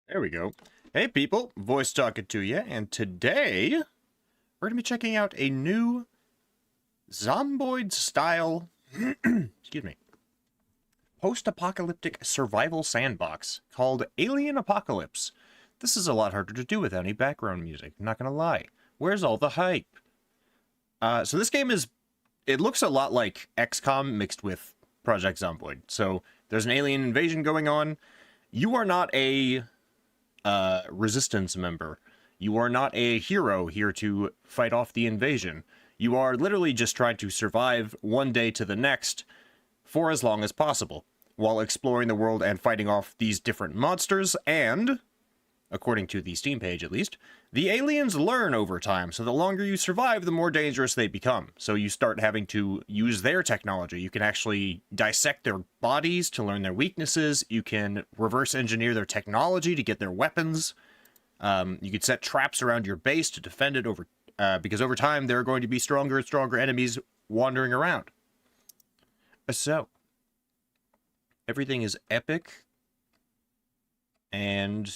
There we go. Hey people, voice talking to you, and today we're going to be checking out a new Zomboid style, excuse me, post-apocalyptic survival sandbox called Alien Apocalypse. This is a lot harder to do without any background music, I'm not going to lie. Where's all the hype? So this game it looks a lot like XCOM mixed with Project Zomboid. So there's an alien invasion going on. You are not a resistance member. You are not a hero here to fight off the invasion. You are literally just trying to survive one day to the next for as long as possible, while exploring the world and fighting off these different monsters, and, according to the Steam page at least, the aliens learn over time, so the longer you survive, the more dangerous they become. So you start having to use their technology. You can actually dissect their bodies to learn their weaknesses. You can reverse engineer their technology to get their weapons. You could set traps around your base to defend it because over time there are going to be stronger and stronger enemies wandering around. So, everything is epic and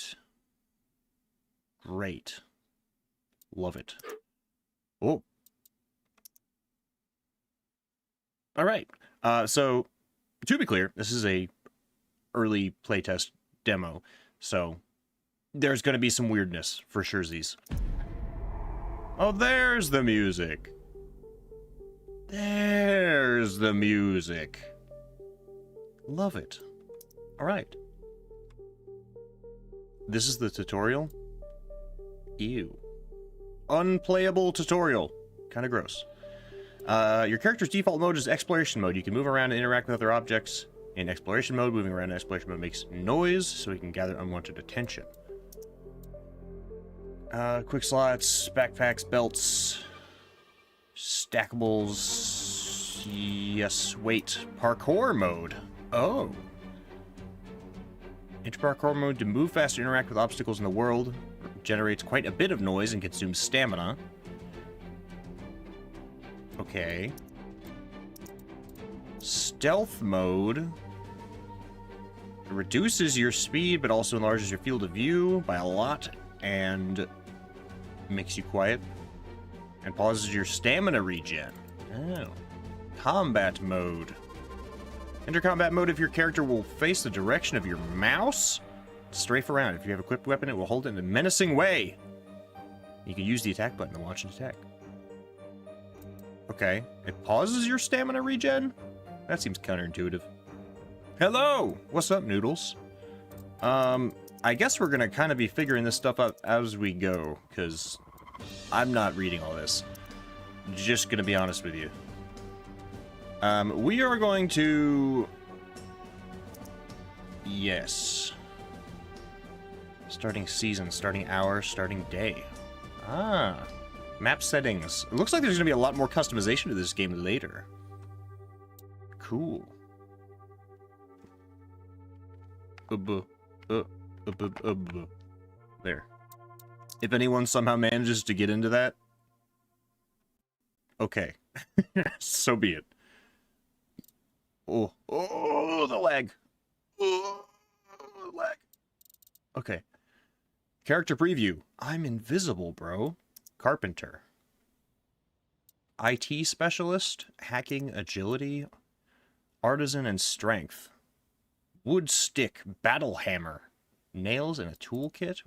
great. Love it. Oh. Alright. So, to be clear, this is a early playtest demo, so there's going to be some weirdness for surezies. Oh, there's the music. There's the music. Love it. Alright. This is the tutorial. Ew. Unplayable tutorial. Kind of gross. Your character's default mode is exploration mode. You can move around and interact with other objects. In exploration mode, moving around in exploration mode makes noise, so you can gather unwanted attention. Quick slots, backpacks, belts, stackables. Yes, wait. Parkour mode. Oh. Enter parkour mode to move fast and interact with obstacles in the world. Generates quite a bit of noise and consumes stamina. Okay. Stealth mode. It reduces your speed, but also enlarges your field of view by a lot, and makes you quiet. And pauses your stamina regen. Oh. Combat mode. Enter combat mode if your character will face the direction of your mouse. Strafe around. If you have an equipped weapon, it will hold it in a menacing way. You can use the attack button to launch an attack. Okay. It pauses your stamina regen? That seems counterintuitive. Hello! What's up, Noodles? I guess we're gonna kind of be figuring this stuff out as we go, because I'm not reading all this. Just gonna be honest with you. We are going to... Yes. Starting season, starting hour, starting day. Ah. Map settings. It looks like there's going to be a lot more customization to this game later. Cool. There. If anyone somehow manages to get into that, okay. So be it. Oh, the lag. Oh, the lag. Okay. Character preview. I'm invisible, bro. Carpenter. IT specialist. Hacking agility. Artisan and strength. Wood stick. Battle hammer. Nails and a toolkit.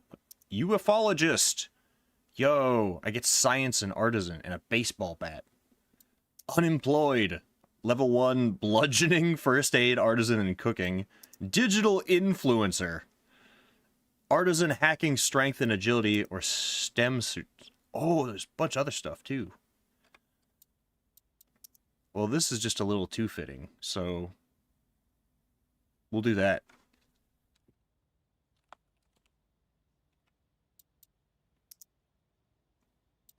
Ufologist. Yo, I get science and artisan and a baseball bat. Unemployed. Level 1 bludgeoning, first aid, artisan, and cooking. Digital influencer. Artisan, hacking, strength, and agility, or STEM suits. Oh, there's a bunch of other stuff, too. Well, this is just a little too fitting, so we'll do that.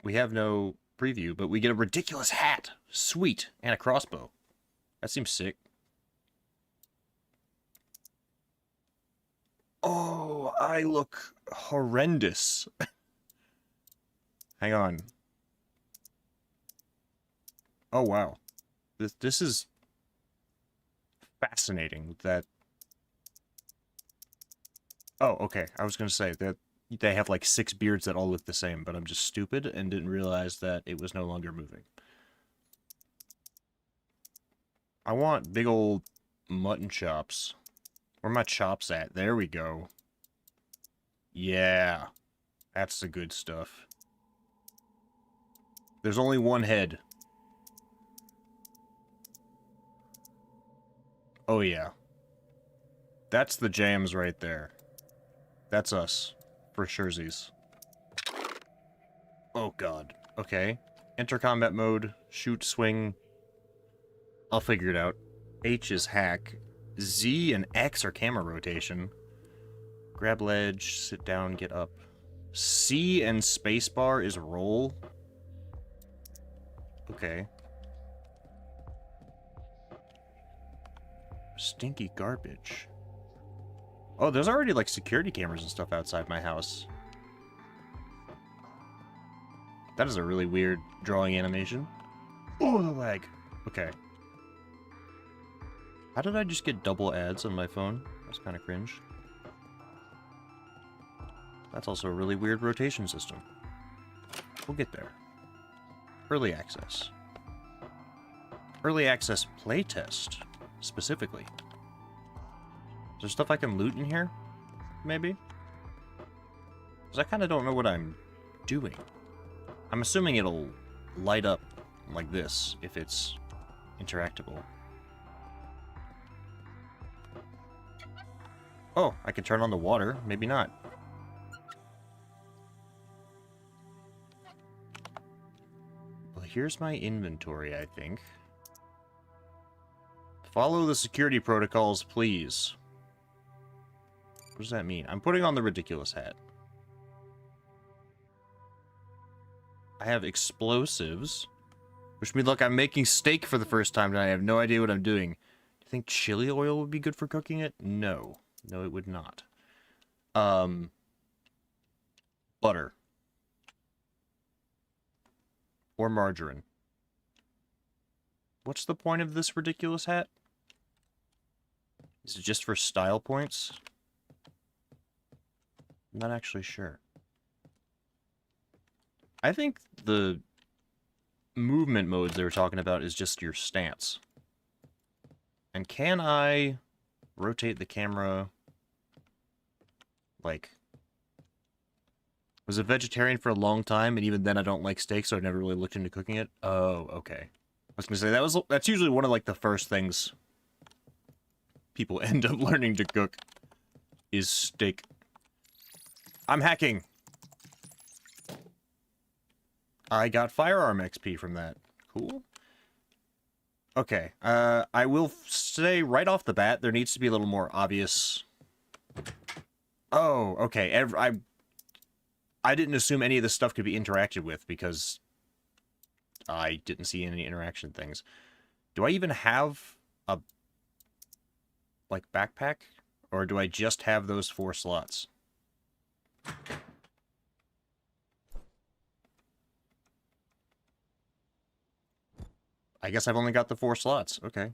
We have no preview, but we get a ridiculous hat. Sweet. And a crossbow. That seems sick. Oh, I look horrendous. Hang on. Oh, wow. This is fascinating that Oh, okay. I was gonna say that they have like 6 beards that all look the same, but I'm just stupid and didn't realize that it was no longer moving. I want big old mutton chops. Where are my chops at? There we go. Yeah. That's the good stuff. There's only one head. Oh, yeah. That's the jams right there. That's us. For surezies. Oh, God. Okay. Enter combat mode. Shoot, swing. I'll figure it out. H is hack. Z and X are camera rotation. Grab ledge, sit down, get up. C and spacebar is roll. Okay. Stinky garbage. Oh, there's already like security cameras and stuff outside my house. That is a really weird drawing animation. Oh, the lag. Okay. How did I just get double ads on my phone? That's kind of cringe. That's also a really weird rotation system. We'll get there. Early access. Early access playtest, specifically. Is there stuff I can loot in here? Maybe? Because I kind of don't know what I'm doing. I'm assuming it'll light up like this if it's interactable. Oh, I can turn on the water. Maybe not. Well, here's my inventory, I think. Follow the security protocols, please. What does that mean? I'm putting on the ridiculous hat. I have explosives. Which means, look, I'm making steak for the first time and I have no idea what I'm doing. Do you think chili oil would be good for cooking it? No. No, it would not. Butter. Or margarine. What's the point of this ridiculous hat? Is it just for style points? I'm not actually sure. I think the movement modes they were talking about is just your stance. And can I rotate the camera like... Was a vegetarian for a long time, and even then I don't like steak, so I never really looked into cooking it. Oh, okay. I was gonna say, that's usually one of like the first things people end up learning to cook is steak. I'm hacking! I got firearm XP from that. Cool. Okay, I will say right off the bat, there needs to be a little more obvious... Oh, okay, I didn't assume any of this stuff could be interacted with, because I didn't see any interaction things. Do I even have a, like, backpack? Or do I just have those 4 slots? I guess I've only got the 4 slots. Okay.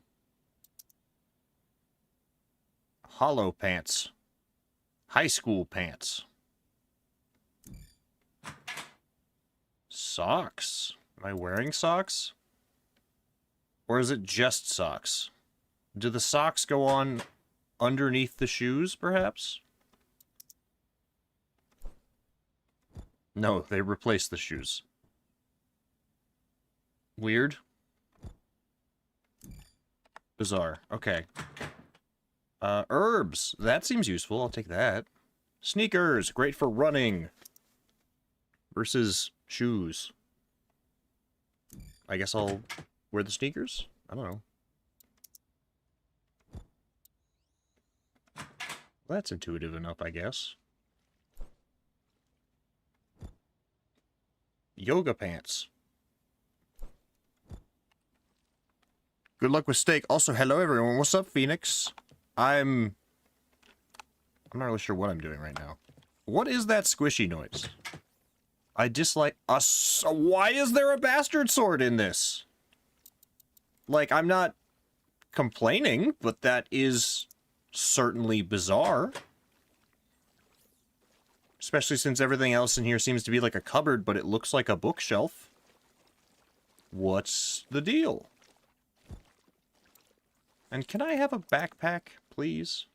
Hollow pants. High school pants. Socks. Am I wearing socks? Or is it just socks? Do the socks go on underneath the shoes, perhaps? No, they replace the shoes. Weird. Bizarre. Okay. Herbs. That seems useful. I'll take that. Sneakers. Great for running. Versus shoes. I guess I'll wear the sneakers? I don't know. That's intuitive enough, I guess. Yoga pants. Good luck with steak. Also, hello everyone. What's up, Phoenix? I'm not really sure what I'm doing right now. What is that squishy noise? I dislike us. Why is there a bastard sword in this? Like, I'm not complaining, but that is certainly bizarre. Especially since everything else in here seems to be like a cupboard, but it looks like a bookshelf. What's the deal? And can I have a backpack, please?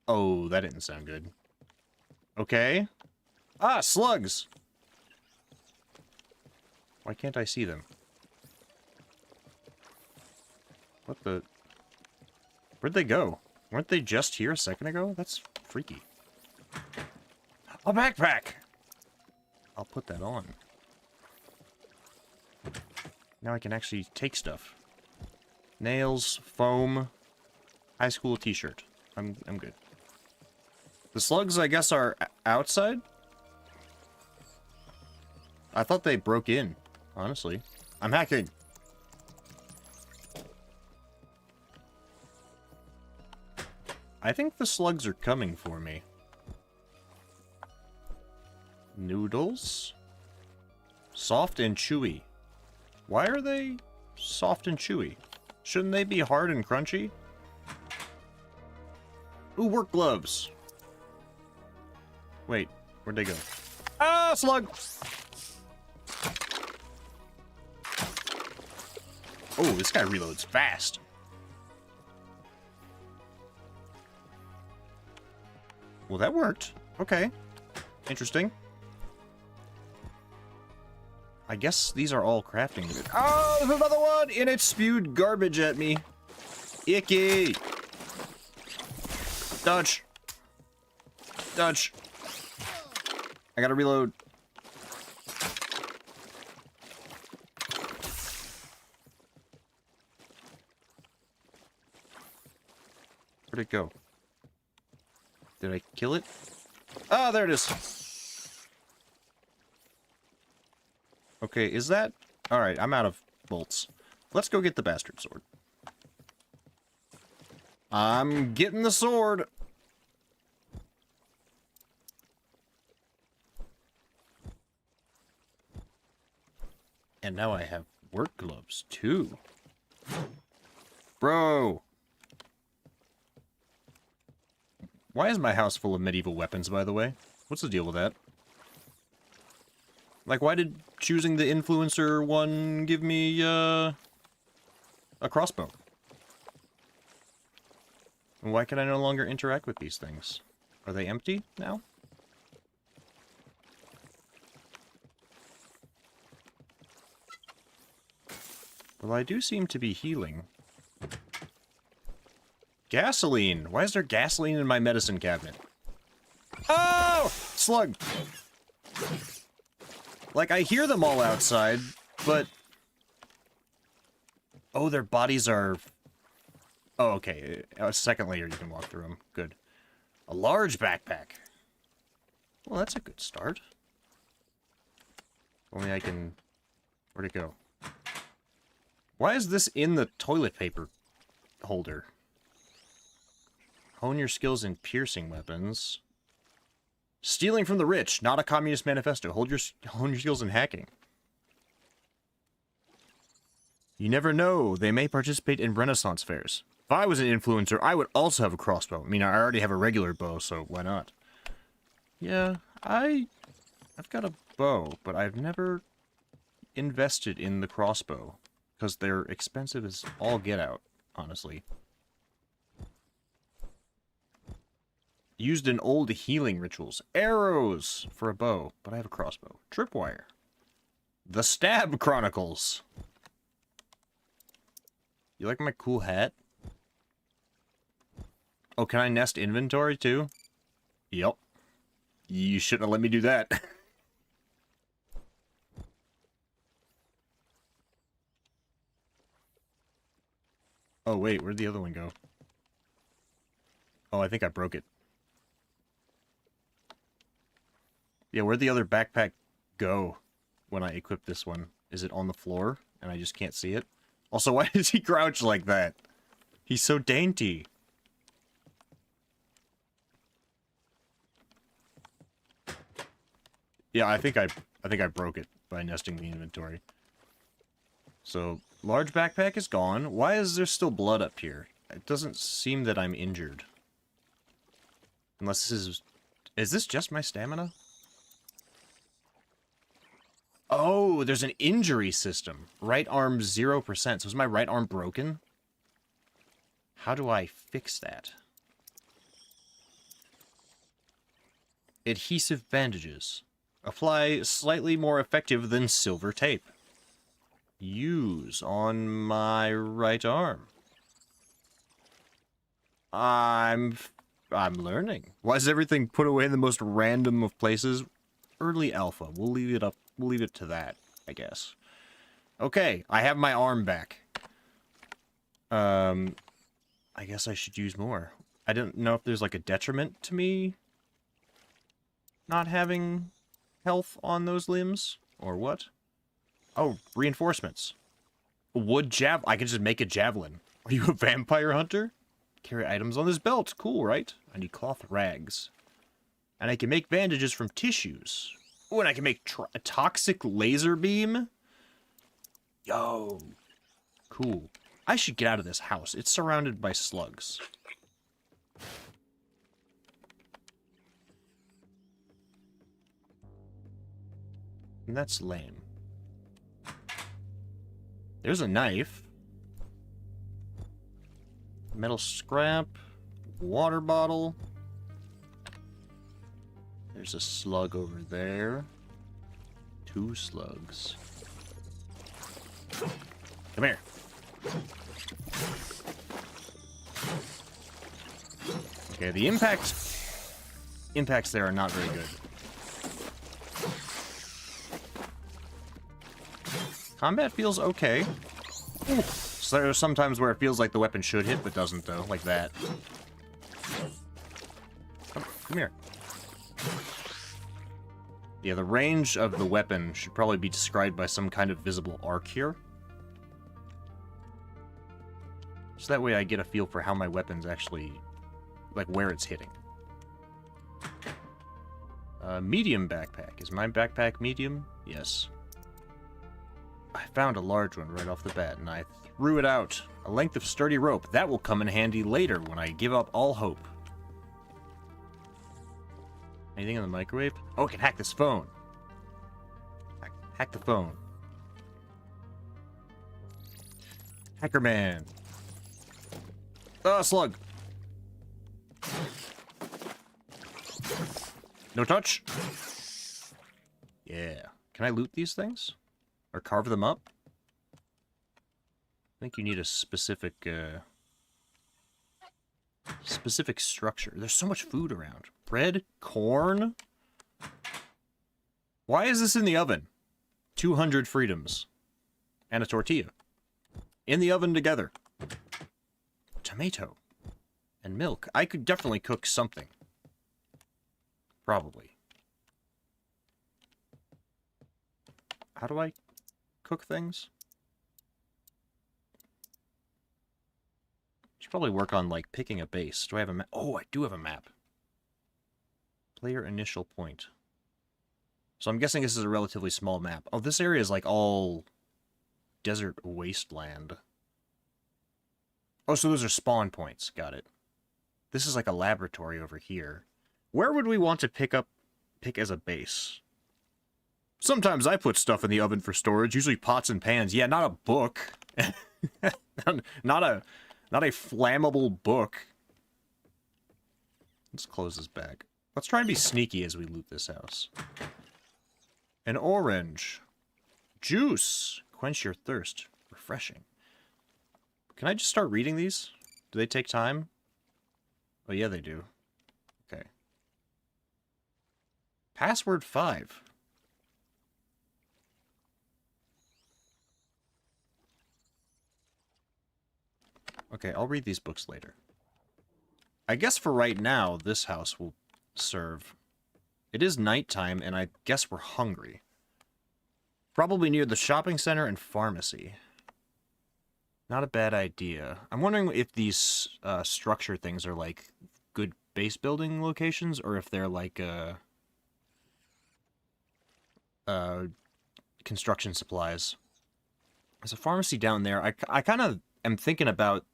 Oh, that didn't sound good. Okay. Ah, slugs! Why can't I see them? What the... Where'd they go? Weren't they just here a second ago? That's freaky. A backpack! I'll put that on. Now I can actually take stuff. Nails, foam, high school t-shirt. I'm good. The slugs, I guess, are outside? I thought they broke in, honestly. I'm hacking. I think the slugs are coming for me. Noodles? Soft and chewy. Why are they soft and chewy? Shouldn't they be hard and crunchy? Ooh, work gloves. Wait, where'd they go? Ah, slug! Oh, this guy reloads fast. Well, that worked. Okay. Interesting. I guess these are all crafting. Oh, there's another one! And it spewed garbage at me. Icky! Dodge. Dodge. I gotta reload. Where'd it go? Did I kill it? Ah, there it is. Okay, is that... Alright, I'm out of bolts. Let's go get the bastard sword. I'm getting the sword! And now I have work gloves, too. Bro! Why is my house full of medieval weapons, by the way? What's the deal with that? Like, why did choosing the influencer one give me, a crossbow? And why can I no longer interact with these things? Are they empty now? Well, I do seem to be healing. Gasoline! Why is there gasoline in my medicine cabinet? Oh! Slug! Like, I hear them all outside, but... Oh, their bodies are... Oh, okay. A second later you can walk through them. Good. A large backpack. Well, that's a good start. Only I can... Where'd it go? Why is this in the toilet paper holder? Hone your skills in piercing weapons. Stealing from the rich, not a communist manifesto. Hone your skills in hacking. You never know. They may participate in Renaissance fairs. If I was an influencer, I would also have a crossbow. I mean, I already have a regular bow, so why not? Yeah, I've got a bow, but I've never invested in the crossbow. Because they're expensive as all get out, honestly. Used in old healing rituals. Arrows for a bow, but I have a crossbow. Tripwire. The Stab Chronicles. You like my cool hat? Oh, can I nest inventory too? Yep. You shouldn't have let me do that. Oh, wait, where'd the other one go? Oh, I think I broke it. Yeah, where'd the other backpack go when I equip this one? Is it on the floor and I just can't see it? Also, why does he crouch like that? He's so dainty. Yeah, I think I broke it by nesting the inventory. So, large backpack is gone. Why is there still blood up here? It doesn't seem that I'm injured. Unless this is... Is this just my stamina? Oh, there's an injury system. Right arm 0%. So is my right arm broken? How do I fix that? Adhesive bandages. Apply slightly more effective than silver tape. Use on my right arm. I'm learning. Why is everything put away in the most random of places? Early alpha. We'll leave it up. We'll leave it to that, I guess. Okay, I have my arm back. I guess I should use more. I don't know if there's like a detriment to me not having health on those limbs or what. Oh, reinforcements. I can just make a javelin. Are you a vampire hunter? Carry items on this belt. Cool, right? I need cloth rags. And I can make bandages from tissues. Oh, and I can make a toxic laser beam. Yo. Cool. I should get out of this house. It's surrounded by slugs. And that's lame. There's a knife. Metal scrap. Water bottle. There's a slug over there. 2 slugs. Come here. Okay, the impacts there are not very good. Combat feels okay. Ooh. So there are some times where it feels like the weapon should hit, but doesn't, though. Like that. Come here. Yeah, the range of the weapon should probably be described by some kind of visible arc here. So that way I get a feel for how my weapon's actually... like, where it's hitting. Medium backpack. Is my backpack medium? Yes. I found a large one right off the bat, and I threw it out. A length of sturdy rope. That will come in handy later when I give up all hope. Anything in the microwave? Oh, I can hack this phone. Hack the phone. Hacker man. Oh, slug. No touch? Yeah. Can I loot these things? Or carve them up? I think you need a specific structure. There's so much food around. Bread? Corn? Why is this in the oven? 200 freedoms. And a tortilla. In the oven together. Tomato. And milk. I could definitely cook something. Probably. How do I cook things? Should probably work on, like, picking a base. Do I have a map? Oh, I do have a map. Player initial point. So I'm guessing this is a relatively small map. Oh, this area is, like, all desert wasteland. Oh, so those are spawn points. Got it. This is like a laboratory over here. Where would we want to pick as a base? Sometimes I put stuff in the oven for storage, usually pots and pans. Yeah, not a book. not a flammable book. Let's close this bag. Let's try and be sneaky as we loot this house. An orange. Juice. Quench your thirst. Refreshing. Can I just start reading these? Do they take time? Oh, yeah, they do. Okay. Password 5. Okay, I'll read these books later. I guess for right now, this house will serve. It is nighttime, and I guess we're hungry. Probably near the shopping center and pharmacy. Not a bad idea. I'm wondering if these structure things are like good base building locations, or if they're like construction supplies. There's a pharmacy down there. I kind of am thinking about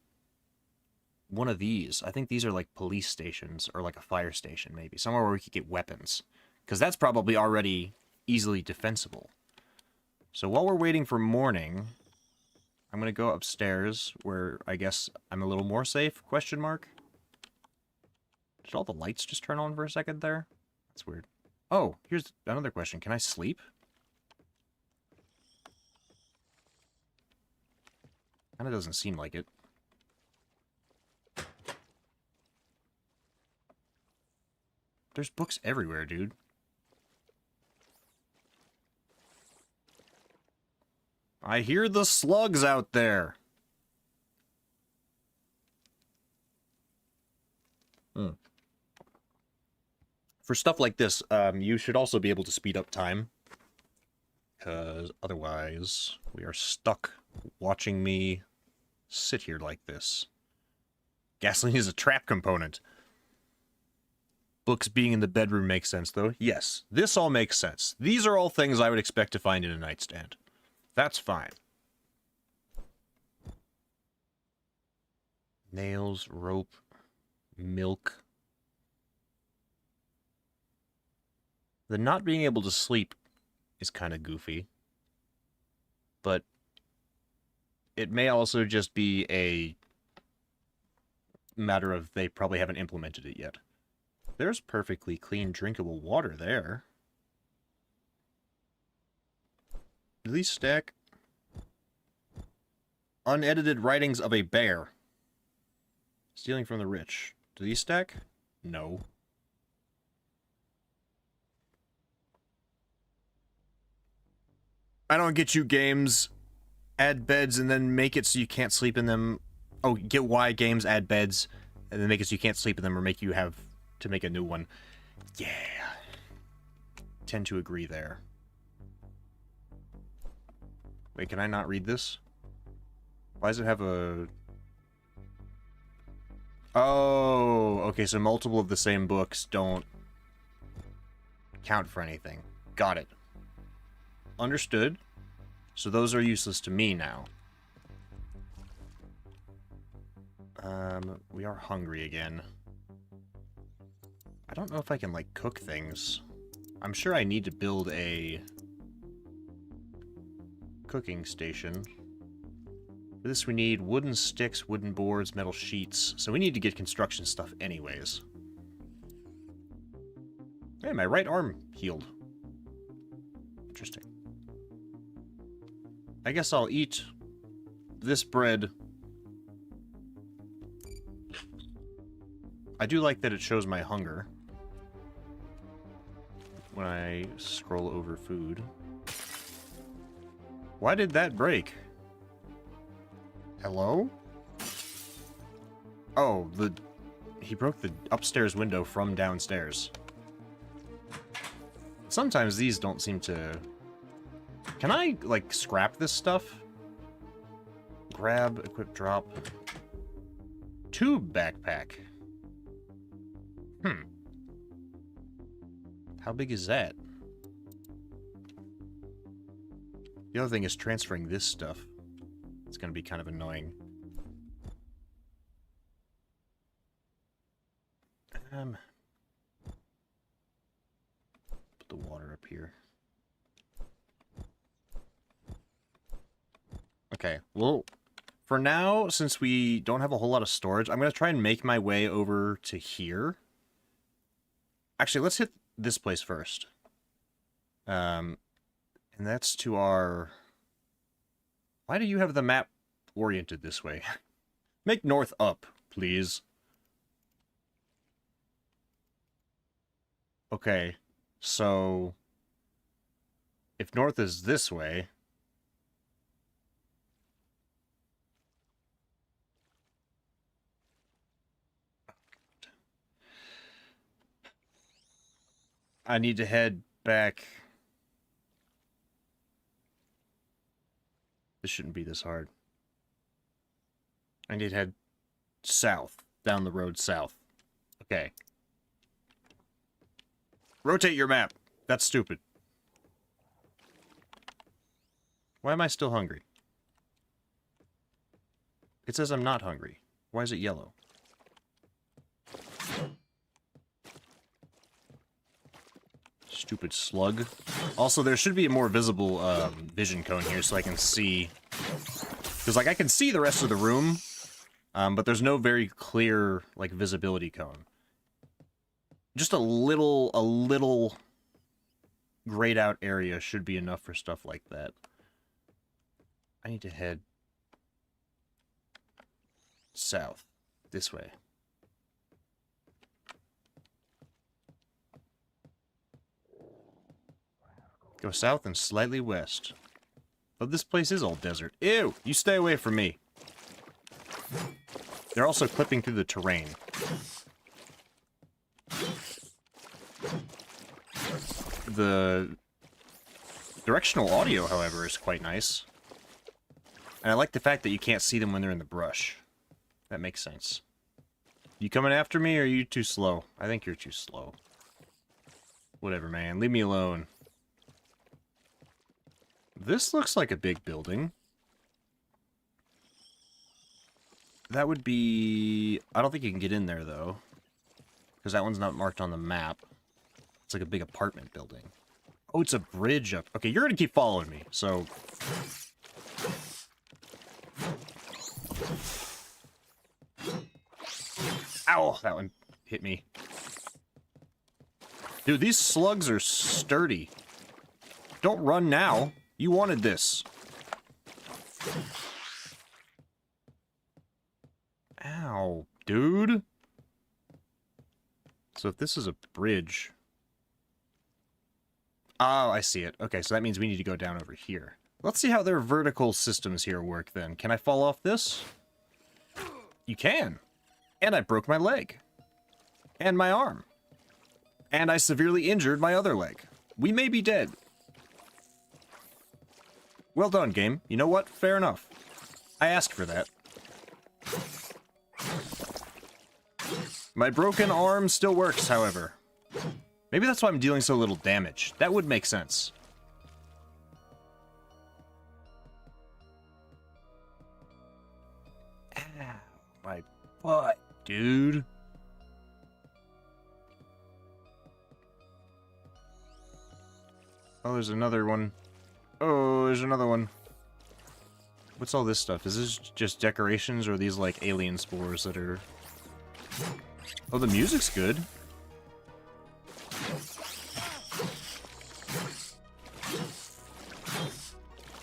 one of these. I think these are like police stations or like a fire station, maybe. Somewhere where we could get weapons. Because that's probably already easily defensible. So while we're waiting for morning, I'm going to go upstairs where I guess I'm a little more safe, question mark. Did all the lights just turn on for a second there? That's weird. Oh, here's another question. Can I sleep? Kinda doesn't seem like it. There's books everywhere, dude. I hear the slugs out there. For stuff like this, you should also be able to speed up time. Because otherwise, we are stuck watching me sit here like this. Gasoline is a trap component. Books being in the bedroom makes sense, though. Yes, this all makes sense. These are all things I would expect to find in a nightstand. That's fine. Nails, rope, milk. The not being able to sleep is kind of goofy. But it may also just be a matter of they probably haven't implemented it yet. There's perfectly clean, drinkable water there. Do these stack? Unedited writings of a bear. Stealing from the rich. Do these stack? No. I don't get you games. Add beds and then make it so you can't sleep in them. Oh, get why games add beds and then make it so you can't sleep in them or make you have to make a new one. Yeah. Tend to agree there. Wait, can I not read this? Why does it have a... Oh, okay, so multiple of the same books don't count for anything. Got it. Understood. So those are useless to me now. We are hungry again. I don't know if I can, like, cook things. I'm sure I need to build a cooking station. For this we need wooden sticks, wooden boards, metal sheets. So we need to get construction stuff anyways. Hey, my right arm healed. Interesting. I guess I'll eat this bread. I do like that it shows my hunger when I scroll over food. Why did that break? Hello? Oh, he broke the upstairs window from downstairs. Sometimes these don't seem to... Can I, like, scrap this stuff? Grab, equip, drop. Tube backpack. How big is that? The other thing is transferring this stuff. It's going to be kind of annoying. Put the water up here. Okay, well, for now, since we don't have a whole lot of storage, I'm going to try and make my way over to here. Actually, let's hit this place first. And that's to our... Why do you have the map oriented this way? Make north up, please. Okay, so... If north is this way... I need to head back. This shouldn't be this hard. I need to head south, down the road south. Okay. Rotate your map. That's stupid. Why am I still hungry? It says I'm not hungry. Why is it yellow? Stupid slug. Also, there should be a more visible vision cone here so I can see. Because, like, I can see the rest of the room, but there's no very clear, like, visibility cone. Just a little grayed out area should be enough for stuff like that. I need to head south, this way. Go south and slightly west. But this place is all desert. Ew! You stay away from me. They're also clipping through the terrain. The directional audio, however, is quite nice. And I like the fact that you can't see them when they're in the brush. That makes sense. You coming after me, or are you too slow? I think you're too slow. Whatever, man. Leave me alone. This looks like a big building. That would be... I don't think you can get in there, though. Because that one's not marked on the map. It's like a big apartment building. Oh, it's a bridge up... Okay, you're gonna keep following me, so... Ow! That one hit me. Dude, these slugs are sturdy. Don't run now. You wanted this. Ow, dude. So if this is a bridge... Oh, I see it. Okay, so that means we need to go down over here. Let's see how their vertical systems here work, then. Can I fall off this? You can. And I broke my leg. And my arm. And I severely injured my other leg. We may be dead. Well done, game. You know what? Fair enough. I asked for that. My broken arm still works, however. Maybe that's why I'm dealing so little damage. That would make sense. Ow, my butt, dude. Oh, there's another one. Oh, there's another one. What's all this stuff? Is this just decorations, or are these like alien spores that are... Oh, the music's good.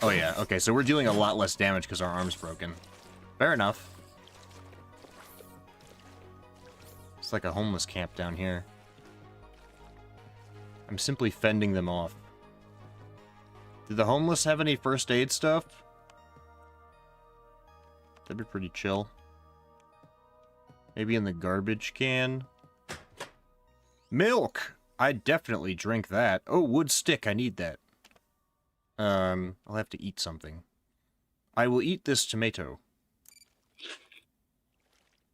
Oh yeah, okay, so we're dealing a lot less damage because our arm's broken. Fair enough. It's like a homeless camp down here. I'm simply fending them off. Did the homeless have any first aid stuff? That'd be pretty chill. Maybe in the garbage can? Milk! I'd definitely drink that. Oh, wood stick, I need that. I'll have to eat something. I will eat this tomato.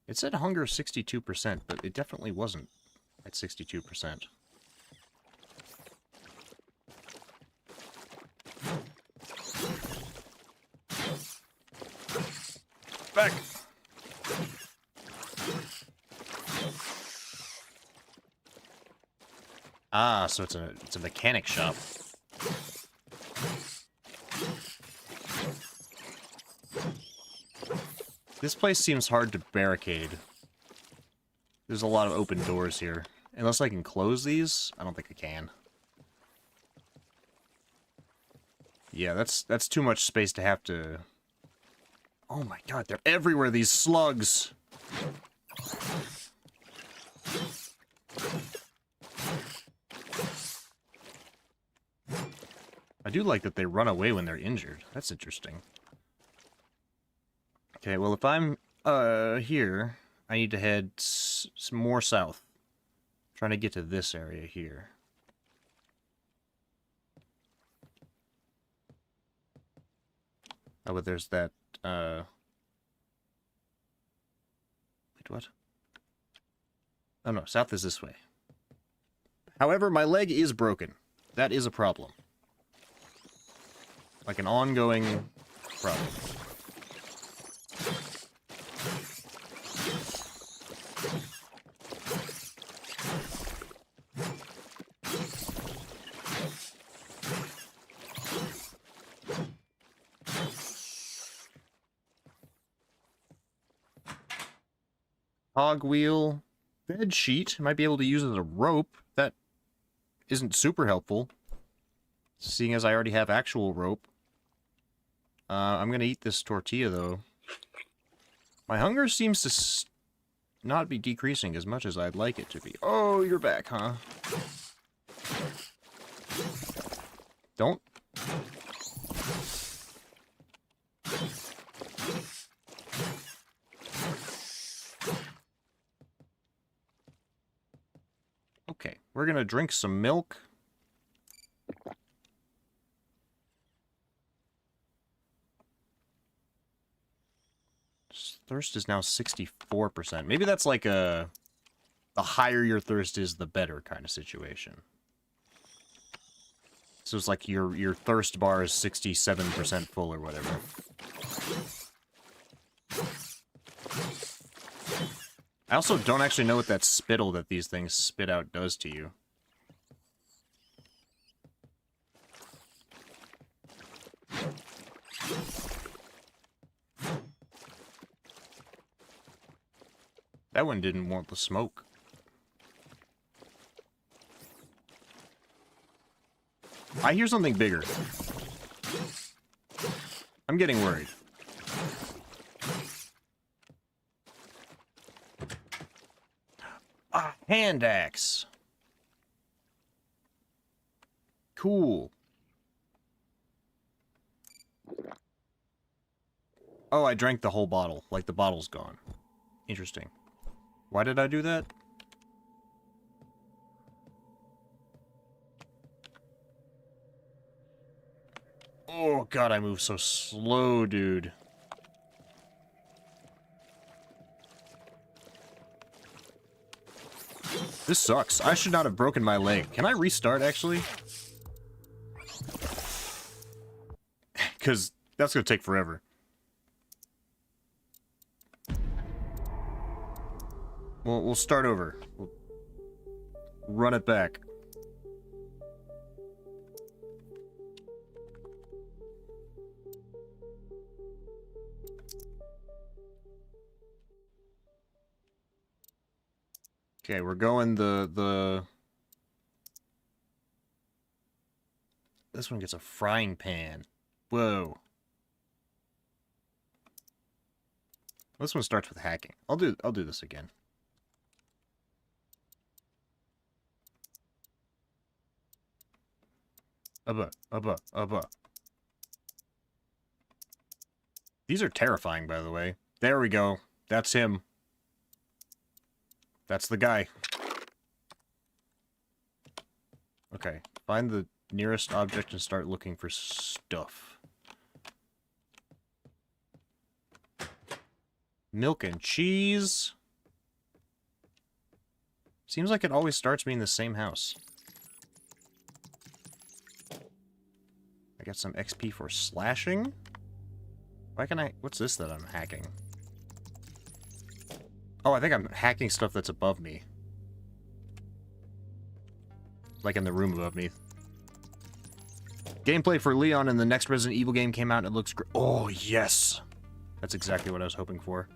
It said hunger 62%, but it definitely wasn't at 62%. Back! Ah, so it's a mechanic shop. This place seems hard to barricade. There's a lot of open doors here. Unless I can close these, I don't think I can. Yeah, that's too much space to have to... Oh my god, they're everywhere, these slugs! I do like that they run away when they're injured. That's interesting. Okay, well, if I'm here, I need to head some more south. I'm trying to get to this area here. Oh, but there's that, wait, what? Oh, no, south is this way. However, my leg is broken. That is a problem. Like an ongoing problem. Cogwheel. Bed sheet. Might be able to use it as a rope. That isn't super helpful, seeing as I already have actual rope. I'm going to eat this tortilla, though. My hunger seems to not be decreasing as much as I'd like it to be. Oh, you're back, huh? Don't. Okay, we're going to drink some milk. Thirst is now 64%. Maybe that's like a... The higher your thirst is, the better kind of situation. So it's like your thirst bar is 67% full or whatever. I also don't actually know what that spittle that these things spit out does to you. That one didn't want the smoke. I hear something bigger. I'm getting worried. A hand axe. Cool. Oh, I drank the whole bottle. Like, the bottle's gone. Interesting. Why did I do that? Oh, God, I move so slow, dude. This sucks. I should not have broken my leg. Can I restart, actually? Because that's going to take forever. We'll start over. We'll run it back. Okay, we're going the... This one gets a frying pan. Whoa. This one starts with hacking. I'll do this again. Abba. These are terrifying, by the way. There we go. That's him. That's the guy. Okay. Find the nearest object and start looking for stuff. Milk and cheese. Seems like it always starts me in the same house. I got some XP for slashing. Why can I... What's this that I'm hacking? Oh, I think I'm hacking stuff that's above me. Like in the room above me. Gameplay for Leon in the next Resident Evil game came out and it looks great. Oh, yes! That's exactly what I was hoping for.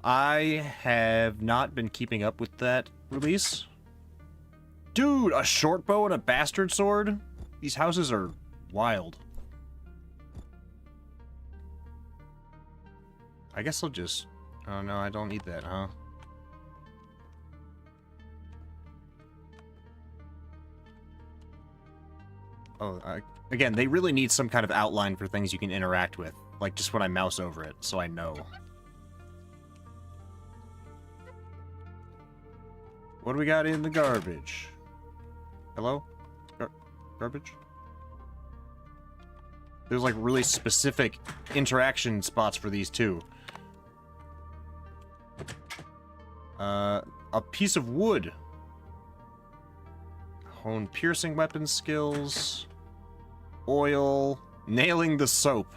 I have not been keeping up with that release. Dude, a short bow and a bastard sword? These houses are wild. I guess I'll just... Oh, no, I don't need that, huh? Oh, again, they really need some kind of outline for things you can interact with. Like, just when I mouse over it, so I know. What do we got in the garbage? Hello? Garbage? There's, like, really specific interaction spots for these, too. A piece of wood. Hone piercing weapon skills. Oil. Nailing the soap.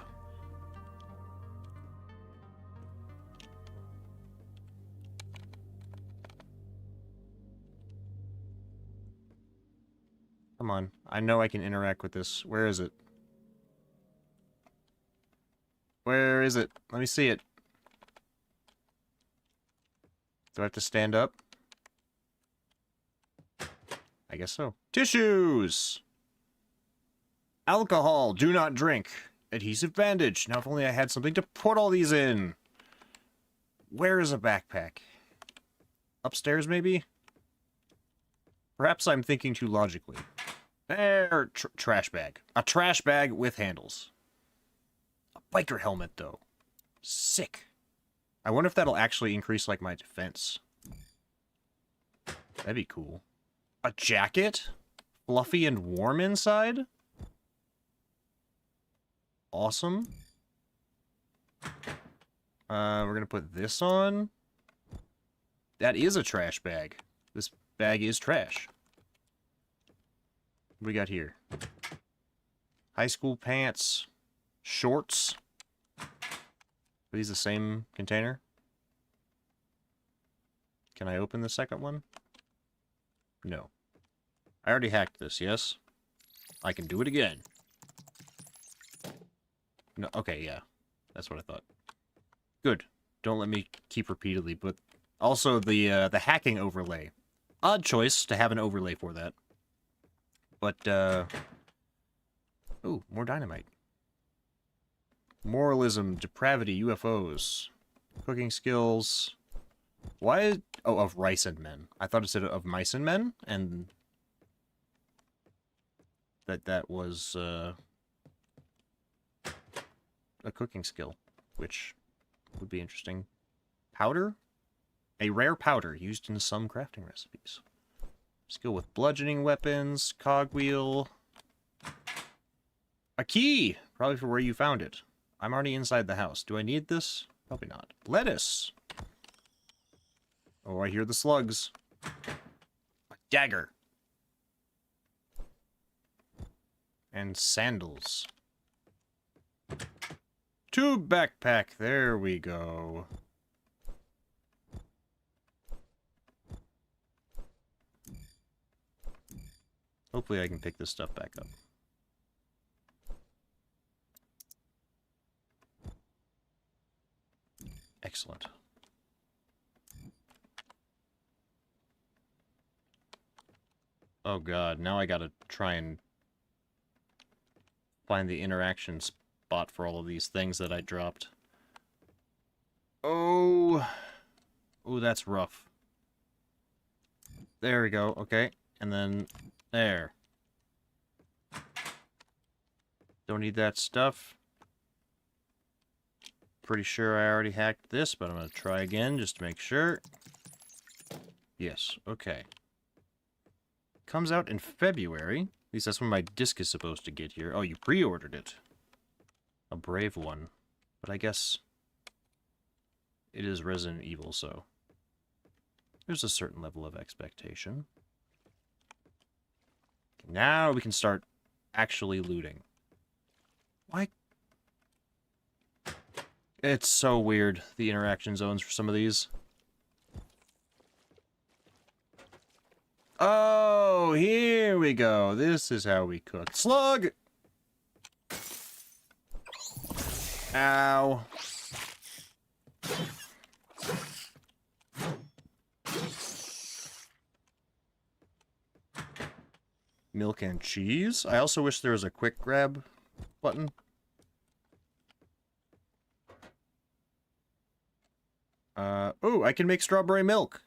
Come on. I know I can interact with this. Where is it? Where is it? Let me see it. Do I have to stand up? I guess so. Tissues! Alcohol, do not drink. Adhesive bandage. Now if only I had something to put all these in. Where is a backpack? Upstairs, maybe? Perhaps I'm thinking too logically. There, trash bag. A trash bag with handles. A biker helmet, though. Sick. I wonder if that'll actually increase, like, my defense. That'd be cool. A jacket? Fluffy and warm inside? Awesome. We're gonna put this on. That is a trash bag. This bag is trash. What we got here? High school pants. Shorts. Are these the same container? Can I open the second one? No. I already hacked this, yes? I can do it again. No, okay, yeah. That's what I thought. Good. Don't let me keep repeatedly, but also the hacking overlay. Odd choice to have an overlay for that. But, ooh, more dynamite. Moralism, depravity, UFOs. Cooking skills. Why? Oh, of rice and men. I thought it said of mice and men, and that was, a cooking skill, which would be interesting. Powder? A rare powder used in some crafting recipes. Skill with bludgeoning weapons, cogwheel. A key! Probably for where you found it. I'm already inside the house. Do I need this? Probably not. Lettuce! Oh, I hear the slugs. A dagger. And sandals. Tube backpack. There we go. Hopefully I can pick this stuff back up. Excellent. Oh god, now I gotta try and find the interaction spot for all of these things that I dropped. Oh. Oh, that's rough. There we go, okay. And then, there. Don't need that stuff. Pretty sure I already hacked this, but I'm gonna try again just to make sure. Yes, okay. Comes out in February. At least that's when my disc is supposed to get here. Oh, you pre-ordered it. A brave one. But I guess it is Resident Evil, so there's a certain level of expectation. Now we can start actually looting. Why? It's so weird, the interaction zones for some of these. Oh, here we go. This is how we cook. Slug! Ow. Milk and cheese. I also wish there was a quick grab button. Oh, I can make strawberry milk.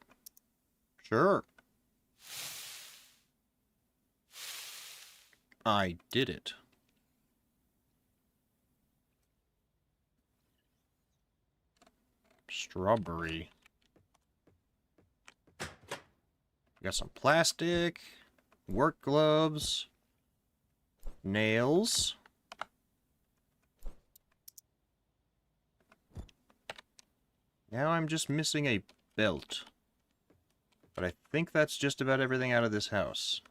Sure. I did it. Strawberry. Got some plastic. Work gloves. Nails. Now I'm just missing a belt. But I think that's just about everything out of this house.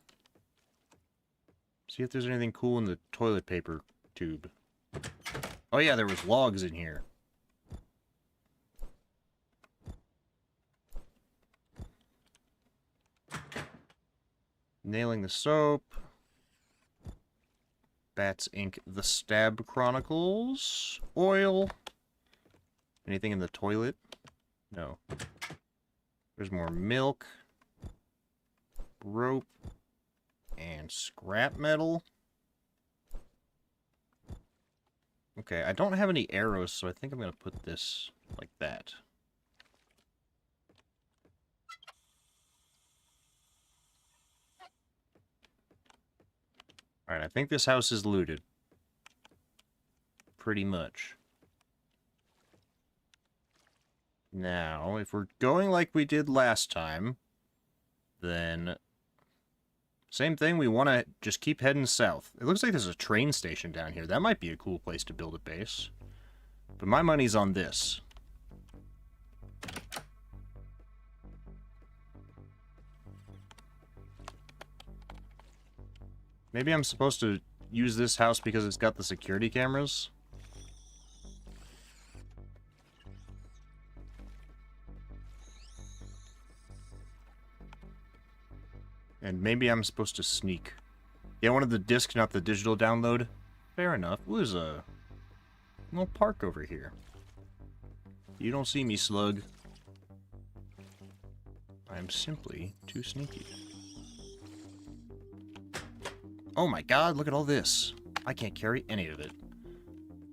See if there's anything cool in the toilet paper tube. Oh yeah, there was logs in here. Nailing the soap. Bats Ink. The Stab Chronicles. Oil. Anything in the toilet? No. There's more milk, rope, and scrap metal. Okay, I don't have any arrows, so I think I'm going to put this like that. Alright, I think this house is looted. Pretty much. Now, if we're going like we did last time, then... Same thing, we want to just keep heading south. It looks like there's a train station down here. That might be a cool place to build a base. But my money's on this. Maybe I'm supposed to use this house because it's got the security cameras? And maybe I'm supposed to sneak. Yeah, I wanted the disc, not the digital download. Fair enough. Ooh, there's a little park over here. You don't see me, slug. I'm simply too sneaky. Oh my god, look at all this. I can't carry any of it.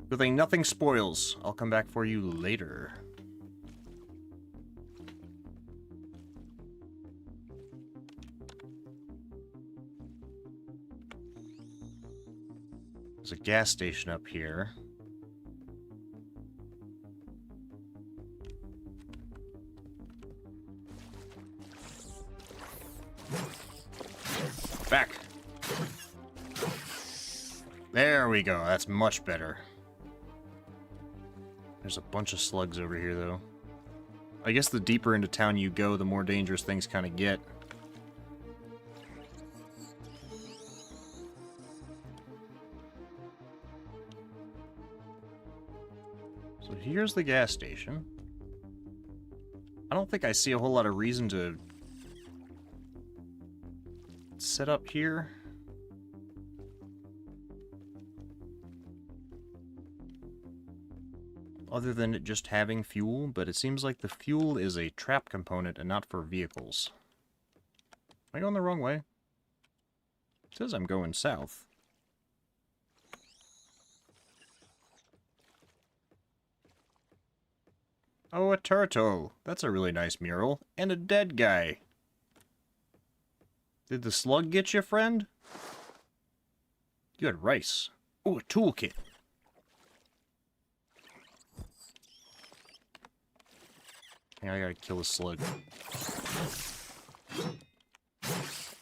Good thing nothing spoils. I'll come back for you later. There's a gas station up here. Back! There we go, that's much better. There's a bunch of slugs over here, though. I guess the deeper into town you go, the more dangerous things kind of get. So here's the gas station. I don't think I see a whole lot of reason to set up here. Other than it just having fuel, but it seems like the fuel is a trap component and not for vehicles. Am I going the wrong way? It says I'm going south. Oh, a turtle. That's a really nice mural. And a dead guy. Did the slug get you, friend? You had rice. Oh, a toolkit. I gotta kill the slug.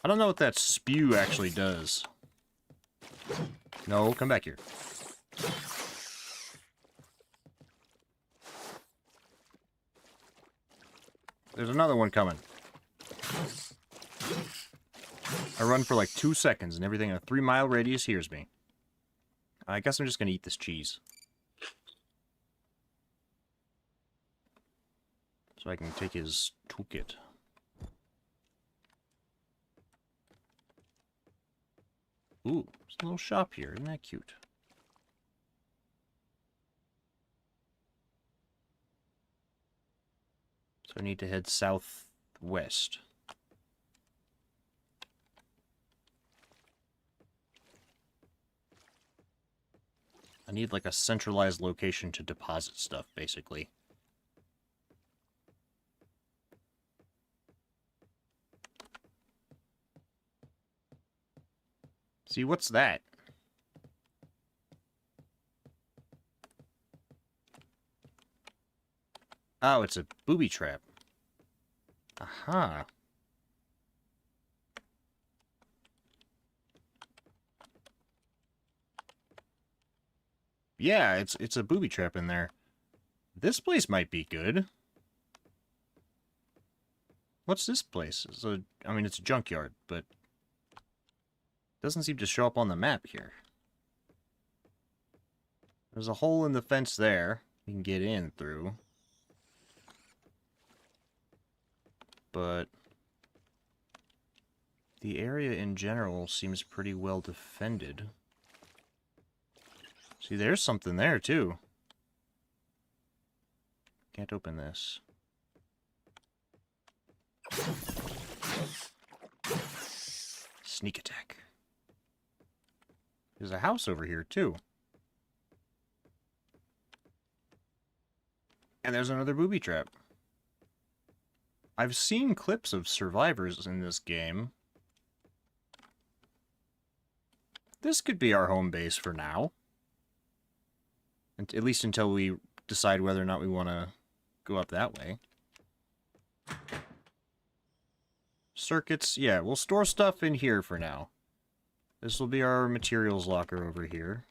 I don't know what that spew actually does. No, come back here. There's another one coming. I run for like 2 seconds and everything in a 3-mile radius hears me. I guess I'm just gonna eat this cheese. So I can take his toolkit. Ooh, there's a little shop here. Isn't that cute? So I need to head southwest. I need like a centralized location to deposit stuff, basically. See, what's that? Oh, it's a booby trap. Aha. Yeah, it's a booby trap in there. This place might be good. What's this place? I mean, it's a junkyard, but doesn't seem to show up on the map here. There's a hole in the fence there you can get in through. But the area in general seems pretty well defended. See, there's something there, too. Can't open this. Sneak attack. There's a house over here, too. And there's another booby trap. I've seen clips of survivors in this game. This could be our home base for now. At least until we decide whether or not we want to go up that way. Circuits, yeah, we'll store stuff in here for now. This will be our materials locker over here.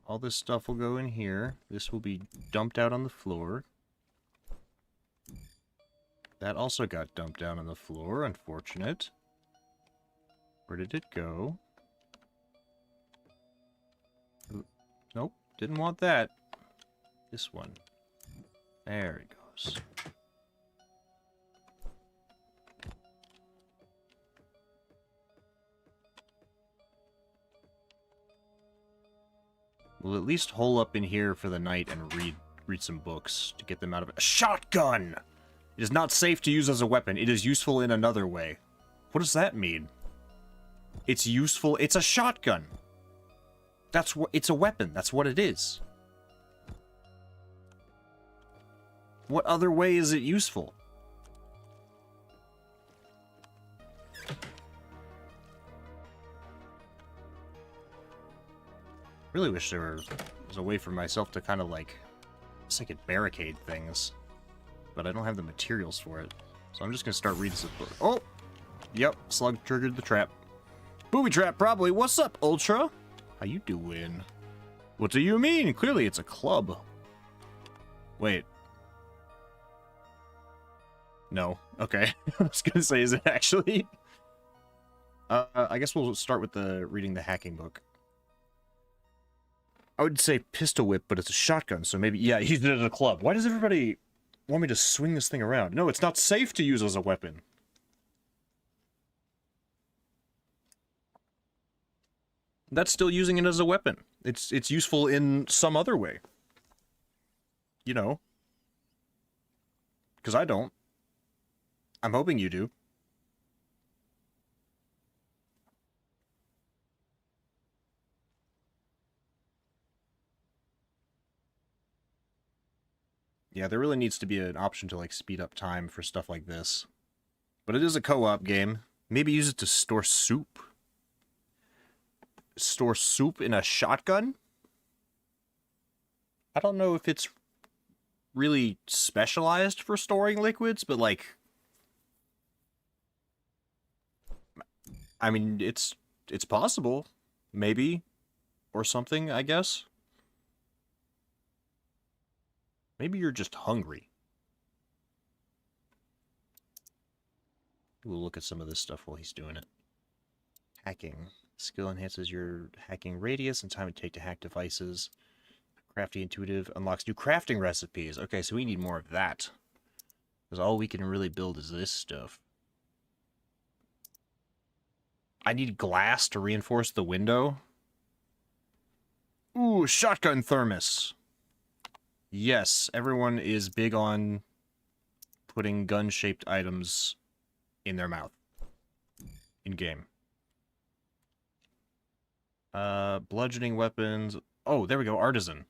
All this stuff will go in here. This will be dumped out on the floor. That also got dumped down on the floor, unfortunate. Where did it go? Nope, didn't want that. This one. There it goes. We'll at least hole up in here for the night and read some books to get them out of it. A shotgun! It is not safe to use as a weapon. It is useful in another way. What does that mean? It's useful. It's a shotgun. That's what. It's a weapon. That's what it is. What other way is it useful? Really wish there was a way for myself to kind of like, I guess I could barricade things. But I don't have the materials for it. So I'm just gonna start reading some books. Oh! Yep, slug triggered the trap. Booby trap, probably. What's up, Ultra? How you doing? What do you mean? Clearly it's a club. Wait. No. Okay. I was gonna say, is it actually? I guess we'll start with reading the hacking book. I would say pistol whip, but it's a shotgun, so maybe, yeah, use it as a club. Why does everybody want me to swing this thing around? No, it's not safe to use as a weapon. That's still using it as a weapon. It's useful in some other way. You know. Because I don't. I'm hoping you do. Yeah, there really needs to be an option to, like, speed up time for stuff like this. But it is a co-op game. Maybe use it to store soup. Store soup in a shotgun? I don't know if it's really specialized for storing liquids, but, like... I mean, it's possible. Maybe. Or something, I guess. Maybe you're just hungry. We'll look at some of this stuff while he's doing it. Hacking. Skill enhances your hacking radius and time it take to hack devices. Crafty intuitive unlocks new crafting recipes. Okay, so we need more of that. Because all we can really build is this stuff. I need glass to reinforce the window. Ooh, shotgun thermos. Yes, everyone is big on putting gun-shaped items in their mouth. In-game. Bludgeoning weapons. Oh, there we go, artisan.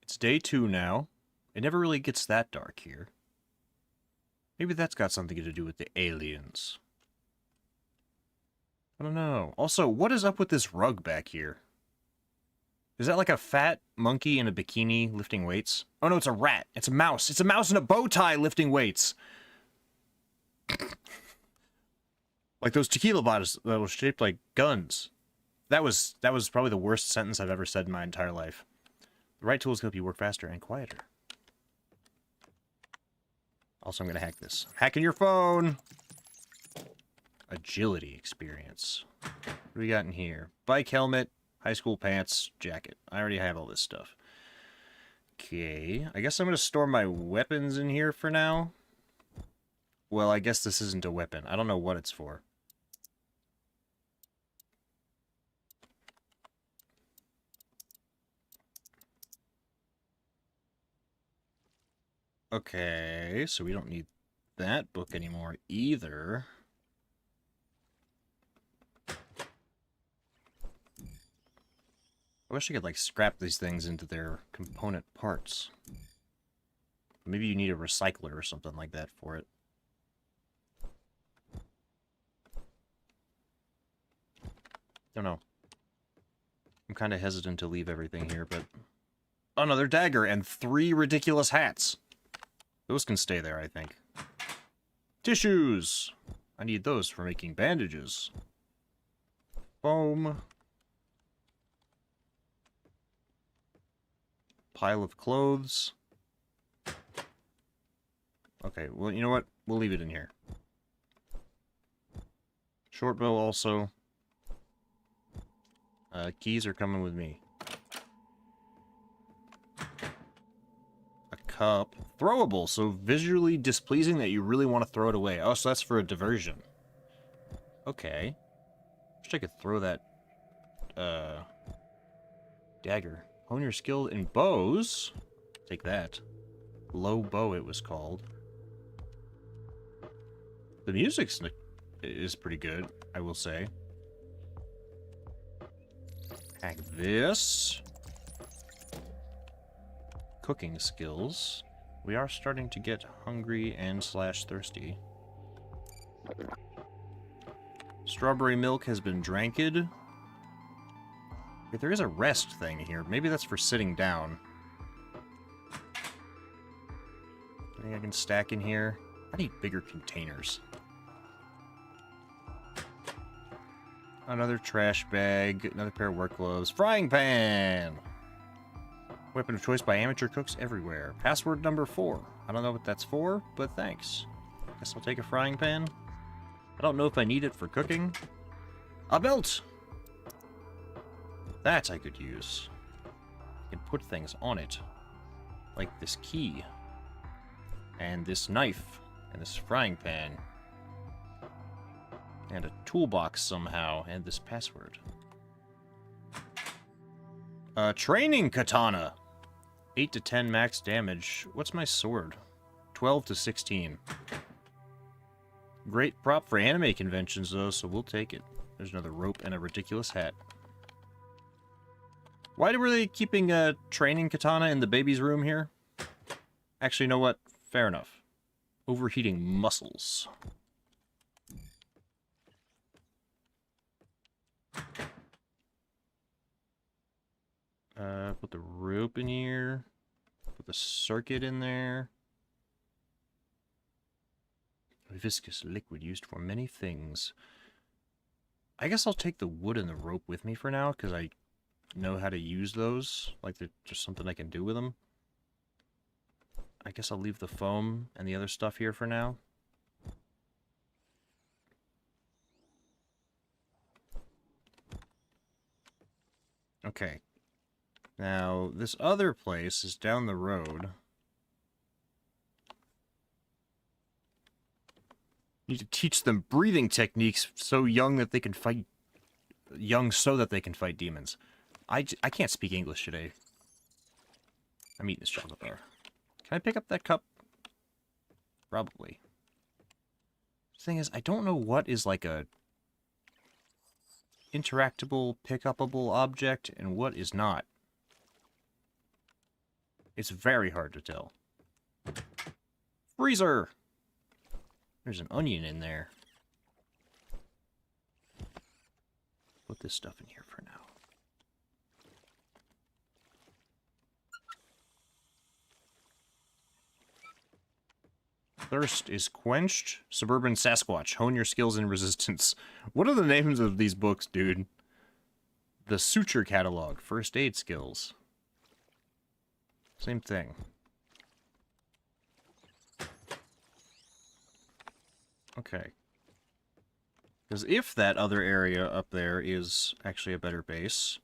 It's day 2 now. It never really gets that dark here. Maybe that's got something to do with the aliens. I don't know. Also, what is up with this rug back here? Is that like a fat monkey in a bikini lifting weights? Oh no, it's a rat. It's a mouse. It's a mouse in a bow tie lifting weights. Like those tequila bottles that were shaped like guns. That was probably the worst sentence I've ever said in my entire life. The right tools help you work faster and quieter. Also, I'm gonna hack this. Hacking your phone! Agility experience. What do we got in here? Bike helmet. High school pants, jacket. I already have all this stuff. Okay, I guess I'm going to store my weapons in here for now. Well, I guess this isn't a weapon. I don't know what it's for. Okay, so we don't need that book anymore either. I wish I could, like, scrap these things into their component parts. Maybe you need a recycler or something like that for it. Don't know. I'm kind of hesitant to leave everything here, but... Another dagger and 3 ridiculous hats. Those can stay there, I think. Tissues! I need those for making bandages. Foam. Pile of clothes. Okay, well, you know what? We'll leave it in here. Short bow also. Keys are coming with me. A cup. Throwable, so visually displeasing that you really want to throw it away. Oh, so that's for a diversion. Okay. Wish I could throw that, dagger. Hone your skill in bows. Take that. Low bow, it was called. The music is pretty good, I will say. Hack this. Cooking skills. We are starting to get hungry and slash thirsty. Strawberry milk has been dranked. There is a rest thing here. Maybe that's for sitting down. Anything I can stack in here? I need bigger containers. Another trash bag. Another pair of work gloves. Frying pan! Weapon of choice by amateur cooks everywhere. Password number 4. I don't know what that's for, but thanks. Guess I'll take a frying pan. I don't know if I need it for cooking. A belt! That I could use. I can put things on it. Like this key. And this knife. And this frying pan. And a toolbox somehow. And this password. Training katana. 8 to 10 max damage. What's my sword? 12 to 16. Great prop for anime conventions, though, so we'll take it. There's another rope and a ridiculous hat. Why were they keeping a training katana in the baby's room here? Actually, you know what? Fair enough. Overheating muscles. Put the rope in here. Put the circuit in there. A viscous liquid used for many things. I guess I'll take the wood and the rope with me for now, because I know how to use those. Like, there's just something I can do with them. I guess I'll leave the foam and the other stuff here for now. Okay. Now, this other place is down the road. Need to teach them breathing techniques so young that they can fight... Young so that they can fight demons. I can't speak English today. I'm eating this chocolate bar. Can I pick up that cup? Probably. The thing is, I don't know what is like a... interactable, pick-upable object and what is not. It's very hard to tell. Freezer! There's an onion in there. Put this stuff in here for now. Thirst is quenched. Suburban Sasquatch. Hone your skills in resistance. What are the names of these books, dude? The Suture Catalog. First aid skills. Same thing. Okay. Because if that other area up there is actually a better base...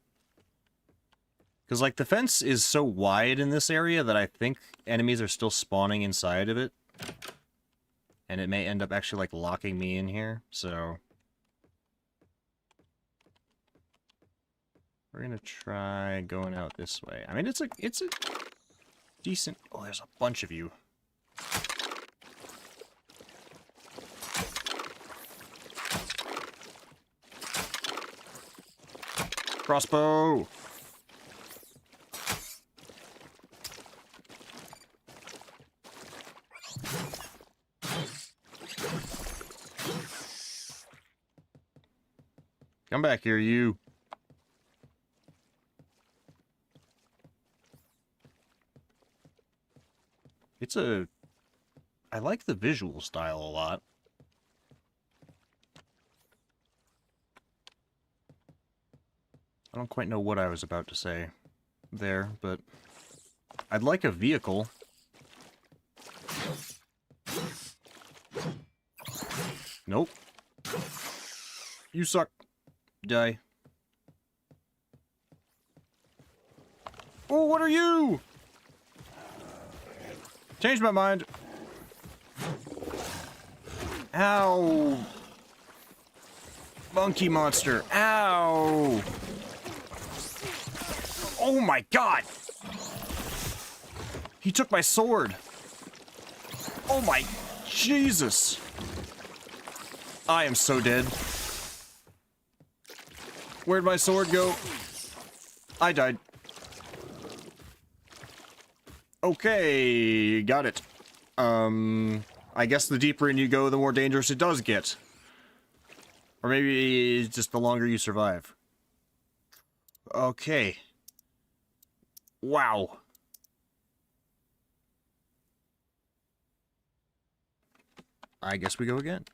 Because, like, the fence is so wide in this area that I think enemies are still spawning inside of it. And it may end up actually, like, locking me in here, so... We're gonna try going out this way. I mean, it's a decent... Oh, there's a bunch of you. Crossbow! Come back here, you. It's a... I like the visual style a lot. I don't quite know what I was about to say there, but I'd like a vehicle. Nope. You suck. Die. Oh, what are you? Changed my mind. Ow. Monkey monster. Ow. Oh my god. He took my sword. Oh my Jesus. I am so dead. Where'd my sword go? I died. Okay, got it. I guess the deeper in you go, the more dangerous it does get. Or maybe just the longer you survive. Okay. Wow. I guess we go again.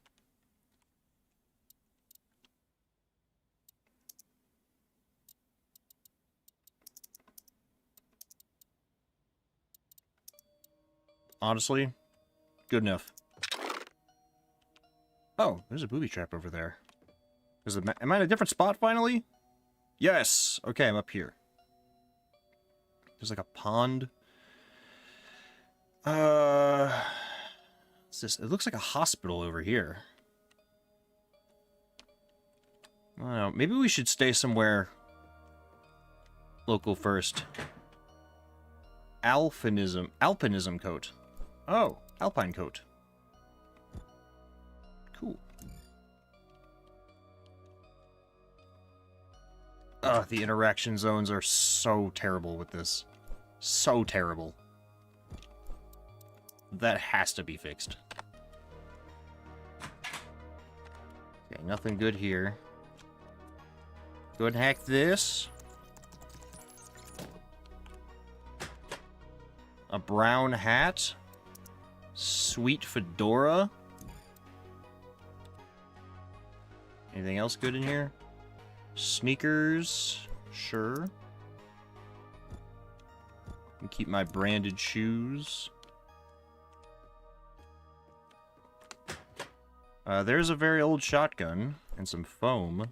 Honestly, good enough. Oh, there's a booby trap over there. Am I in a different spot finally? Yes! Okay, I'm up here. There's like a pond. What's this? It looks like a hospital over here. I don't know. Maybe we should stay somewhere local first. Alpinism coat. Oh, alpine coat. Cool. Ugh, the interaction zones are so terrible with this. So terrible. That has to be fixed. Okay, nothing good here. Go ahead and hack this. A brown hat. Sweet fedora. Anything else good in here? Sneakers. Sure. And keep my branded shoes. There's a very old shotgun and some foam.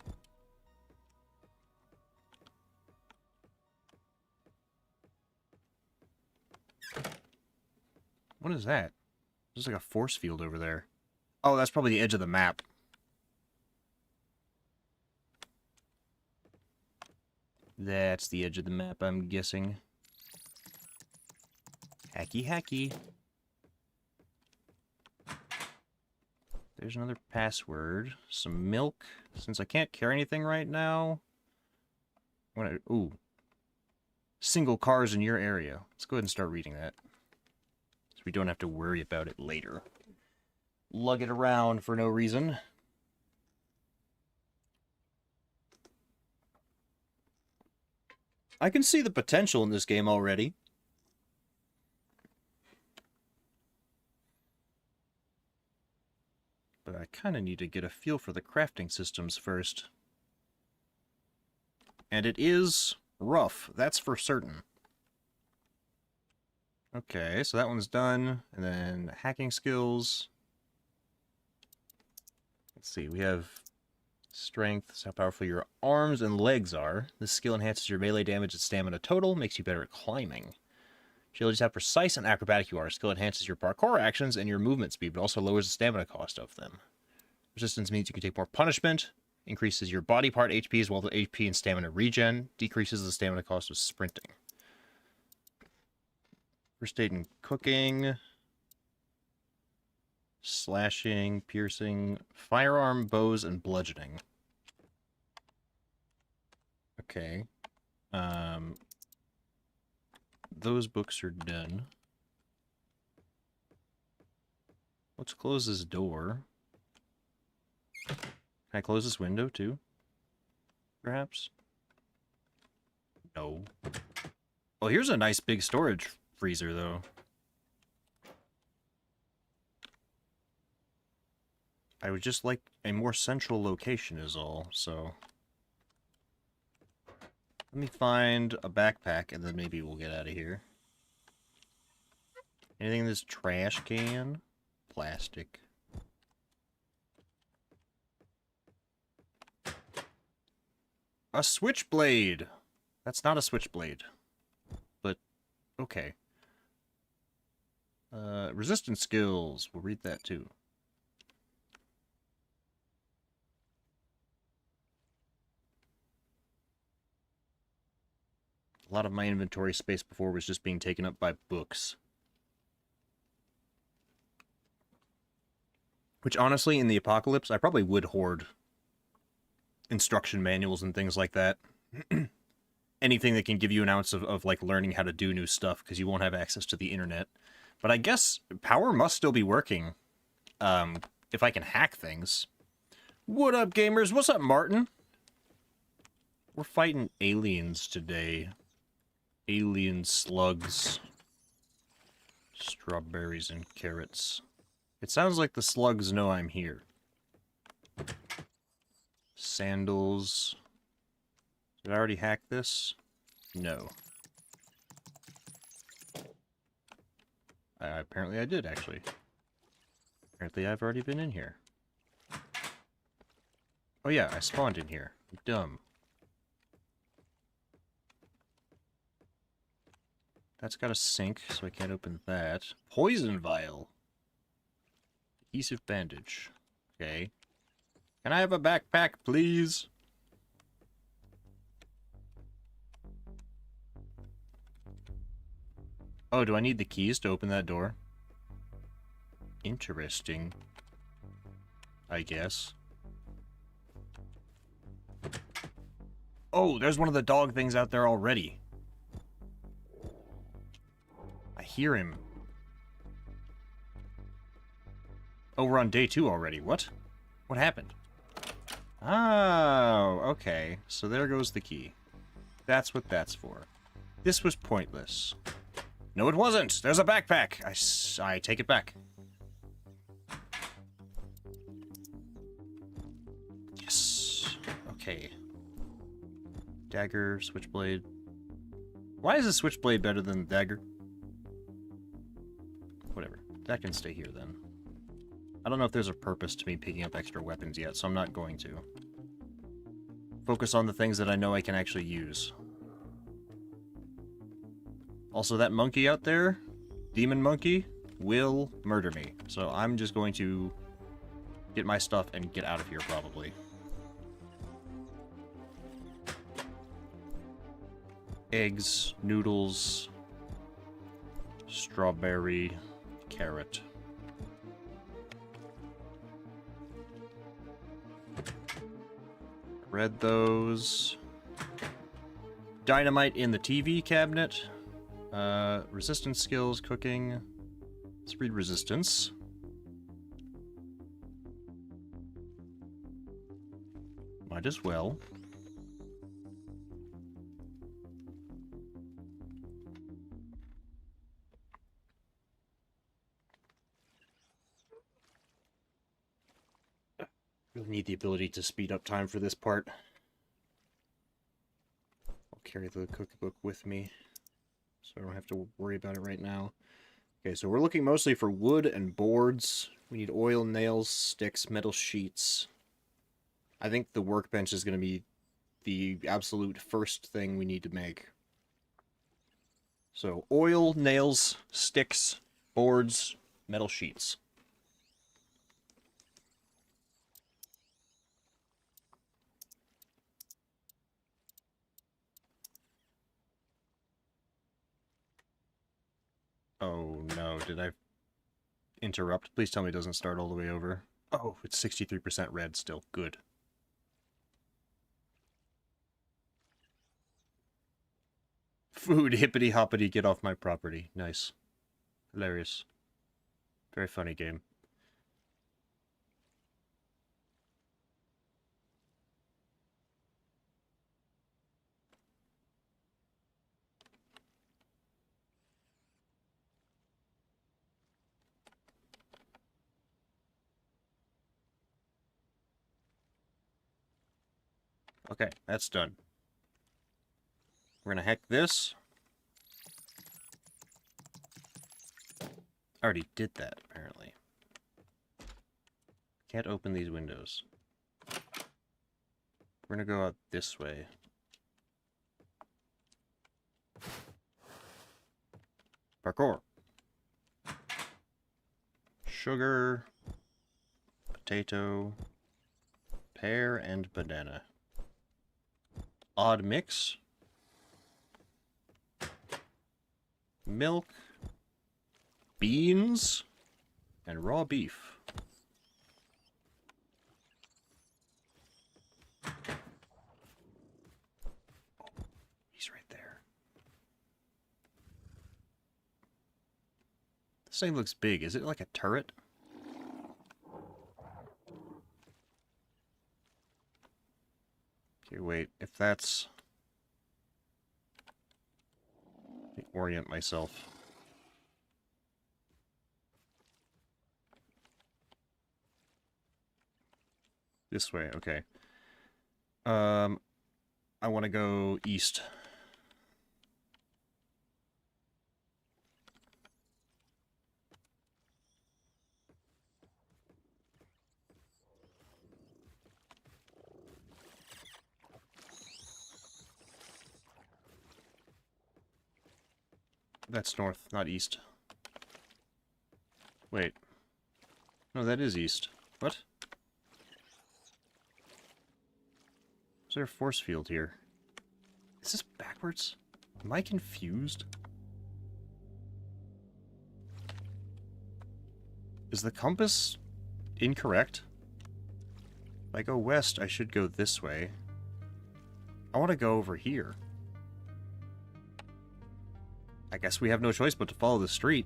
What is that? There's like a force field over there. Oh, that's probably the edge of the map. That's the edge of the map, I'm guessing. Hacky, hacky. There's another password. Some milk. Since I can't carry anything right now. Ooh. Single cars in your area. Let's go ahead and start reading that. So we don't have to worry about it later. Lug it around for no reason. I can see the potential in this game already. But I kind of need to get a feel for the crafting systems first. And it is rough, that's for certain. Okay, so that one's done. And then hacking skills. Let's see, we have strength, that's how powerful your arms and legs are. This skill enhances your melee damage and stamina total, makes you better at climbing. Abilities how precise and acrobatic you are. Skill enhances your parkour actions and your movement speed, but also lowers the stamina cost of them. Resistance means you can take more punishment, increases your body part HP as well as HP and stamina regen, decreases the stamina cost of sprinting. First aid and cooking. Slashing, piercing, firearm, bows, and bludgeoning. Okay. Those books are done. Let's close this door. Can I close this window too? Perhaps? No. Oh, here's a nice big storage freezer, though. I would just like a more central location is all, so... Let me find a backpack, and then maybe we'll get out of here. Anything in this trash can? Plastic. A switchblade! That's not a switchblade. But, okay. Resistance skills. We'll read that too. A lot of my inventory space before was just being taken up by books. Which, honestly, in the apocalypse, I probably would hoard instruction manuals and things like that. Anything that can give you an ounce of like, learning how to do new stuff, because you won't have access to the internet. But I guess power must still be working, if I can hack things. What up, gamers? What's up, Martin? We're fighting aliens today. Alien slugs. Strawberries and carrots. It sounds like the slugs know I'm here. Sandals. Did I already hack this? No. Apparently I did, actually. Apparently I've already been in here. Oh yeah, I spawned in here. I'm dumb. That's got a sink, so I can't open that. Poison vial. Adhesive bandage. Okay. Can I have a backpack, please? Oh, do I need the keys to open that door? Interesting. I guess. Oh, there's one of the dog things out there already. I hear him. Oh, we're on day 2 already. What? What happened? Oh, okay. So there goes the key. That's what that's for. This was pointless. No, it wasn't! There's a backpack! I take it back. Yes. Okay. Dagger, switchblade. Why is a switchblade better than the dagger? Whatever. That can stay here, then. I don't know if there's a purpose to me picking up extra weapons yet, so I'm not going to. Focus on the things that I know I can actually use. Also, that monkey out there, demon monkey, will murder me. So I'm just going to get my stuff and get out of here, probably. Eggs, noodles, strawberry, carrot. Read those. Dynamite in the TV cabinet. Resistance skills, cooking. Let's read resistance. Might as well. Really need the ability to speed up time for this part. I'll carry the cookbook with me, so I don't have to worry about it right now. Okay, so we're looking mostly for wood and boards. We need oil, nails, sticks, metal sheets. I think the workbench is going to be the absolute first thing we need to make. So, oil, nails, sticks, boards, metal sheets. Oh no, did I interrupt. Please tell me it doesn't start all the way over. Oh, it's 63% red still. Good. Food, hippity hoppity, get off my property. Nice. Hilarious. Very funny game. Okay, that's done. We're gonna hack this. I already did that, apparently. Can't open these windows. We're gonna go out this way. Parkour. Sugar. Potato. Pear and banana. Odd mix. Milk. Beans. And raw beef. Oh, he's right there. This thing looks big. Is it like a turret? Okay, wait. If that's... Let me orient myself. This way, okay. I want to go east. That's north, not east. Wait. No, that is east. What? Is there a force field here? Is this backwards? Am I confused? Is the compass incorrect? If I go west, I should go this way. I want to go over here. I guess we have no choice but to follow the street.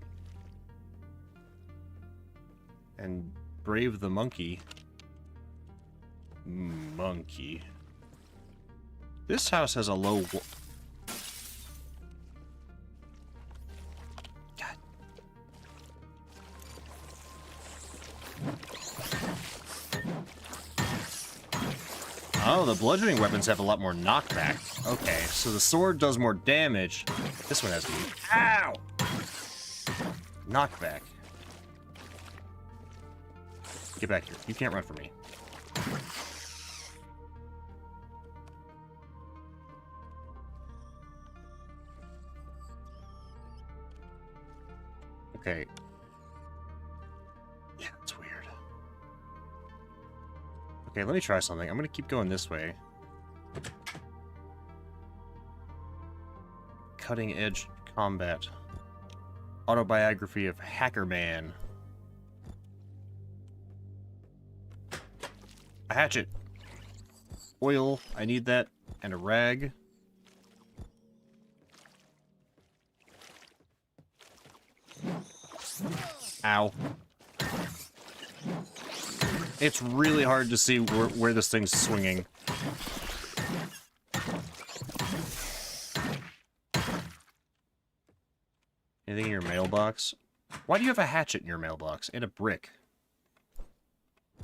And brave the monkey. Monkey. This house has a low God. Oh, the bludgeoning weapons have a lot more knockback. Okay, so the sword does more damage. This one has to be... Ow! Knockback. Get back here. You can't run from me. Okay. Yeah, it's weird. Okay, let me try something. I'm gonna keep going this way. Cutting edge combat. Autobiography of Hacker Man. A hatchet. Oil, I need that. And a rag. Ow. It's really hard to see where this thing's swinging. Anything in your mailbox? Why do you have a hatchet in your mailbox? And a brick?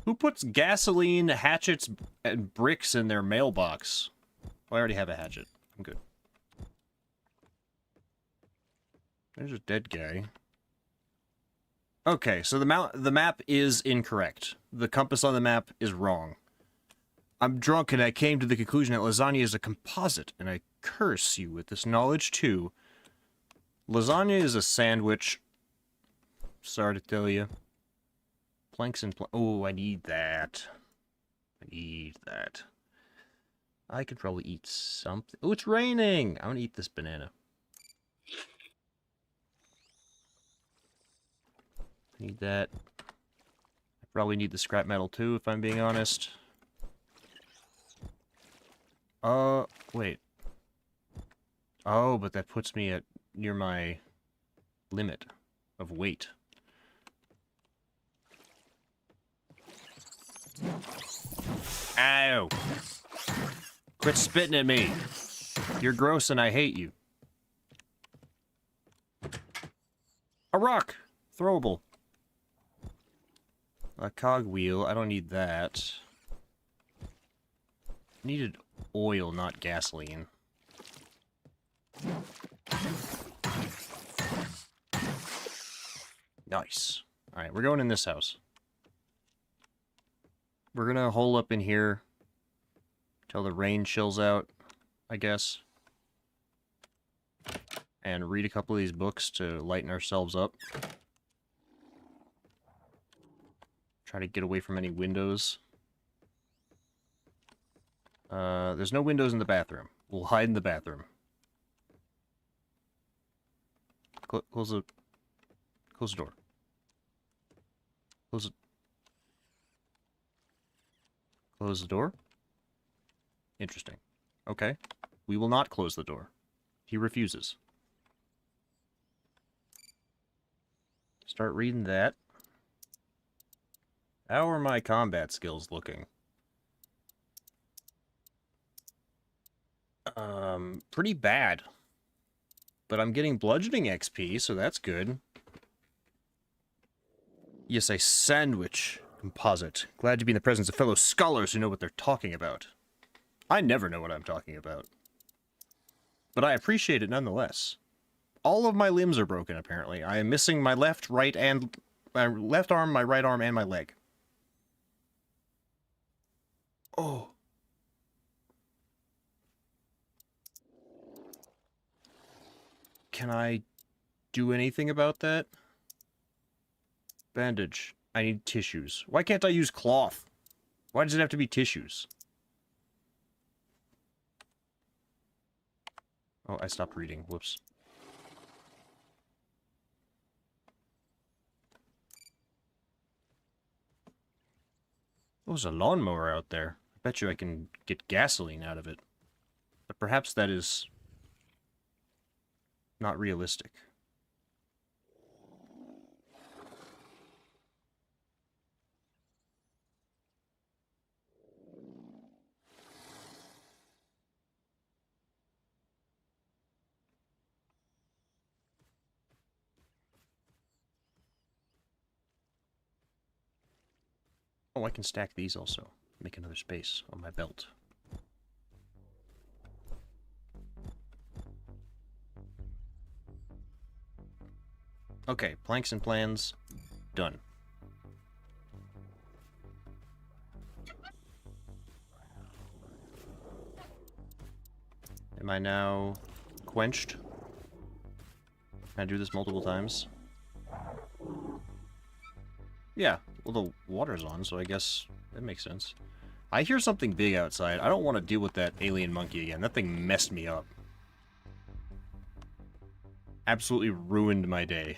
Who puts gasoline, hatchets, and bricks in their mailbox? Well, I already have a hatchet. I'm good. There's a dead guy. Okay, so the map is incorrect. The compass on the map is wrong. I'm drunk and I came to the conclusion that lasagna is a composite, and I curse you with this knowledge too. Lasagna is a sandwich. Sorry to tell you. Planks and oh, I need that. I need that. I could probably eat something. Oh, it's raining! I'm gonna eat this banana. Need that. I probably need the scrap metal too, if I'm being honest. Wait. Oh, but that puts me at near my limit of weight. Ow! Quit spitting at me! You're gross and I hate you. A rock! Throwable. A cogwheel. I don't need that. Needed oil, not gasoline. Nice. Alright, we're going in this house. We're gonna hole up in here till the rain chills out, I guess. And read a couple of these books to lighten ourselves up. Try to get away from any windows. There's no windows in the bathroom. We'll hide in the bathroom. Close the door. Close the door? Interesting. Okay. We will not close the door. He refuses. Start reading that. How are my combat skills looking? Pretty bad. But I'm getting bludgeoning XP, so that's good. Yes, a sandwich composite. Glad to be in the presence of fellow scholars who know what they're talking about. I never know what I'm talking about. But I appreciate it nonetheless. All of my limbs are broken, apparently. I am missing my left, right, and... my left arm, my right arm, and my leg. Oh. Can I do anything about that? Bandage. I need tissues. Why can't I use cloth? Why does it have to be tissues? Oh, I stopped reading. Whoops. Oh, there's a lawnmower out there. I bet you I can get gasoline out of it. But perhaps that is not realistic. Oh, I can stack these also. Make another space on my belt. Okay, planks and plans. Done. Am I now quenched? Can I do this multiple times? Yeah, well the water's on, so I guess that makes sense. I hear something big outside. I don't want to deal with that alien monkey again. That thing messed me up. Absolutely ruined my day.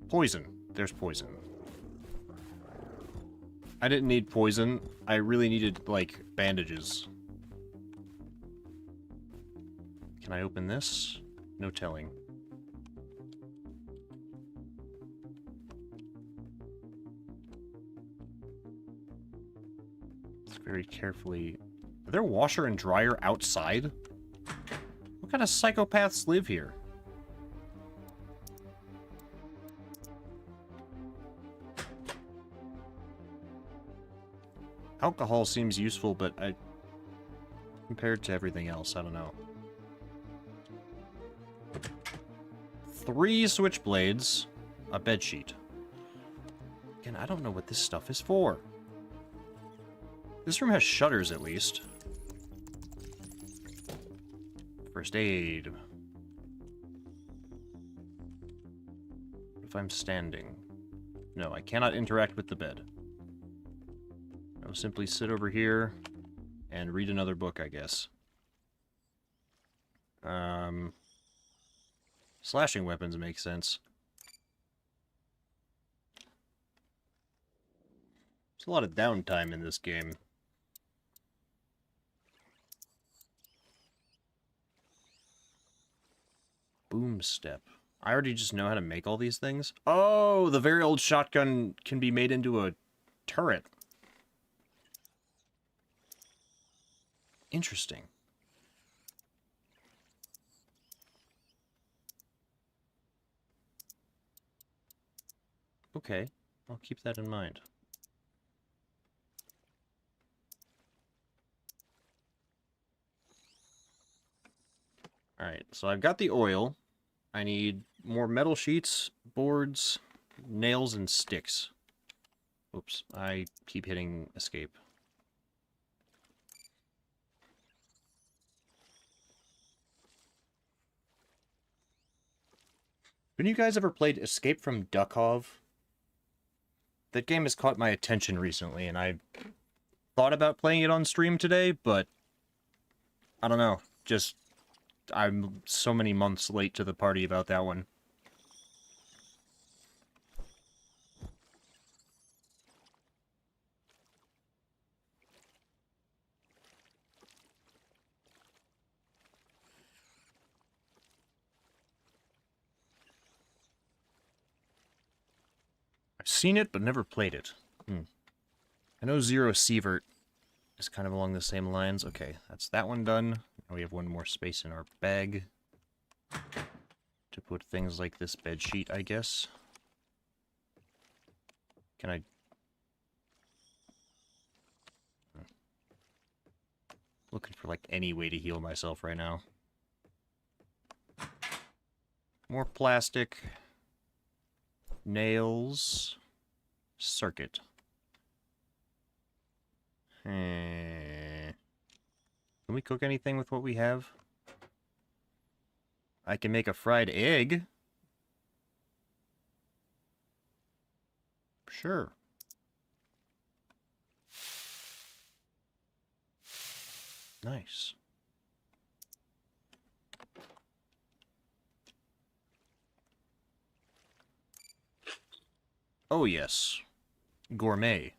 Poison. There's poison. I didn't need poison. I really needed, like, bandages. Can I open this? No telling. Let's very carefully... Are there washer and dryer outside? What kind of psychopaths live here? Alcohol seems useful, but compared to everything else, I don't know. 3 switchblades, a bedsheet. Again, I don't know what this stuff is for. This room has shutters, at least. First aid. If I'm standing. No, I cannot interact with the bed. I'll simply sit over here and read another book, I guess. Slashing weapons make sense. There's a lot of downtime in this game. Boom step. I already just know how to make all these things. Oh, the very old shotgun can be made into a turret. Interesting. Okay, I'll keep that in mind. Alright, so I've got the oil. I need more metal sheets, boards, nails, and sticks. Oops, I keep hitting escape. Have you guys ever played Escape from Duckov? That game has caught my attention recently, and I thought about playing it on stream today, but I don't know. Just, I'm so many months late to the party about that one. I've seen it, but never played it. I know Zero Sievert is kind of along the same lines. Okay, that's that one done. Now we have one more space in our bag to put things like this bed sheet, I guess. Can I... Looking for, like, any way to heal myself right now. More plastic. Nails. Circuit. Can we cook anything with what we have? I can make a fried egg. Sure. Nice. Oh yes. Gourmet.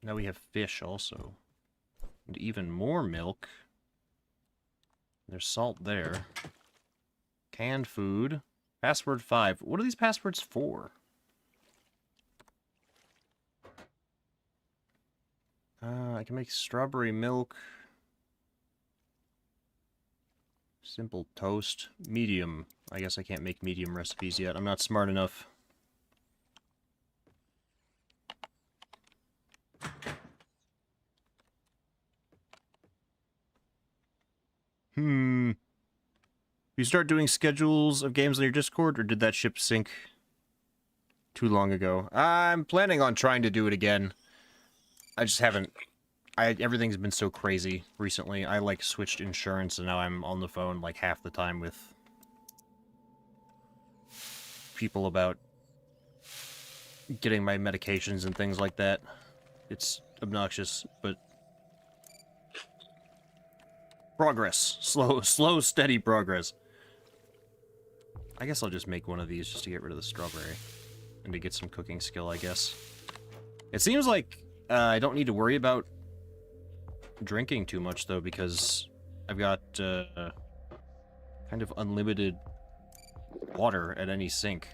Now we have fish also. And even more milk. There's salt there. Canned food. Password 5. What are these passwords for? I can make strawberry milk. Simple toast. Medium. I guess I can't make medium recipes yet. I'm not smart enough. You start doing schedules of games on your Discord, or did that ship sink too long ago? I'm planning on trying to do it again. I just haven't. Everything's been so crazy recently. I, like, switched insurance, and now I'm on the phone, like, half the time with people about getting my medications and things like that. It's obnoxious, but... Progress. Slow, steady progress. I guess I'll just make one of these just to get rid of the strawberry. And to get some cooking skill, I guess. It seems like I don't need to worry about drinking too much, though, because I've got kind of unlimited water at any sink.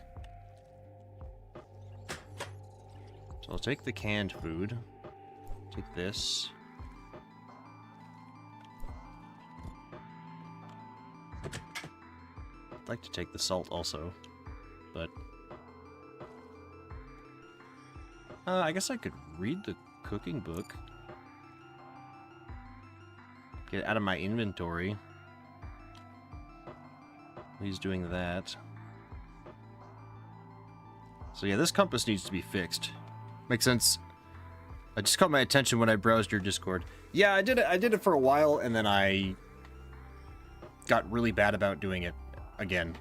So I'll take the canned food. Take this. I'd like to take the salt also, but... I guess I could read the cooking book. Get it out of my inventory. He's doing that. So yeah, this compass needs to be fixed. Makes sense. I just caught my attention when I browsed your Discord. Yeah, I did it for a while, and then I got really bad about doing it again.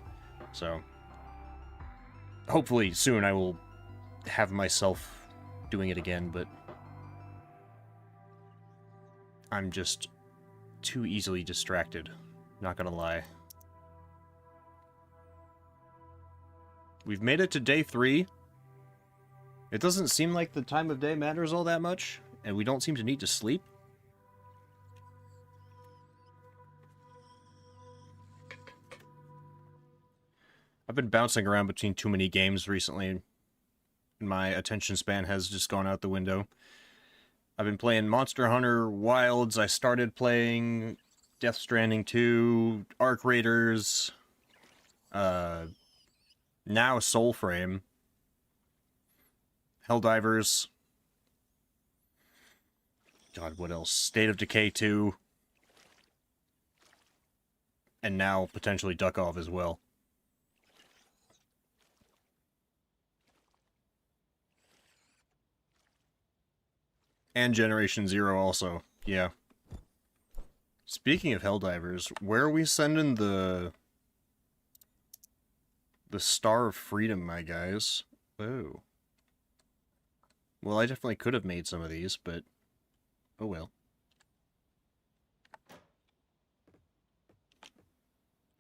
So hopefully soon I will have myself doing it again, but I'm just too easily distracted. Not gonna lie. We've made it to day 3. It doesn't seem like the time of day matters all that much, and we don't seem to need to sleep. I've been bouncing around between too many games recently, and my attention span has just gone out the window. I've been playing Monster Hunter Wilds. I started playing Death Stranding 2, Arc Raiders, now Soulframe, Helldivers. God, what else? State of Decay 2. And now potentially Duck Off as well. And Generation Zero also. Yeah. Speaking of Helldivers, where are we sending the Star of Freedom, my guys? Oh. Well, I definitely could have made some of these, but oh well.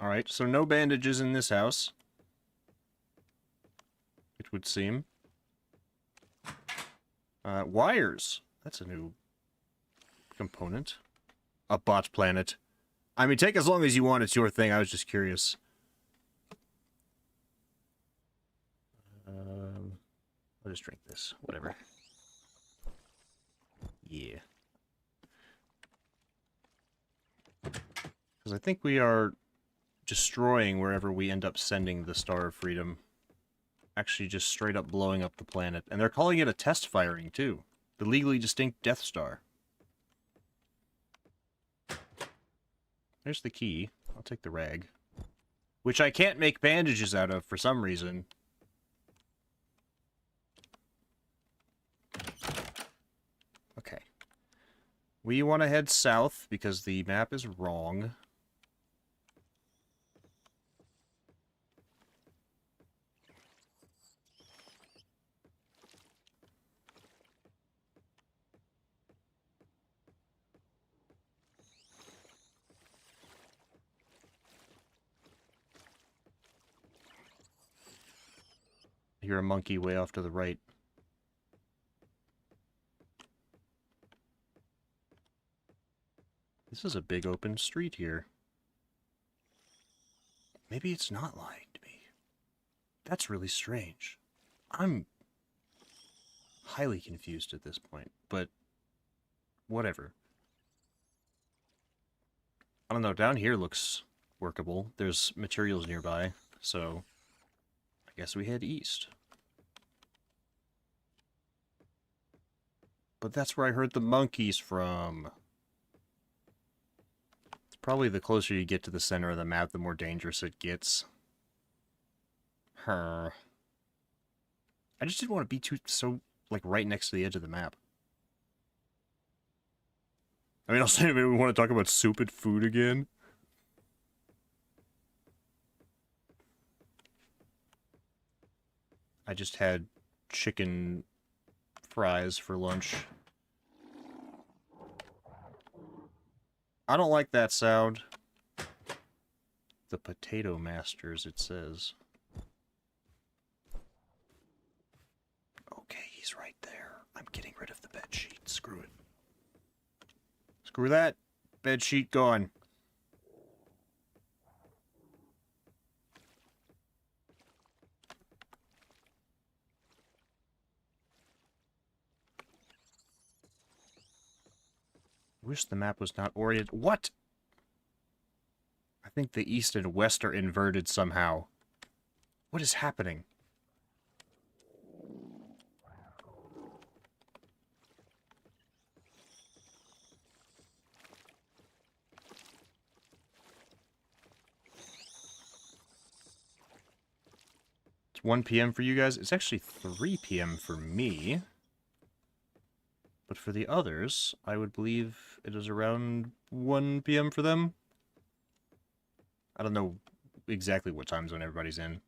Alright, so no bandages in this house. It would seem. Wires. That's a new component. A bot planet. I mean, take as long as you want, it's your thing. I was just curious. I'll just drink this. Whatever. Yeah. Because I think we are destroying wherever we end up sending the Star of Freedom. Actually just straight up blowing up the planet. And they're calling it a test firing, too. The legally distinct Death Star. There's the key. I'll take the rag. Which I can't make bandages out of for some reason. Okay. We want to head south because the map is wrong. I hear a monkey way off to the right. This is a big open street here. Maybe it's not lying to me. That's really strange. I'm highly confused at this point, but whatever. I don't know, down here looks workable. There's materials nearby, so I guess we head east. But that's where I heard the monkeys from. It's probably the closer you get to the center of the map, the more dangerous it gets. I just didn't want to be so, like, right next to the edge of the map. I mean, I'll say maybe we want to talk about soup and food again. I just had chicken fries for lunch. I don't like that sound. The Potato Masters, it says. Okay, he's right there. I'm getting rid of the bed sheet. Screw it. Screw that. Bed sheet gone. Wish the map was not oriented. What? I think the east and west are inverted somehow. What is happening? It's 1 p.m. for you guys. It's actually 3 p.m. for me. But for the others, I would believe it is around 1 p.m. for them. I don't know exactly what time zone everybody's in.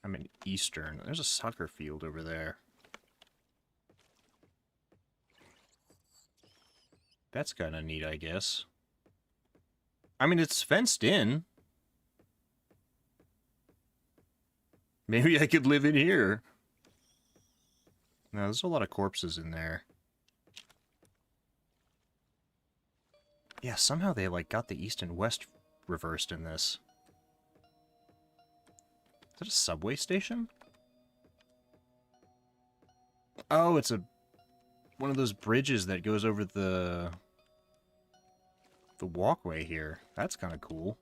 I'm in Eastern. There's a soccer field over there. That's kind of neat, I guess. I mean, it's fenced in. Maybe I could live in here. No, there's a lot of corpses in there. Yeah, somehow they, like, got the east and west reversed in this. Is that a subway station? Oh, it's one of those bridges that goes over the walkway here. That's kind of cool.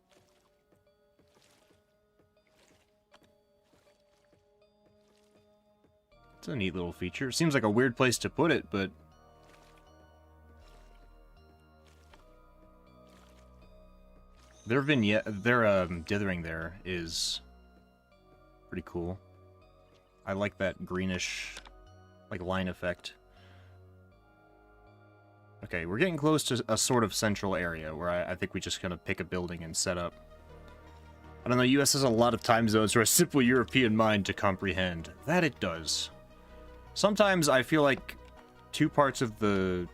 It's a neat little feature. Seems like a weird place to put it, but their vignette, their dithering there is pretty cool. I like that greenish, like, line effect. Okay, we're getting close to a sort of central area where I think we just kind of pick a building and set up. I don't know, US has a lot of time zones for a simple European mind to comprehend. That it does. Sometimes I feel like two parts of the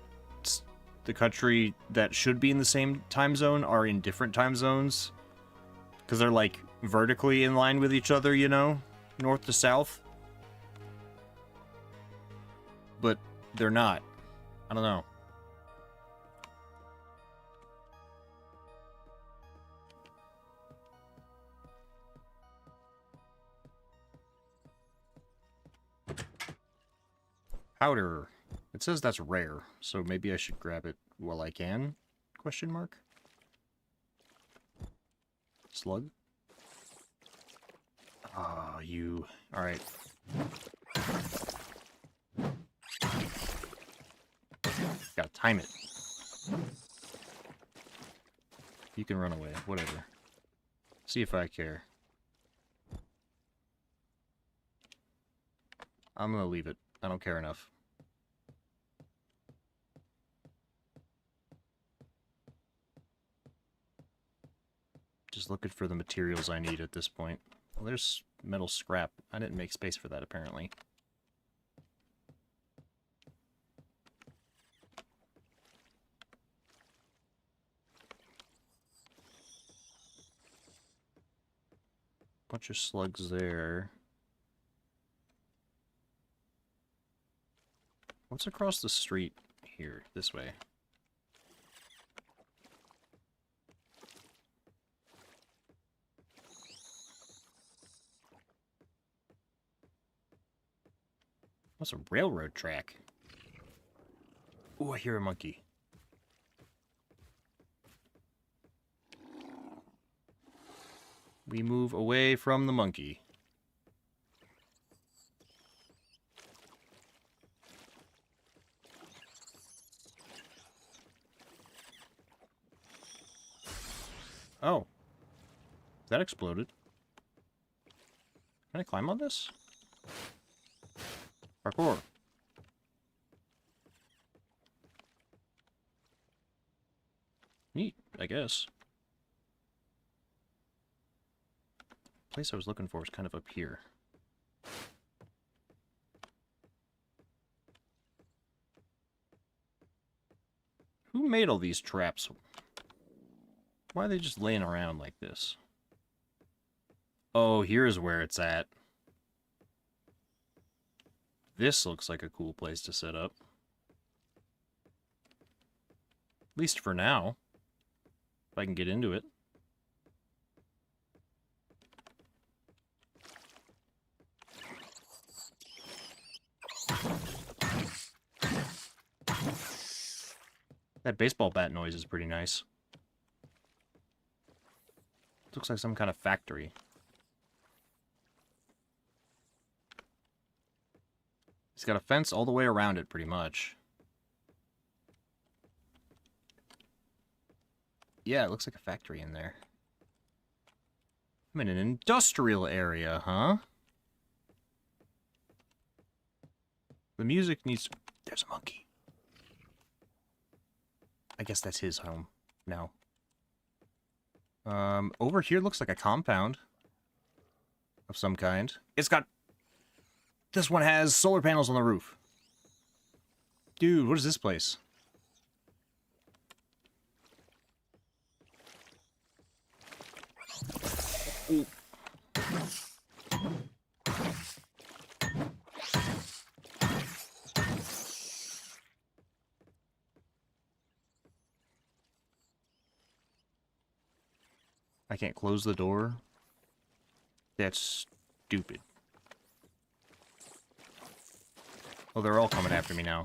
country that should be in the same time zone are in different time zones. Because they're, like, vertically in line with each other, you know? North to south. But they're not. I don't know. Powder. It says that's rare, so maybe I should grab it while I can? Question mark? Slug? Ah, you. Alright. Gotta time it. You can run away, whatever. See if I care. I'm gonna leave it. I don't care enough. Just looking for the materials I need at this point. Well, there's metal scrap. I didn't make space for that, apparently. Bunch of slugs there. What's across the street here? This way. What's a railroad track? Ooh, I hear a monkey. We move away from the monkey. Oh. That exploded. Can I climb on this? Parkour. Neat, I guess. The place I was looking for is kind of up here. Who made all these traps? Why are they just laying around like this? Oh, here's where it's at. This looks like a cool place to set up. At least for now. If I can get into it. That baseball bat noise is pretty nice. Looks like some kind of factory. It's got a fence all the way around it, pretty much. Yeah, it looks like a factory in there. I'm in an industrial area, huh? The music needs... There's a monkey. I guess that's his home. No. Over here looks like a compound. Of some kind. It's got... This one has solar panels on the roof. Dude, what is this place? Ooh. I can't close the door? That's stupid. Oh, they're all coming after me now.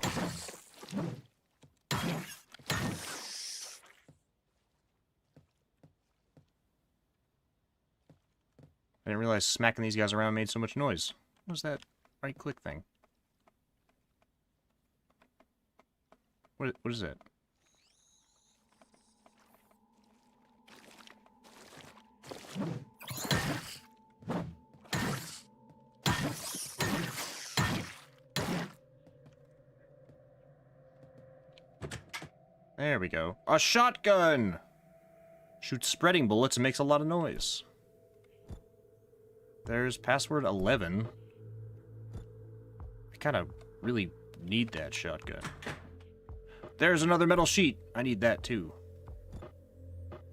I didn't realize smacking these guys around made so much noise. What was that right-click thing? What is it? There we go. A shotgun! Shoots spreading bullets and makes a lot of noise. There's password 11. I kind of really need that shotgun. There's another metal sheet. I need that too.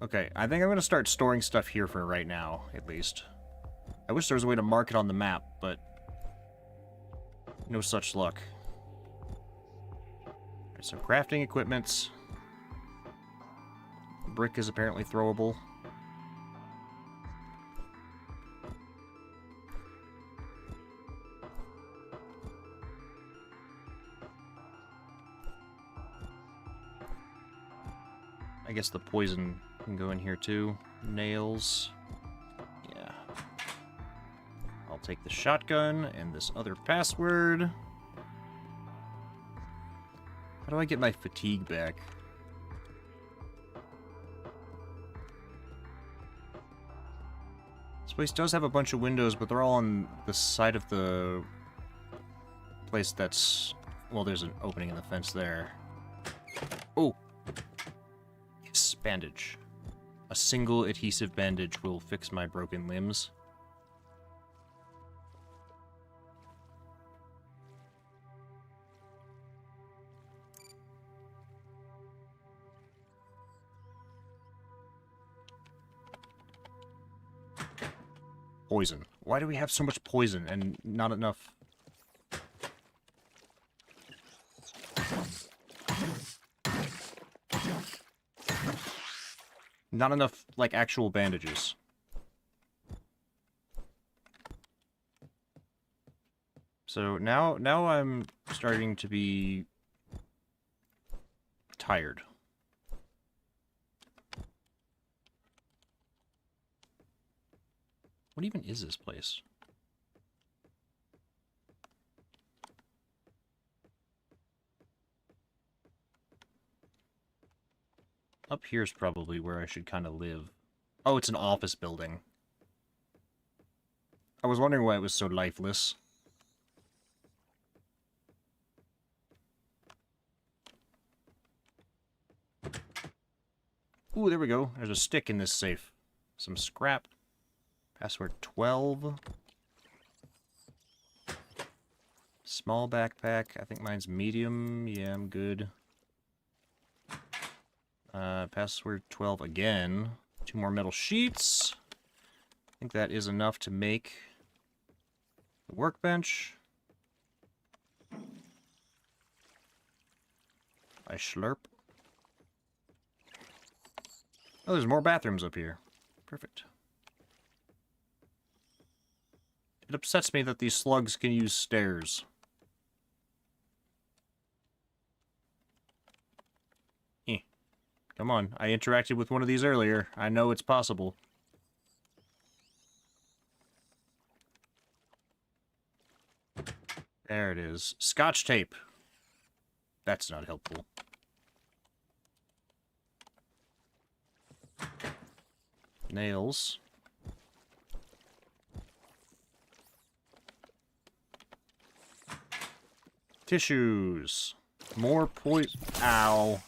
Okay, I think I'm going to start storing stuff here for right now, at least. I wish there was a way to mark it on the map, but no such luck. Alright, so crafting equipments. Brick is apparently throwable. I guess the poison can go in here too. Nails. Yeah. I'll take the shotgun and this other password. How do I get my fatigue back? This place does have a bunch of windows, but they're all on the side of the place that's... Well, there's an opening in the fence there. Oh! Yes, bandage. A single adhesive bandage will fix my broken limbs. Poison. Why do we have so much poison and not enough? Not enough, like, actual bandages. So now I'm starting to be tired. What even is this place? Up here's probably where I should kind of live. Oh, it's an office building. I was wondering why it was so lifeless. Ooh, there we go. There's a stick in this safe. Some scrap. Password 12. Small backpack. I think mine's medium. Yeah, I'm good. Password 12 again. 2 more metal sheets. I think that is enough to make the workbench. I slurp. Oh, there's more bathrooms up here. Perfect. It upsets me that these slugs can use stairs. Come on, I interacted with one of these earlier. I know it's possible. There it is. Scotch tape. That's not helpful. Nails. Tissues. More poison. Ow.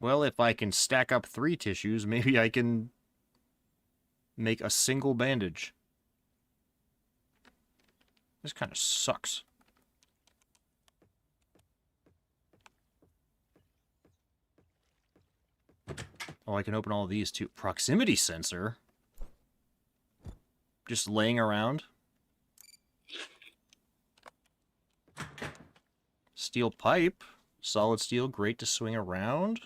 Well, if I can stack up 3 tissues, maybe I can make a single bandage. This kind of sucks. Oh, I can open all of these too. Proximity sensor? Just laying around? Steel pipe. Solid steel, great to swing around.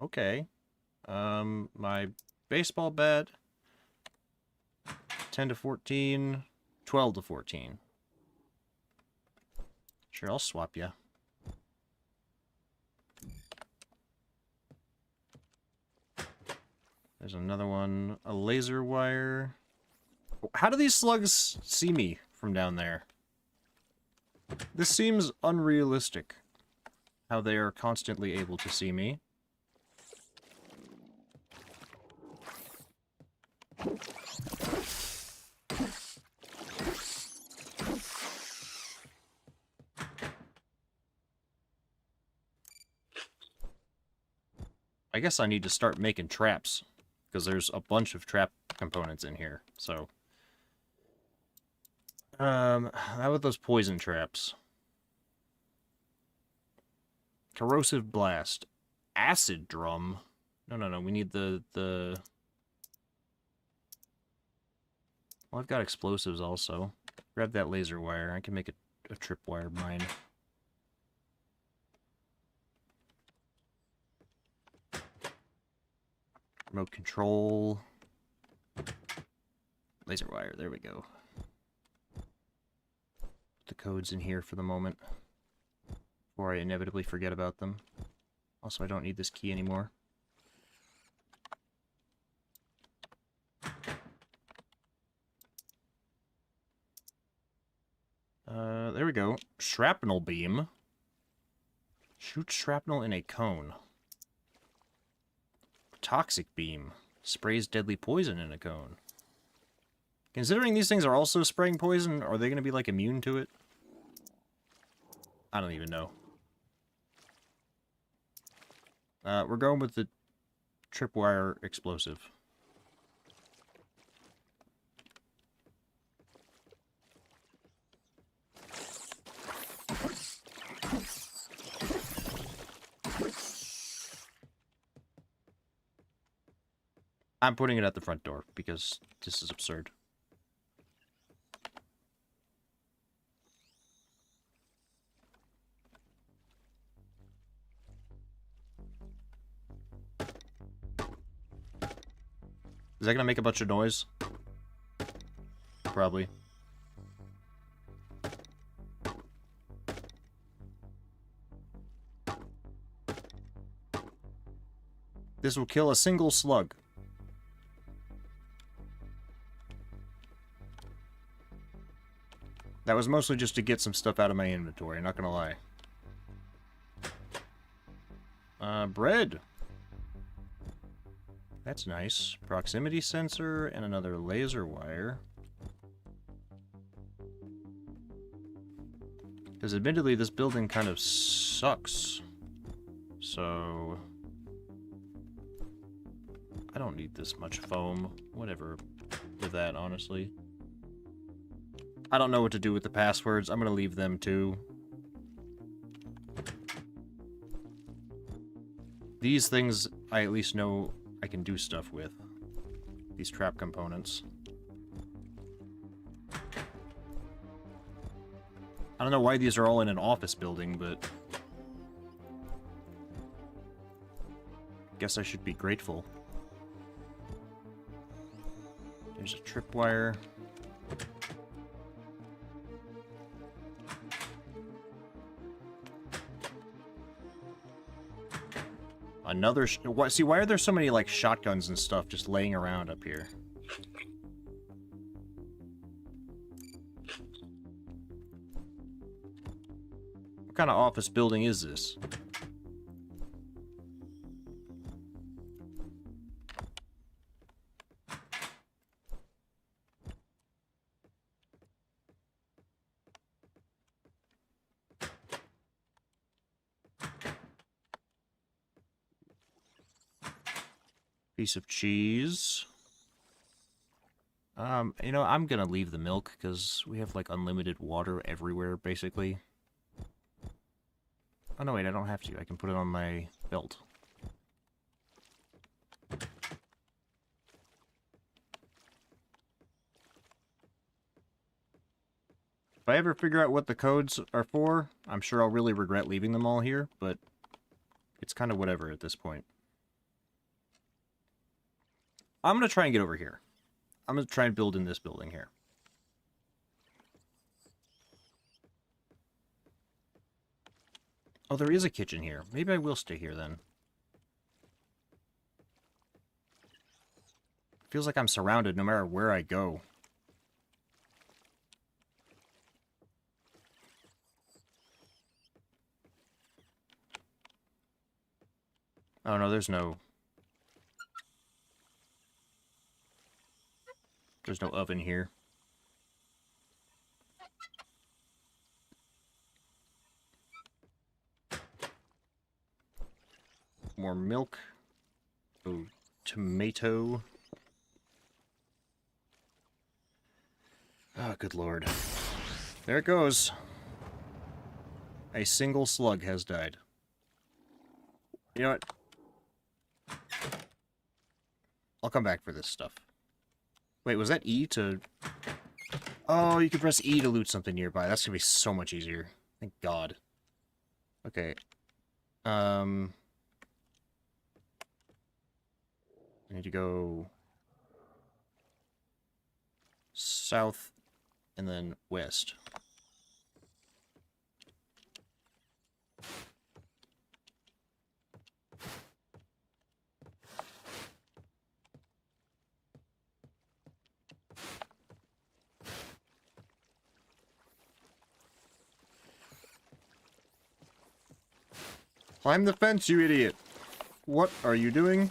Okay. My baseball bat. 10 to 14. 12 to 14. Sure, I'll swap ya. There's another one. A laser wire. How do these slugs see me from down there? This seems unrealistic. How they are constantly able to see me. I guess I need to start making traps, because there's a bunch of trap components in here, so... how about those poison traps? Corrosive blast. Acid drum? No, we need the... Well, I've got explosives also. Grab that laser wire. I can make a tripwire mine. Remote control. Laser wire, there we go. The code's in here for the moment. Before I inevitably forget about them. Also, I don't need this key anymore. There we go. Shrapnel beam. Shoot shrapnel in a cone. Toxic beam. Sprays deadly poison in a cone. Considering these things are also spraying poison, are they going to be, like, immune to it? I don't even know. We're going with the tripwire explosive. I'm putting it at the front door, because this is absurd. Is that gonna make a bunch of noise? Probably. This will kill a single slug. That was mostly just to get some stuff out of my inventory, not gonna lie. Bread. That's nice. Proximity sensor and another laser wire. Because admittedly, this building kind of sucks. So... I don't need this much foam. Whatever with that, honestly. I don't know what to do with the passwords. I'm gonna leave them too. These things, I at least know I can do stuff with. These trap components. I don't know why these are all in an office building, but... guess I should be grateful. There's a tripwire. Another... see, why are there so many, like, shotguns and stuff just laying around up here? What kind of office building is this? Piece of cheese. You know, I'm gonna leave the milk, because we have, like, unlimited water everywhere, basically. Oh, no, wait, I don't have to. I can put it on my belt. I ever figure out what the codes are for, I'm sure I'll really regret leaving them all here, but it's kind of whatever at this point. I'm going to try and get over here. I'm going to try and build in this building here. Oh, there is a kitchen here. Maybe I will stay here then. Feels like I'm surrounded no matter where I go. Oh no, there's no oven here. More milk. Oh, tomato. Oh, good lord. There it goes. A single slug has died. You know what? I'll come back for this stuff. Wait, was that E to... Oh, you can press E to loot something nearby. That's gonna be so much easier. Thank God. Okay. I need to go... south and then west. Climb the fence, you idiot! What are you doing?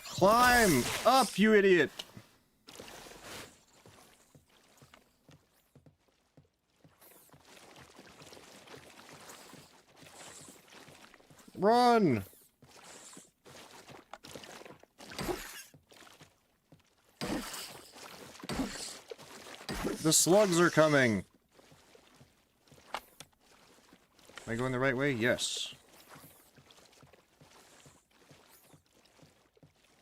Climb up, you idiot! Run! The slugs are coming! Am I going the right way? Yes.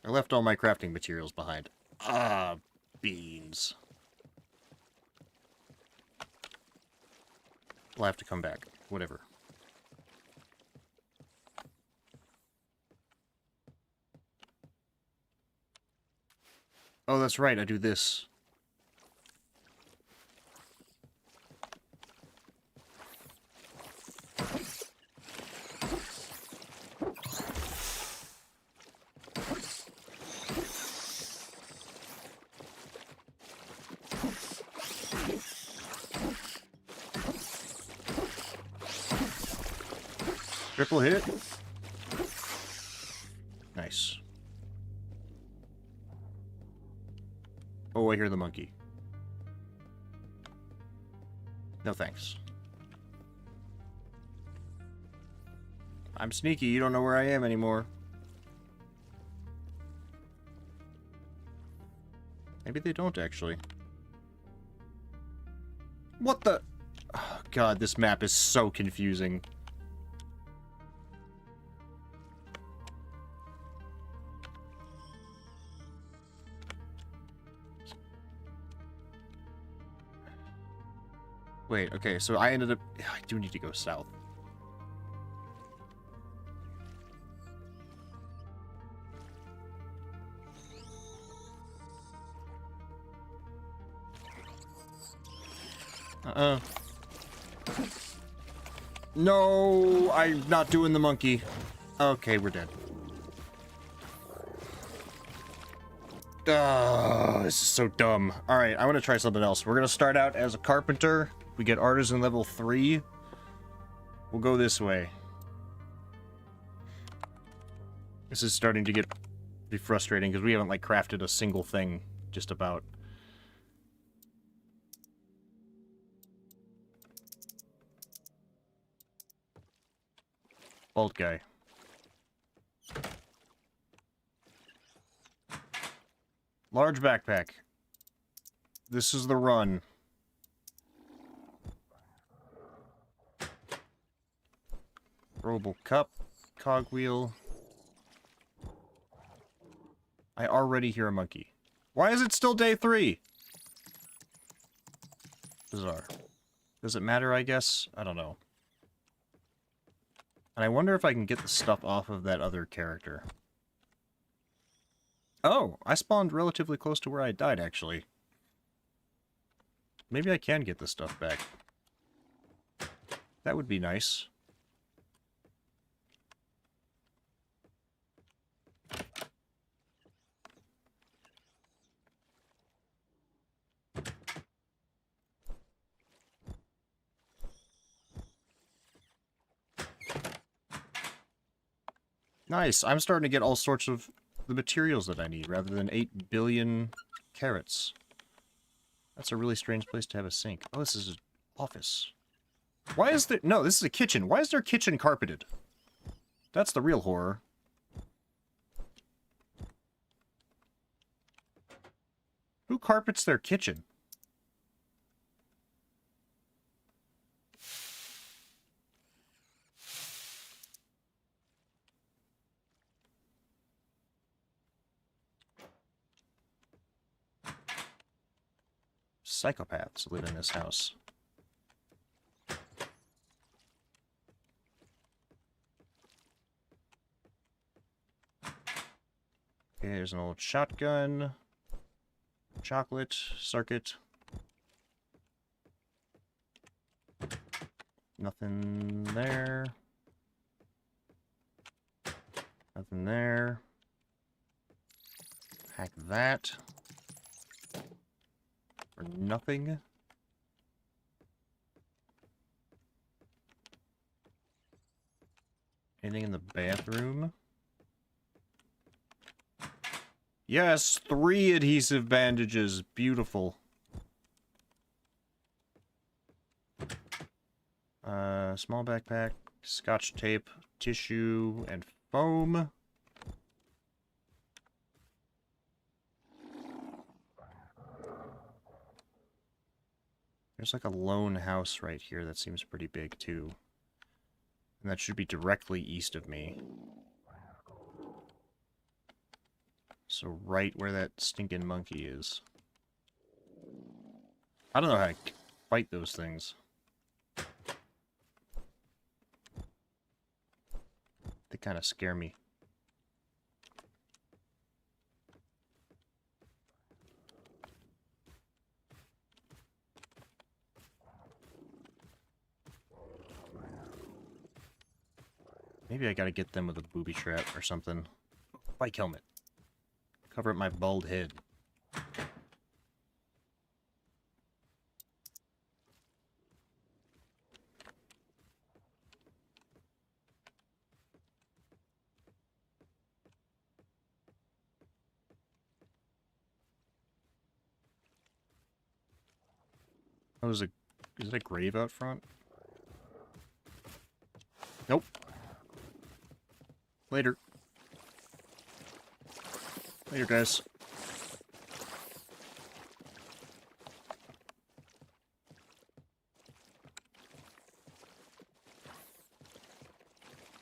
I left all my crafting materials behind. Ah, beans. We'll have to come back. Whatever. Oh, that's right, I do this. Triple hit. Nice. Oh, I hear the monkey. No thanks. I'm sneaky, you don't know where I am anymore. Maybe they don't, actually. What the... Oh, God, this map is so confusing. Wait, okay, so I ended up... I do need to go south. No, I'm not doing the monkey. Okay, we're dead. This is so dumb. Alright, I want to try something else. We're going to start out as a carpenter. We get artisan level 3. We'll go this way. This is starting to be frustrating because we haven't, like, crafted a single thing, just about. Bald guy. Large backpack. This is the run. Throwable cup. Cogwheel. I already hear a monkey. Why is it still day 3? Bizarre. Does it matter, I guess? I don't know. And I wonder if I can get the stuff off of that other character. Oh, I spawned relatively close to where I died, actually. Maybe I can get the stuff back. That would be nice. Nice. I'm starting to get all sorts of the materials that I need, rather than 8 billion carrots. That's a really strange place to have a sink. Oh, this is an office. Why is there... No, this is a kitchen. Why is their kitchen carpeted? That's the real horror. Who carpets their kitchen? Psychopaths live in this house. Okay, there's an old shotgun. Chocolate circuit. Nothing there. Nothing there. Hack that. For nothing. Anything in the bathroom? Yes, 3 adhesive bandages. Beautiful. Small backpack, scotch tape, tissue, and foam. There's like a lone house right here that seems pretty big too. And that should be directly east of me. So right where that stinking monkey is. I don't know how to fight those things. They kind of scare me. Maybe I gotta get them with a booby trap or something. Bike helmet. Cover up my bald head. Oh, is it a grave out front? Nope. Later. Later, guys.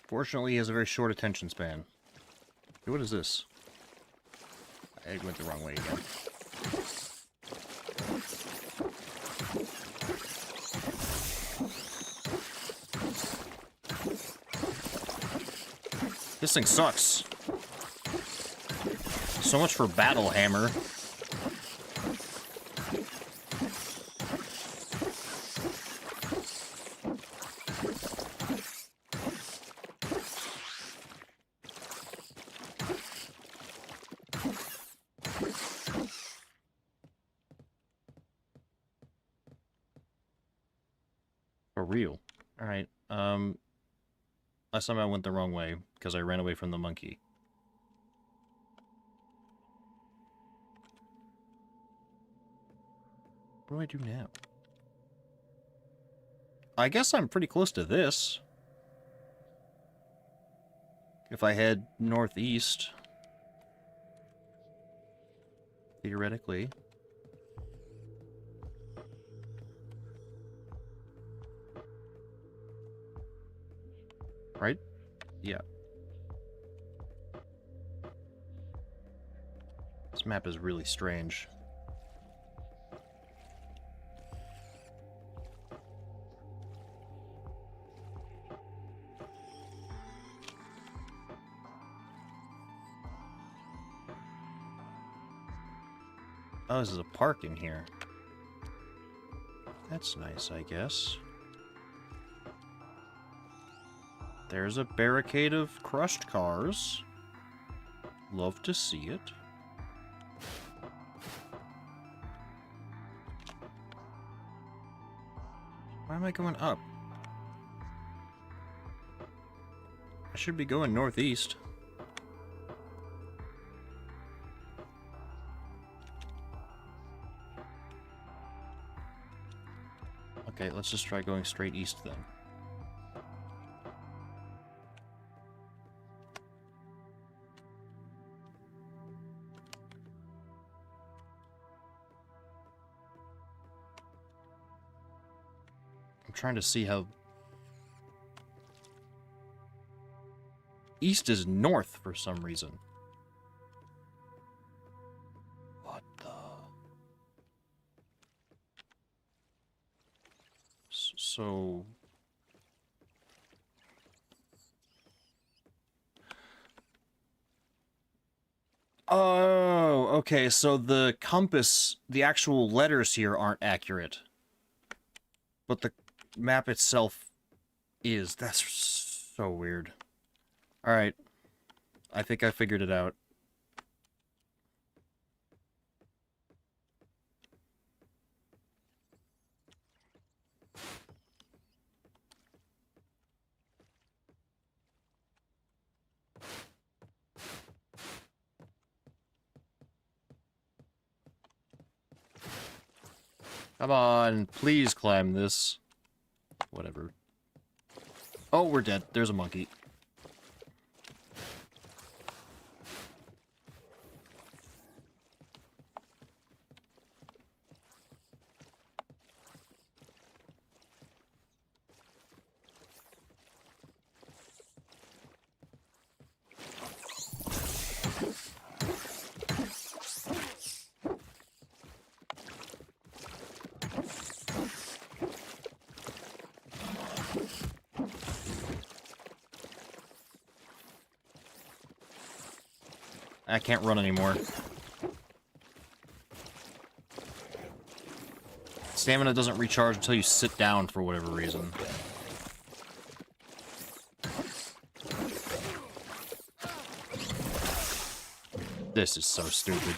Fortunately, he has a very short attention span. Hey, what is this? I went the wrong way again. This thing sucks. So much for Battle Hammer. For real. Alright, I somehow went the wrong way, because I ran away from the monkey. What do I do now? I guess I'm pretty close to this. If I head northeast. Theoretically. Right? Yeah. This map is really strange. Oh, this is a park in here. That's nice, I guess. There's a barricade of crushed cars. Love to see it. Why am I going up? I should be going northeast. Okay, let's just try going straight east then. I'm trying to see how... East is north for some reason. What the... So... Oh, okay, so the compass, the actual letters here aren't accurate. But the map itself is. That's so weird. Alright. I think I figured it out. Come on, please climb this. Whatever. Oh, we're dead. There's a monkey. I can't run anymore. Stamina doesn't recharge until you sit down for whatever reason. This is so stupid.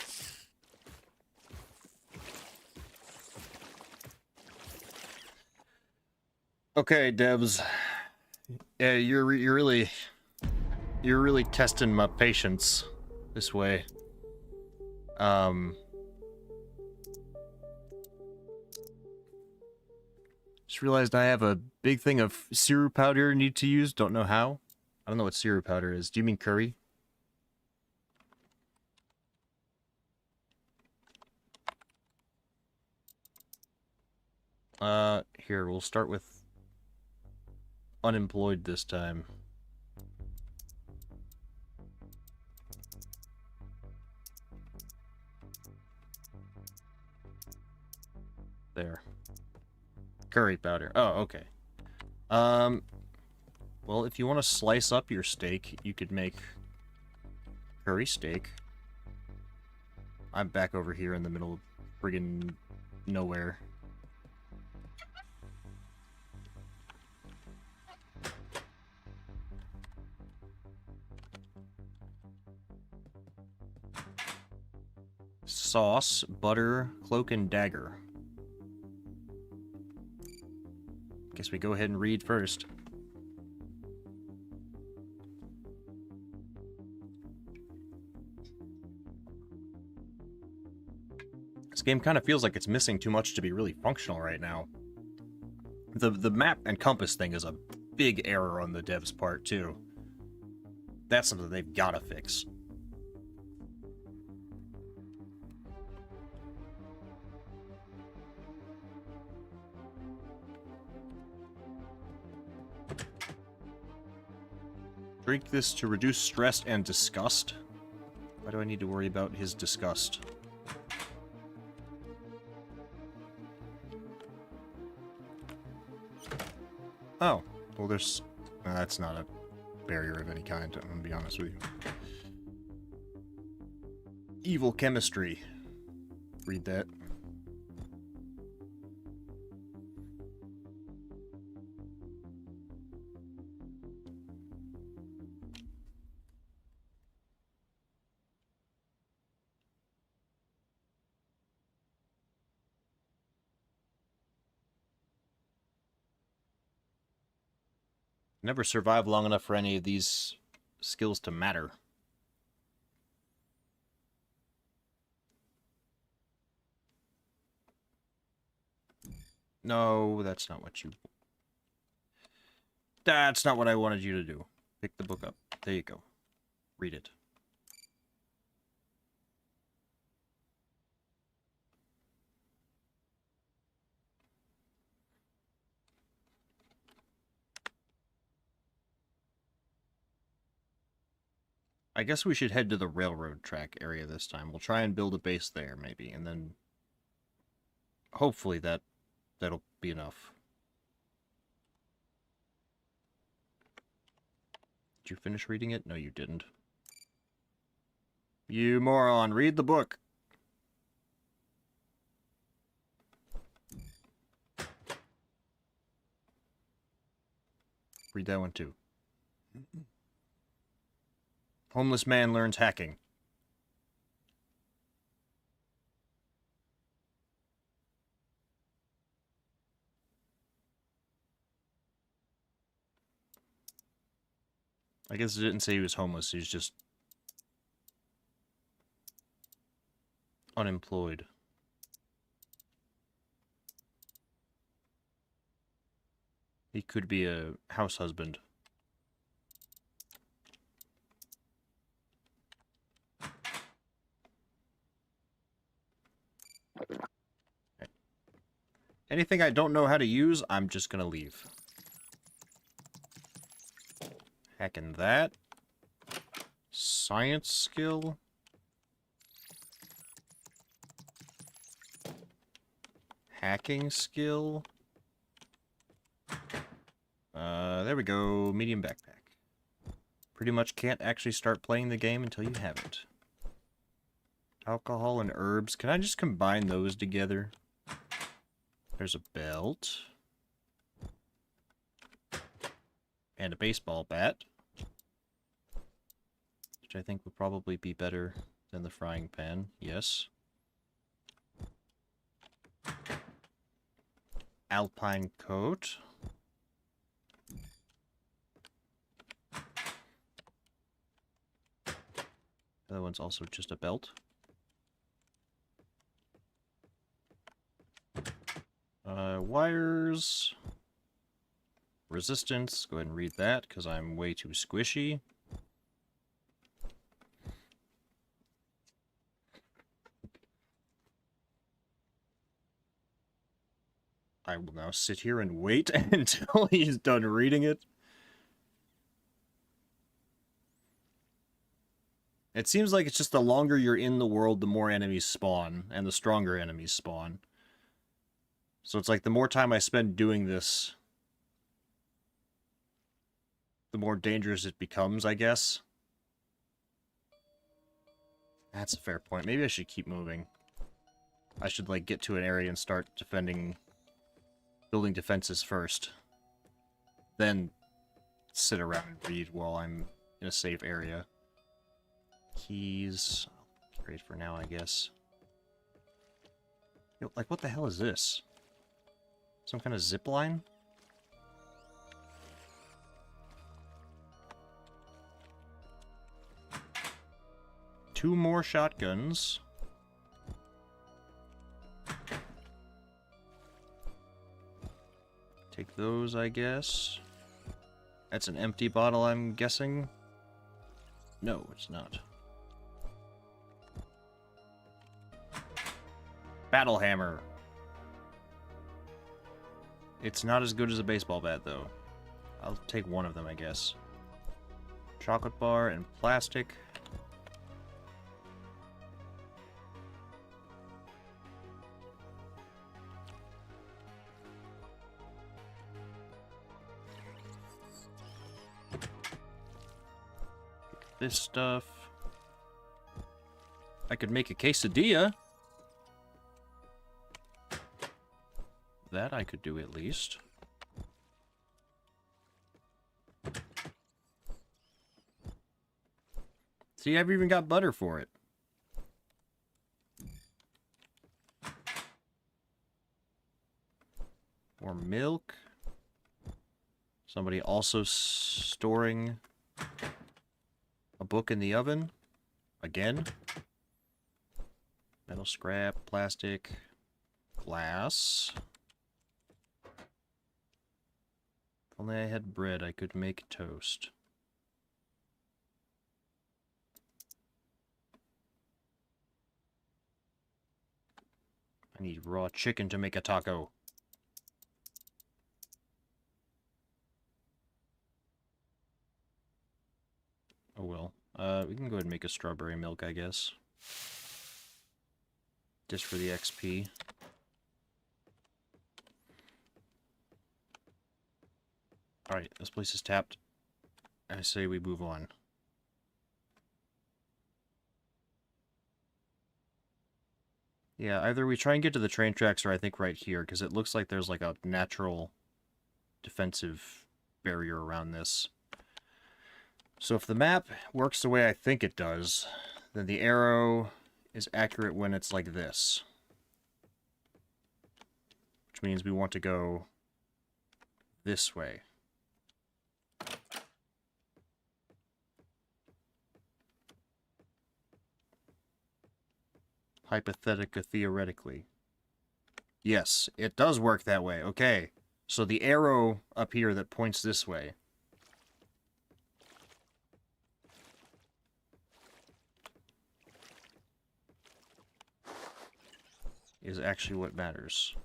Okay, devs. Yeah, you're really testing my patience this way. Just realized I have a big thing of Siru powder I need to use. Don't know how. I don't know what Siru powder is. Do you mean curry? Here, we'll start with unemployed this time. There. Curry powder. Oh, okay. Well, if you want to slice up your steak, you could make curry steak. I'm back over here in the middle of friggin' nowhere. Sauce, butter, cloak, and dagger. Guess we go ahead and read first. This game kind of feels like it's missing too much to be really functional right now. The map and compass thing is a big error on the devs' part, too. That's something they've gotta fix. Drink this to reduce stress and disgust. Why do I need to worry about his disgust? Oh, well there's... that's not a barrier of any kind, I'm gonna be honest with you. Evil chemistry. Read that. Never survived long enough for any of these skills to matter. No, that's not what you... That's not what I wanted you to do. Pick the book up. There you go. Read it. I guess we should head to the railroad track area this time. We'll try and build a base there, maybe, and then hopefully that'll be enough. Did you finish reading it? No, you didn't. You moron, read the book. Read that one too. Homeless man learns hacking. I guess it didn't say he was homeless, he's just unemployed. He could be a house husband. Anything I don't know how to use, I'm just gonna leave. Hacking that. Science skill. Hacking skill. There we go. Medium backpack. Pretty much can't actually start playing the game until you have it. Alcohol and herbs. Can I just combine those together? There's a belt. And a baseball bat. Which I think would probably be better than the frying pan. Yes. Alpine coat. The other one's also just a belt. Wires. Resistance. Go ahead and read that, because I'm way too squishy. I will now sit here and wait until he's done reading it. It seems like it's just the longer you're in the world, the more enemies spawn, and the stronger enemies spawn. So it's like the more time I spend doing this, the more dangerous it becomes, I guess. That's a fair point. Maybe I should keep moving. I should, like, get to an area and start defending... building defenses first. Then sit around and read while I'm in a safe area. Keys. Great for now, I guess. Yo, like, what the hell is this? Some kind of zip line? Two more shotguns. Take those, I guess. That's an empty bottle, I'm guessing. No, it's not. Battle hammer. It's not as good as a baseball bat, though. I'll take one of them, I guess. Chocolate bar and plastic. This stuff. I could make a quesadilla. That I could do at least. See, I've even got butter for it. More milk. Somebody also storing a book in the oven. Again. Metal scrap, plastic, glass. If only I had bread, I could make toast. I need raw chicken to make a taco. Oh well. We can go ahead and make a strawberry milk, I guess. Just for the XP. Alright, this place is tapped. I say we move on. Yeah, either we try and get to the train tracks or I think right here, because it looks like there's like a natural defensive barrier around this. So if the map works the way I think it does, then the arrow is accurate when it's like this. Which means we want to go this way. Hypothetically, theoretically. Yes, it does work that way. Okay. So the arrow up here that points this way is actually what matters.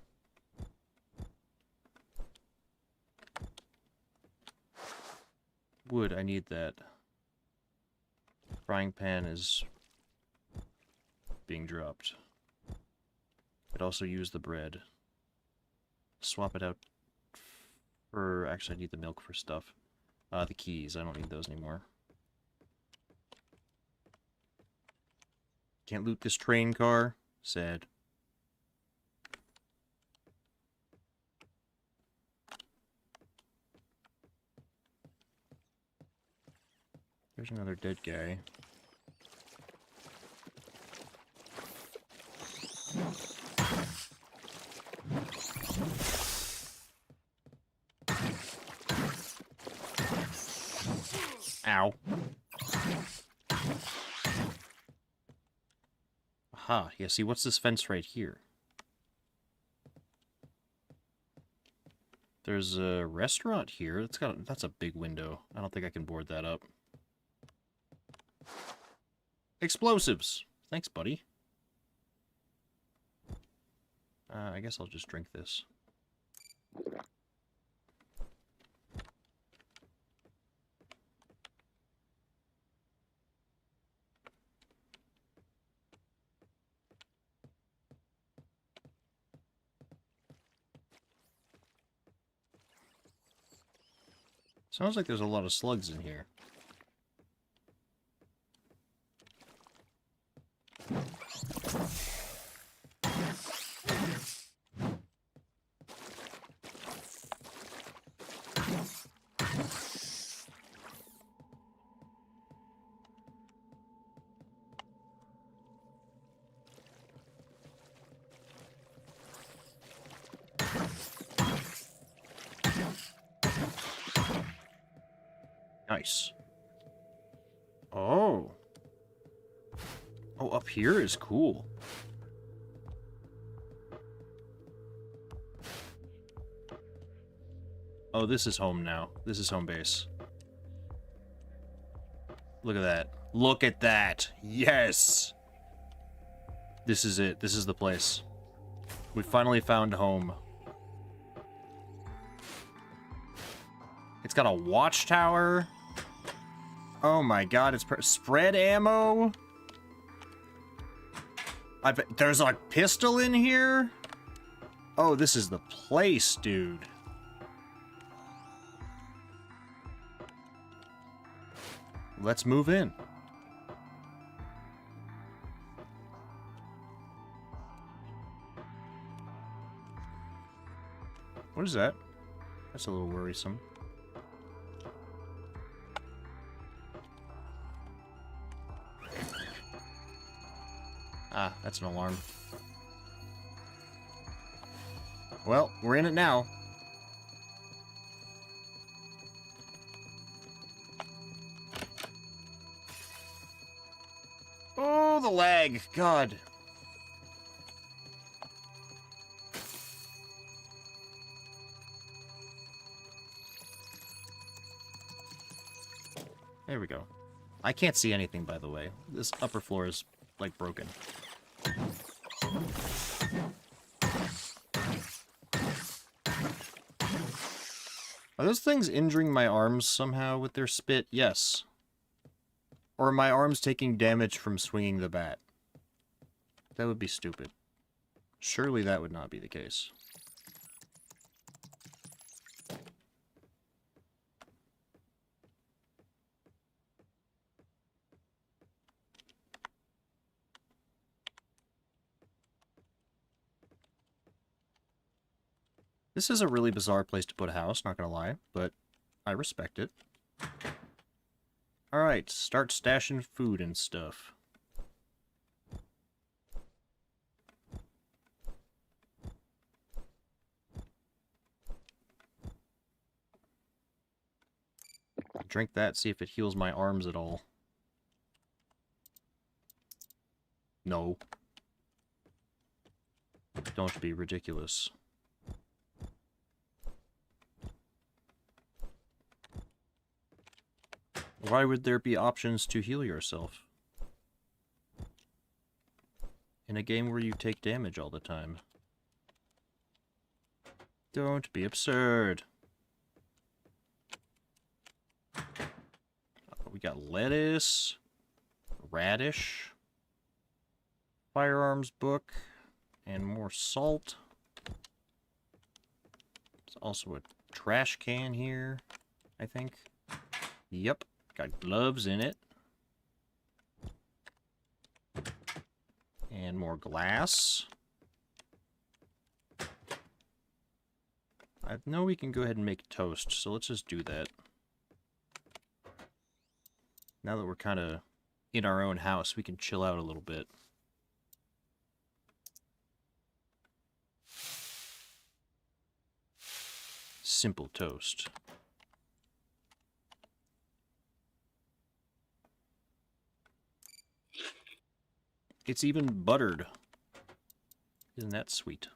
Wood, I need that. Frying pan is being dropped. Could also use the bread. Swap it out for... Actually, I need the milk for stuff. The keys, I don't need those anymore. Can't loot this train car. Sad. There's another dead guy. Ow. Aha, yeah, see, what's this fence right here? There's a restaurant here. That's a big window. I don't think I can board that up. Explosives! Thanks, buddy. I guess I'll just drink this. Sounds like there's a lot of slugs in here. Nice. Oh. Oh, up here is cool. Oh, this is home now. This is home base. Look at that. Look at that. Yes! This is it. This is the place. We finally found home. It's got a watchtower. Oh my god, it's spread ammo. I bet there's a pistol in here. Oh, this is the place, dude. Let's move in. What is that? That's a little worrisome. Ah, that's an alarm. Well, we're in it now. Oh, the lag. God. There we go. I can't see anything, by the way. This upper floor is, like, broken. Are those things injuring my arms somehow with their spit? Yes. Or are my arms taking damage from swinging the bat? That would be stupid. Surely that would not be the case. This is a really bizarre place to put a house, not gonna lie, but I respect it. Alright, start stashing food and stuff. Drink that, see if it heals my arms at all. No. Don't be ridiculous. Why would there be options to heal yourself? In a game where you take damage all the time. Don't be absurd. We got lettuce, radish, firearms book, and more salt. There's also a trash can here, I think. Yep, got gloves in it. And more glass. I know we can go ahead and make toast, so let's just do that. Now that we're kind of in our own house, we can chill out a little bit. Simple toast. It's even buttered. Isn't that sweet?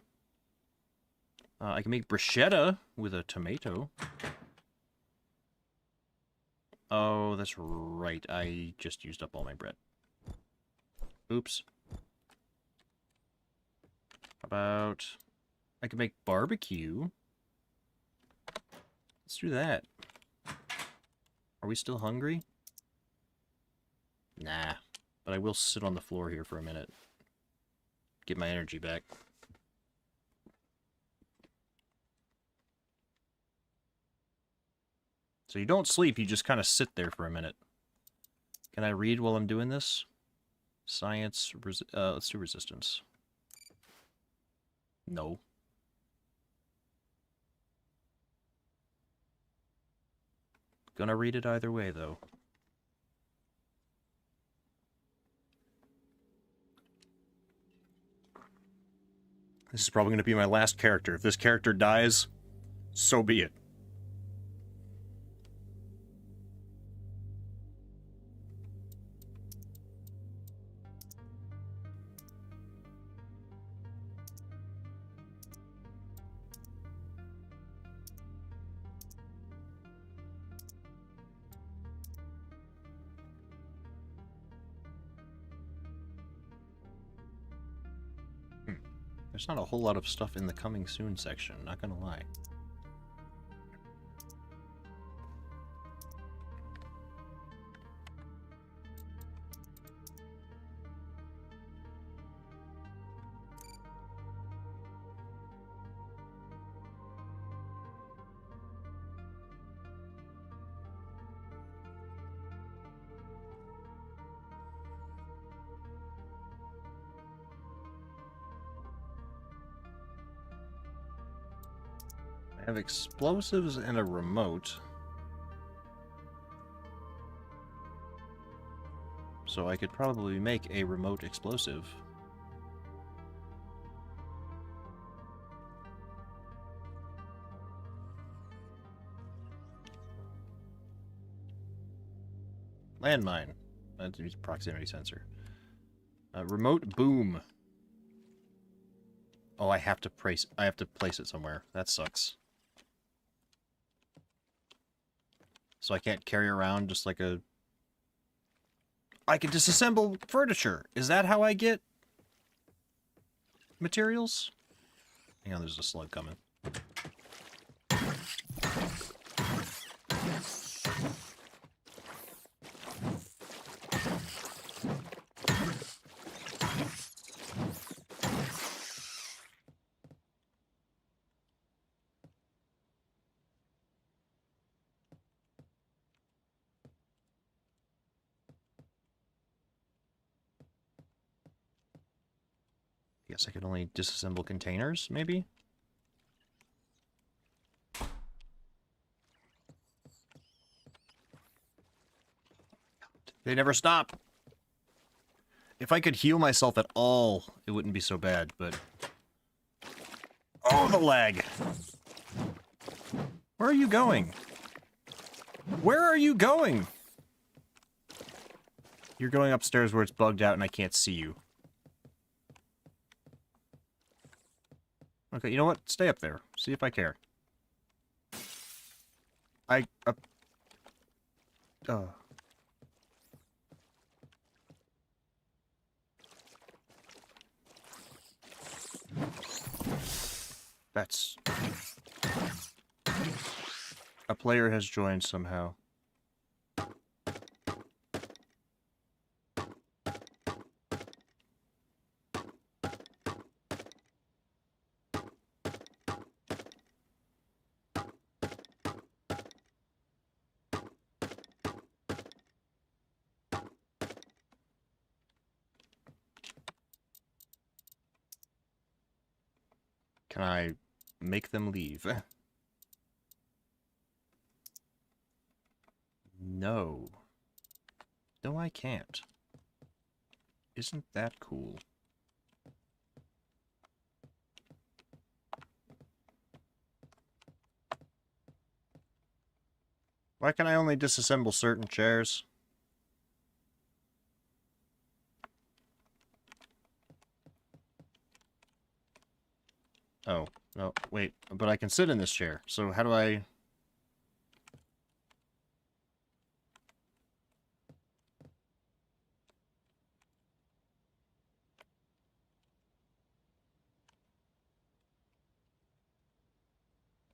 I can make bruschetta with a tomato. Oh, that's right. I just used up all my bread. Oops. How about... I can make barbecue. Let's do that. Are we still hungry? Nah. But I will sit on the floor here for a minute. Get my energy back. So you don't sleep, you just kind of sit there for a minute. Can I read while I'm doing this? Science, let's do resistance. No. Gonna read it either way, though. This is probably going to be my last character. If this character dies, so be it. There's not a whole lot of stuff in the coming soon section, not gonna lie. I have explosives and a remote. So I could probably make a remote explosive. Landmine. That's a proximity sensor. Remote boom. Oh, I have to place it somewhere. That sucks. So I can't carry around just like a... I can disassemble furniture. Is that how I get materials? Hang on, there's a slug coming. Guess I could only disassemble containers, maybe? They never stop! If I could heal myself at all, it wouldn't be so bad, but... Oh, the lag! Where are you going? Where are you going? You're going upstairs where it's bugged out and I can't see you. Okay, you know what? Stay up there. See if I care. That's... A player has joined somehow. Can I make them leave? No. No, I can't. Isn't that cool? Why can I only disassemble certain chairs? Oh, no, wait, but I can sit in this chair, so how do I...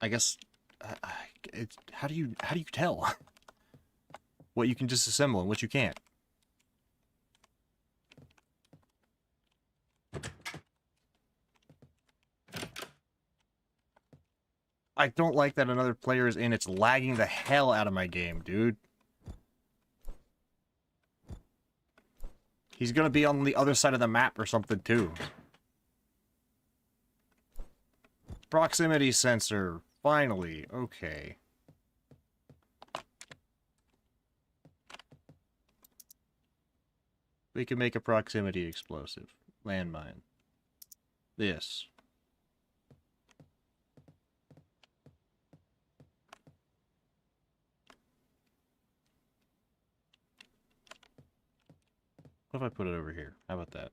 I guess... how do you tell what you can disassemble and what you can't? I don't like that another player is in. It's lagging the hell out of my game, dude. He's gonna be on the other side of the map or something, too. Proximity sensor. Finally. Okay. We can make a proximity explosive. Landmine. This. What if I put it over here? How about that?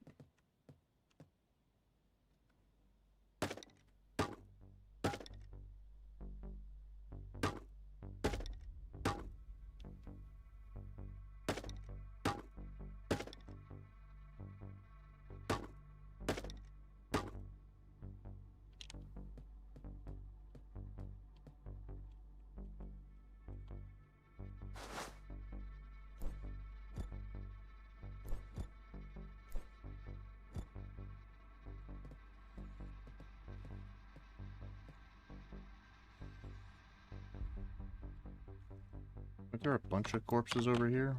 Are there a bunch of corpses over here?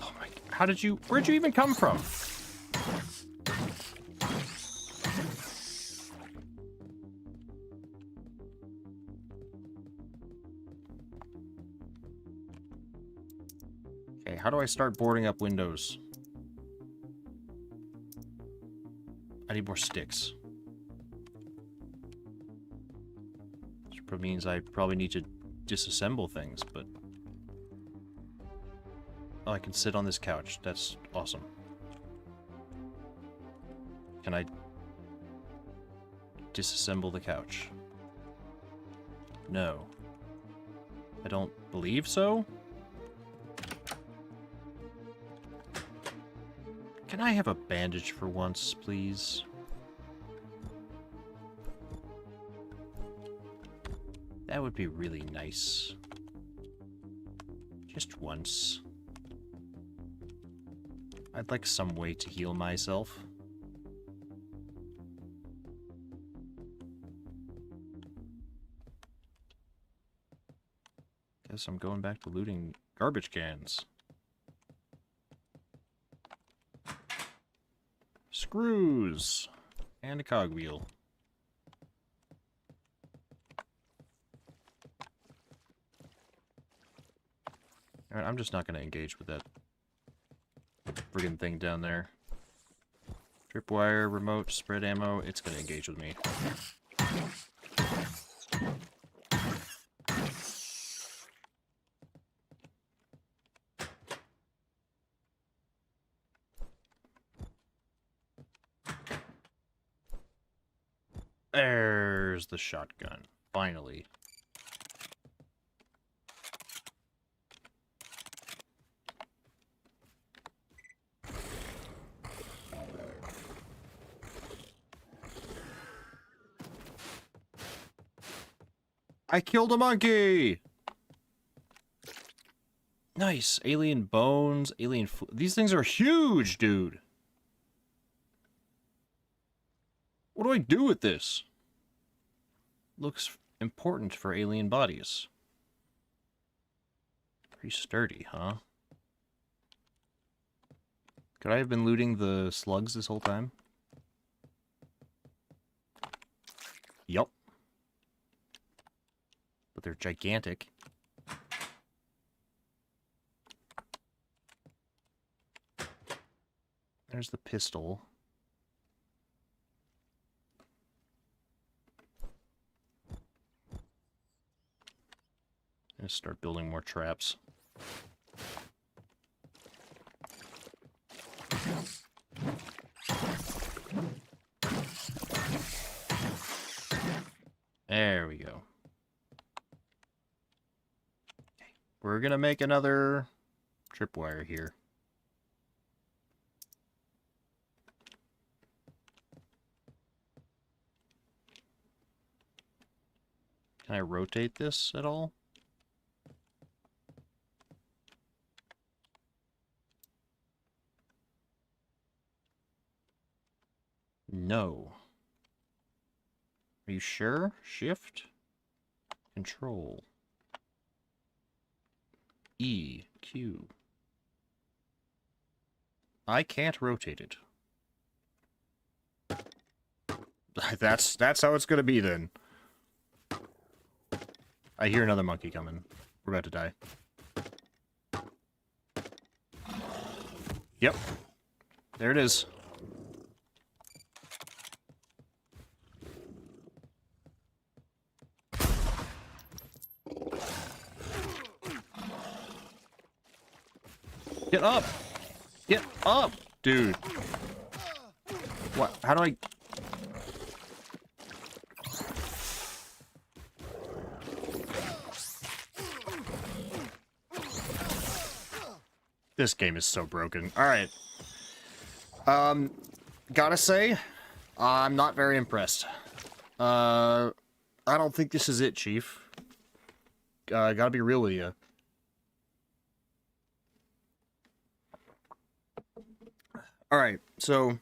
Oh my... How did you... Where'd you even come from? Okay, how do I start boarding up windows? I need more sticks. Which means I probably need to disassemble things, but... Oh, I can sit on this couch. That's awesome. Can I disassemble the couch? No. I don't believe so? Can I have a bandage for once, please? That would be really nice. Just once. I'd like some way to heal myself. Guess I'm going back to looting garbage cans. Screws! And a cogwheel. Alright, I'm just not going to engage with that friggin' thing down there. Tripwire, remote, spread ammo, it's going to engage with me. There's the shotgun. Finally. I killed a monkey! Nice. Alien bones, alien... These things are huge, dude! What do I do with this? Looks important for alien bodies. Pretty sturdy, huh? Could I have been looting the slugs this whole time? Yup. But they're gigantic. There's the pistol. I'm gonna start building more traps. There we go. Okay. We're gonna make another tripwire here. Can I rotate this at all? No. Are you sure? Shift? Control. E. Q. I can't rotate it. That's how it's gonna be then. I hear another monkey coming. We're about to die. Yep. There it is. Get up! Get up! Dude. What? How do I... This game is so broken. Alright. Gotta say, I'm not very impressed. I don't think this is it, Chief. Gotta be real with you. Alright, so...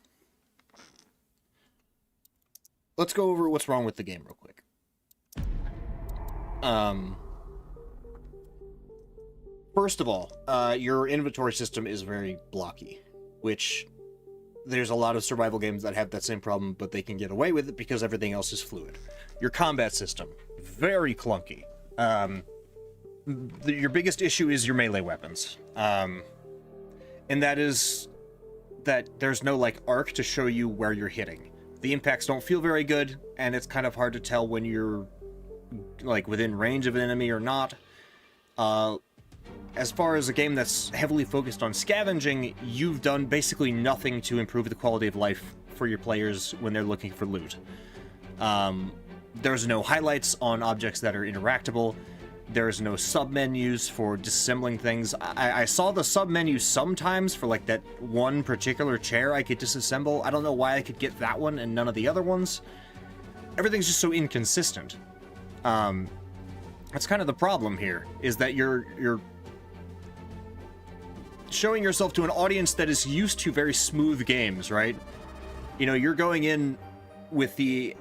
let's go over what's wrong with the game real quick. First of all, your inventory system is very blocky, which there's a lot of survival games that have that same problem, but they can get away with it because everything else is fluid. Your combat system, very clunky. Your biggest issue is your melee weapons. and that is that there's no, like, arc to show you where you're hitting. The impacts don't feel very good, and it's kind of hard to tell when you're, like, within range of an enemy or not. As far as a game that's heavily focused on scavenging, you've done basically nothing to improve the quality of life for your players when they're looking for loot. There's no highlights on objects that are interactable. There's no sub-menus for disassembling things. I saw the sub-menu sometimes for, like, that one particular chair I could disassemble. I don't know why I could get that one and none of the other ones. Everything's just so inconsistent. That's kind of the problem here, is that you're showing yourself to an audience that is used to very smooth games, right? You know, you're going in with the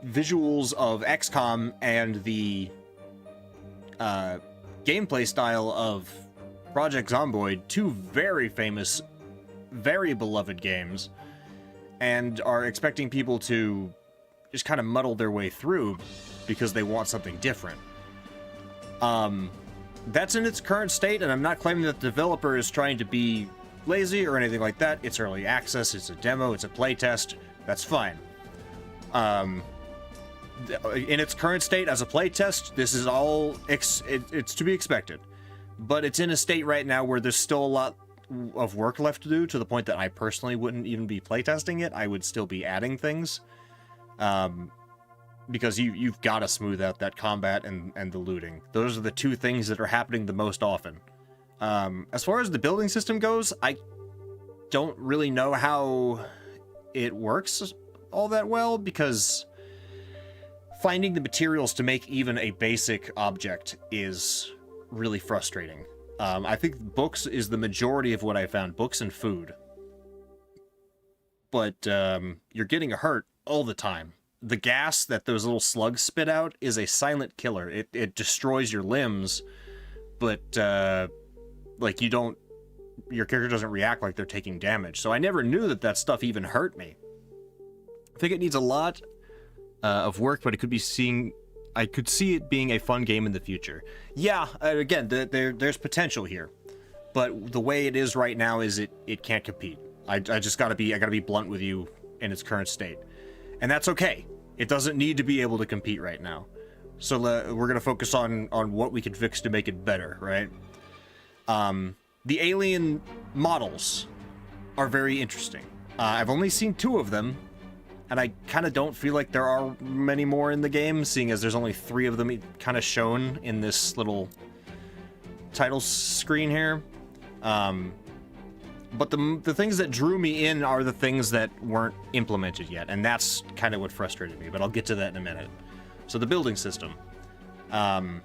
visuals of XCOM and the gameplay style of Project Zomboid, two very famous, very beloved games, and are expecting people to just kind of muddle their way through because they want something different. That's in its current state, and I'm not claiming that the developer is trying to be lazy or anything like that. It's early access, it's a demo, it's a playtest. That's fine. In its current state as a playtest, this is all it's to be expected. But it's in a state right now where there's still a lot of work left to do, to the point that I personally wouldn't even be playtesting it. I would still be adding things. Because you've got to smooth out that combat and the looting. Those are the two things that are happening the most often. As far as the building system goes, I don't really know how it works all that well, because finding the materials to make even a basic object is really frustrating. I think books is the majority of what I found, books and food. But you're getting hurt all the time. The gas that those little slugs spit out is a silent killer. It destroys your limbs, but like your character doesn't react like they're taking damage. So I never knew that stuff even hurt me. I think it needs a lot of work, but I could see it being a fun game in the future. Yeah, again, there's potential here, but the way it is right now is it can't compete. I gotta be blunt with you in its current state, and that's okay. It doesn't need to be able to compete right now. So we're going to focus on what we can fix to make it better, right? The alien models are very interesting. I've only seen 2 of them, and I kind of don't feel like there are many more in the game, seeing as there's only 3 of them kind of shown in this little title screen here. But the things that drew me in are the things that weren't implemented yet, and that's kind of what frustrated me, but I'll get to that in a minute. So the building system. Not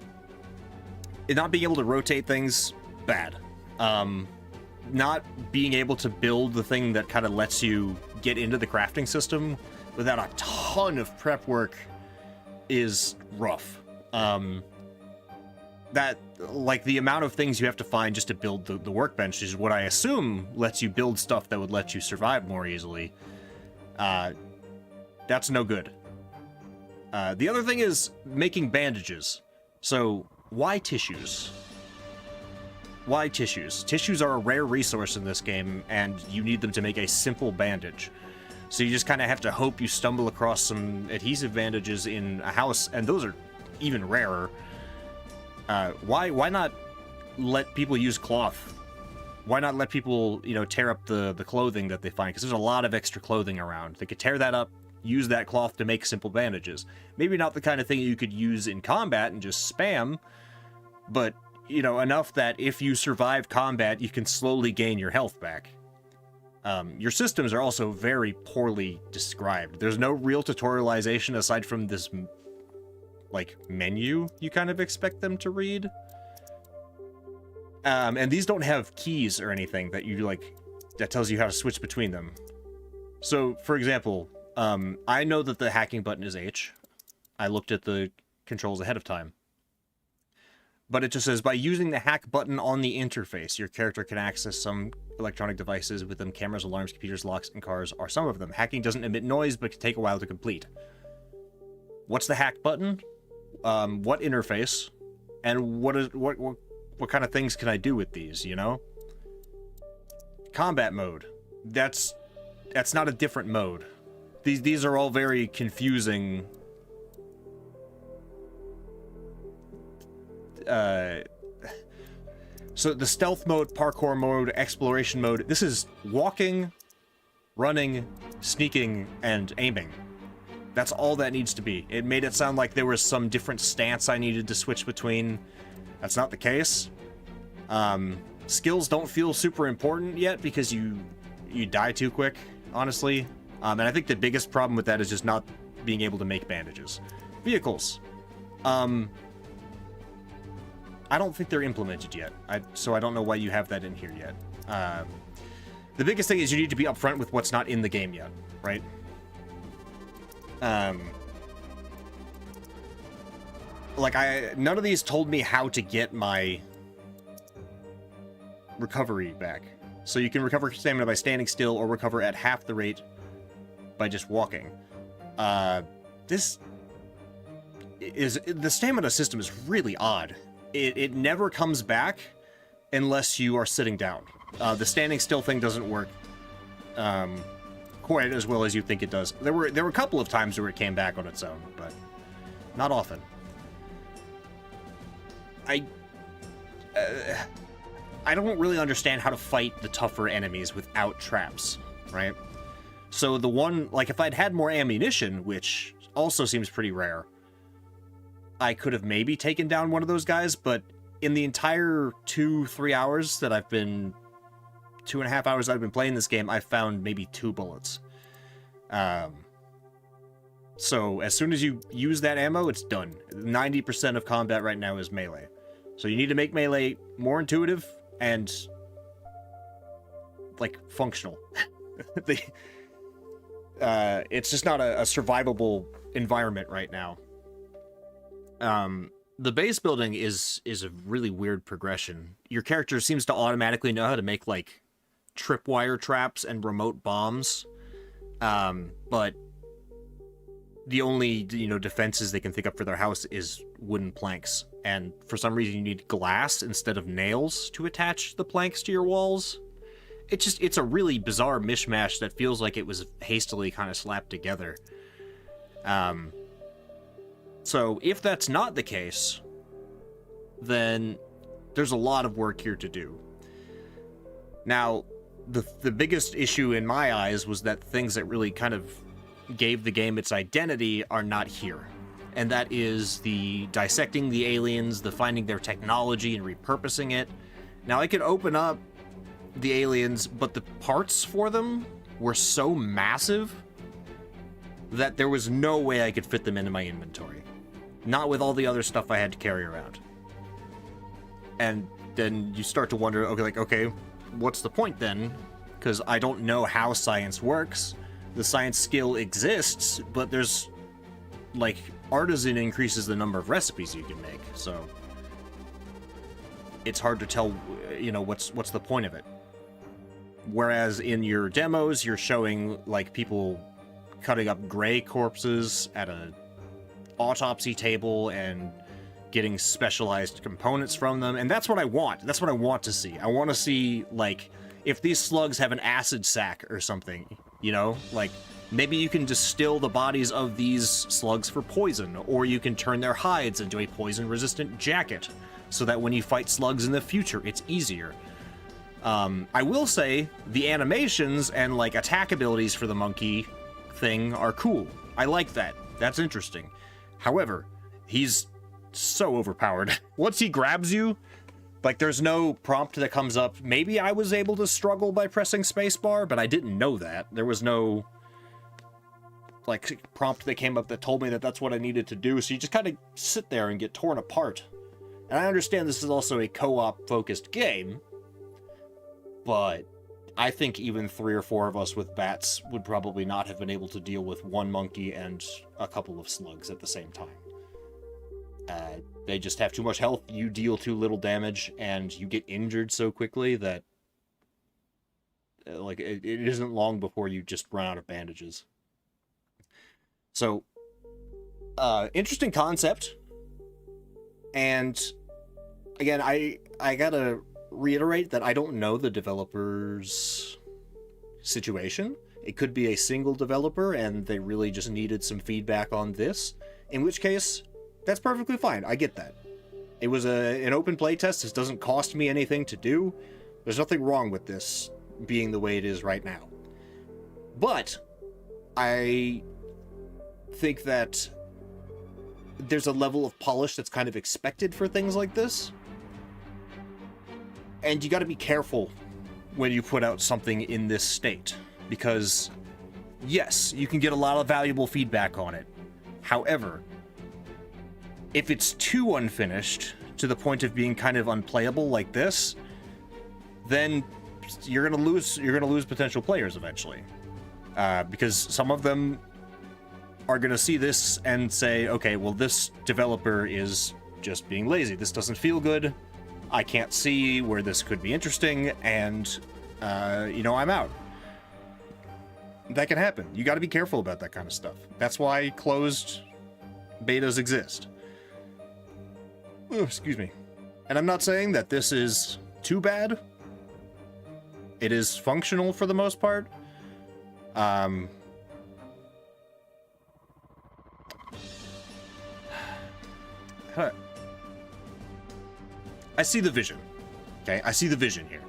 being able to rotate things, bad. Not being able to build the thing that kind of lets you get into the crafting system without a ton of prep work is rough. That, like, the amount of things you have to find just to build the workbench is what I assume lets you build stuff that would let you survive more easily. That's no good. The other thing is making bandages. So, why tissues? Why tissues? Tissues are a rare resource in this game, and you need them to make a simple bandage. So you just kind of have to hope you stumble across some adhesive bandages in a house, and those are even rarer. Why not let people use cloth? Why not let people, tear up the clothing that they find? Because there's a lot of extra clothing around. They could tear that up, use that cloth to make simple bandages. Maybe not the kind of thing you could use in combat and just spam, but, enough that if you survive combat, you can slowly gain your health back. Your systems are also very poorly described. There's no real tutorialization aside from this menu you kind of expect them to read. And these don't have keys or anything that that tells you how to switch between them. So, for example, I know that the hacking button is H. I looked at the controls ahead of time. But it just says, by using the hack button on the interface, your character can access some electronic devices with them. Cameras, alarms, computers, locks, and cars are some of them. Hacking doesn't emit noise, but can take a while to complete. What's the hack button? What interface? And what kind of things can I do with these, you know? Combat mode. That's not a different mode. These are all very confusing. So the stealth mode, parkour mode, exploration mode, this is walking, running, sneaking, and aiming. That's all that needs to be. It made it sound like there was some different stance I needed to switch between. That's not the case. Skills don't feel super important yet because you die too quick, honestly. And I think the biggest problem with that is just not being able to make bandages. Vehicles. I don't think they're implemented yet, so I don't know why you have that in here yet. The biggest thing is you need to be upfront with what's not in the game yet, right? None of these told me how to get my recovery back. So you can recover stamina by standing still or recover at half the rate by just walking. The stamina system is really odd. It never comes back unless you are sitting down. The standing still thing doesn't work quite as well as you think it does. There were a couple of times where it came back on its own, but not often. I don't really understand how to fight the tougher enemies without traps, right? So the one, like, if I'd had more ammunition, which also seems pretty rare, I could have maybe taken down one of those guys, but in the entire 2-3 hours that I've been... 2.5 hours I've been playing this game, I found maybe 2 bullets. So as soon as you use that ammo, it's done. 90% of combat right now is melee. So you need to make melee more intuitive and, like, functional. It's just not a survivable environment right now. The base building is a really weird progression. Your character seems to automatically know how to make, like, tripwire traps and remote bombs. But the only, defenses they can think up for their house is wooden planks. And for some reason you need glass instead of nails to attach the planks to your walls. It's a really bizarre mishmash that feels like it was hastily kind of slapped together. So if that's not the case, then there's a lot of work here to do. Now, the biggest issue in my eyes was that things that really kind of gave the game its identity are not here. And that is the dissecting the aliens, the finding their technology and repurposing it. Now, I could open up the aliens, but the parts for them were so massive that there was no way I could fit them into my inventory. Not with all the other stuff I had to carry around. And then you start to wonder, okay, what's the point then? Because I don't know how science works. The science skill exists, but there's, like, artisan increases the number of recipes you can make, so it's hard to tell, what's the point of it. Whereas in your demos, you're showing, like, people cutting up gray corpses at a autopsy table and getting specialized components from them, and that's what I want. That's what I want to see. I want to see, like, if these slugs have an acid sac or something, like, maybe you can distill the bodies of these slugs for poison, or you can turn their hides into a poison-resistant jacket, so that when you fight slugs in the future, it's easier. I will say, the animations and, like, attack abilities for the monkey thing are cool. I like that. That's interesting. However, he's so overpowered. Once he grabs you, like, there's no prompt that comes up. Maybe I was able to struggle by pressing spacebar, but I didn't know that. There was no, like, prompt that came up that told me that that's what I needed to do, so you just kind of sit there and get torn apart. And I understand this is also a co-op focused game, but I think even 3 or 4 of us with bats would probably not have been able to deal with one monkey and a couple of slugs at the same time. They just have too much health, you deal too little damage, and you get injured so quickly that, like, it isn't long before you just run out of bandages. So, interesting concept, and again, I gotta reiterate that I don't know the developer's situation. It could be a single developer and they really just needed some feedback on this, in which case, that's perfectly fine. I get that. It was an open playtest. This doesn't cost me anything to do. There's nothing wrong with this being the way it is right now. But I think that there's a level of polish that's kind of expected for things like this. And you got to be careful when you put out something in this state. Because, yes, you can get a lot of valuable feedback on it. However, if it's too unfinished to the point of being kind of unplayable like this, then you're gonna lose potential players eventually, because some of them are gonna see this and say, okay, well, this developer is just being lazy. This doesn't feel good. I can't see where this could be interesting, and I'm out. That can happen. You got to be careful about that kind of stuff. That's why closed betas exist. Oh, excuse me. And I'm not saying that this is too bad. It is functional for the most part. I see the vision. Okay, I see the vision here.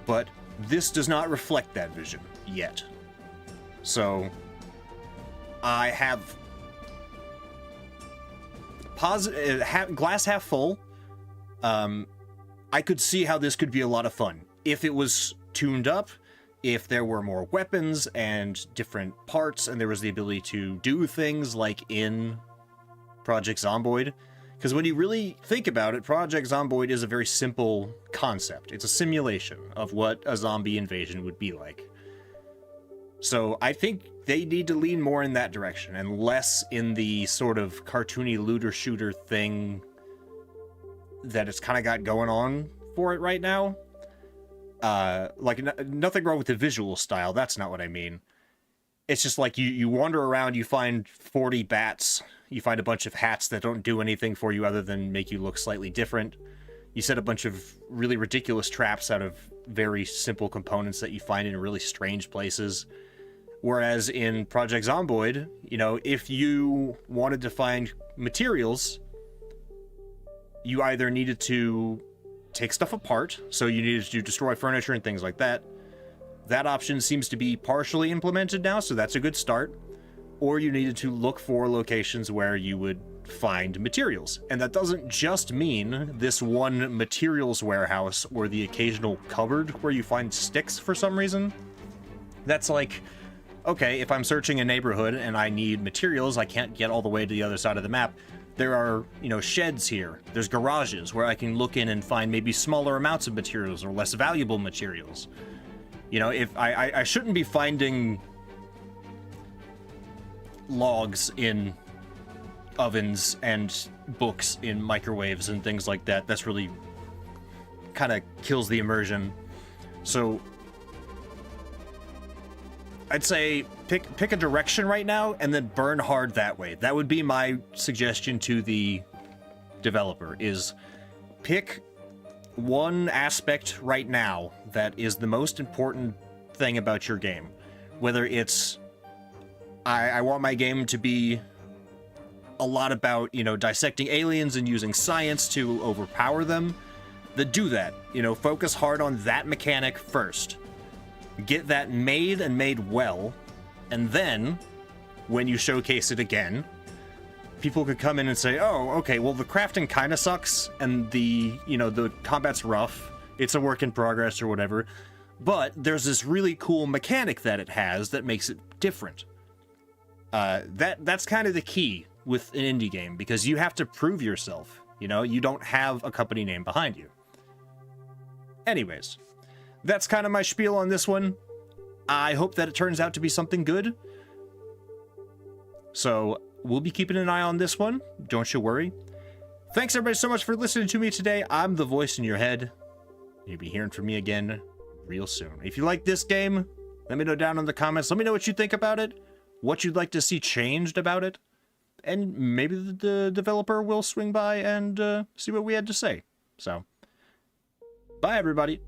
But this does not reflect that vision yet. So I have glass half full. I could see how this could be a lot of fun if it was tuned up, if there were more weapons and different parts, and there was the ability to do things like in Project Zomboid. Because when you really think about it, Project Zomboid is a very simple concept. It's a simulation of what a zombie invasion would be like. So I think they need to lean more in that direction and less in the sort of cartoony looter-shooter thing that it's kind of got going on for it right now. Nothing wrong with the visual style, that's not what I mean. It's just like you wander around, you find 40 bats, you find a bunch of hats that don't do anything for you other than make you look slightly different. You set a bunch of really ridiculous traps out of very simple components that you find in really strange places. Whereas in Project Zomboid, if you wanted to find materials, you either needed to take stuff apart, so you needed to destroy furniture and things like that. That option seems to be partially implemented now, so that's a good start. Or you needed to look for locations where you would find materials. And that doesn't just mean this one materials warehouse or the occasional cupboard where you find sticks for some reason. That's like, okay, if I'm searching a neighborhood and I need materials, I can't get all the way to the other side of the map. There are, sheds here. There's garages where I can look in and find maybe smaller amounts of materials or less valuable materials. If I shouldn't be finding logs in ovens and books in microwaves and things like that. That's really kind of kills the immersion. So I'd say pick a direction right now and then burn hard that way. That would be my suggestion to the developer, is pick one aspect right now that is the most important thing about your game. Whether it's, I want my game to be a lot about, dissecting aliens and using science to overpower them, then do that. Focus hard on that mechanic first. Get that made and made well, and then, when you showcase it again, people could come in and say, oh, okay, well, the crafting kind of sucks, and the combat's rough, it's a work in progress or whatever, but there's this really cool mechanic that it has that makes it different. That's kind of the key with an indie game, because you have to prove yourself, you don't have a company name behind you. Anyways, that's kind of my spiel on this one. I hope that it turns out to be something good. So we'll be keeping an eye on this one. Don't you worry. Thanks everybody so much for listening to me today. I'm the voice in your head. You'll be hearing from me again real soon. If you like this game, let me know down in the comments. Let me know what you think about it, what you'd like to see changed about it. and maybe the developer will swing by and see what we had to say. So, bye everybody.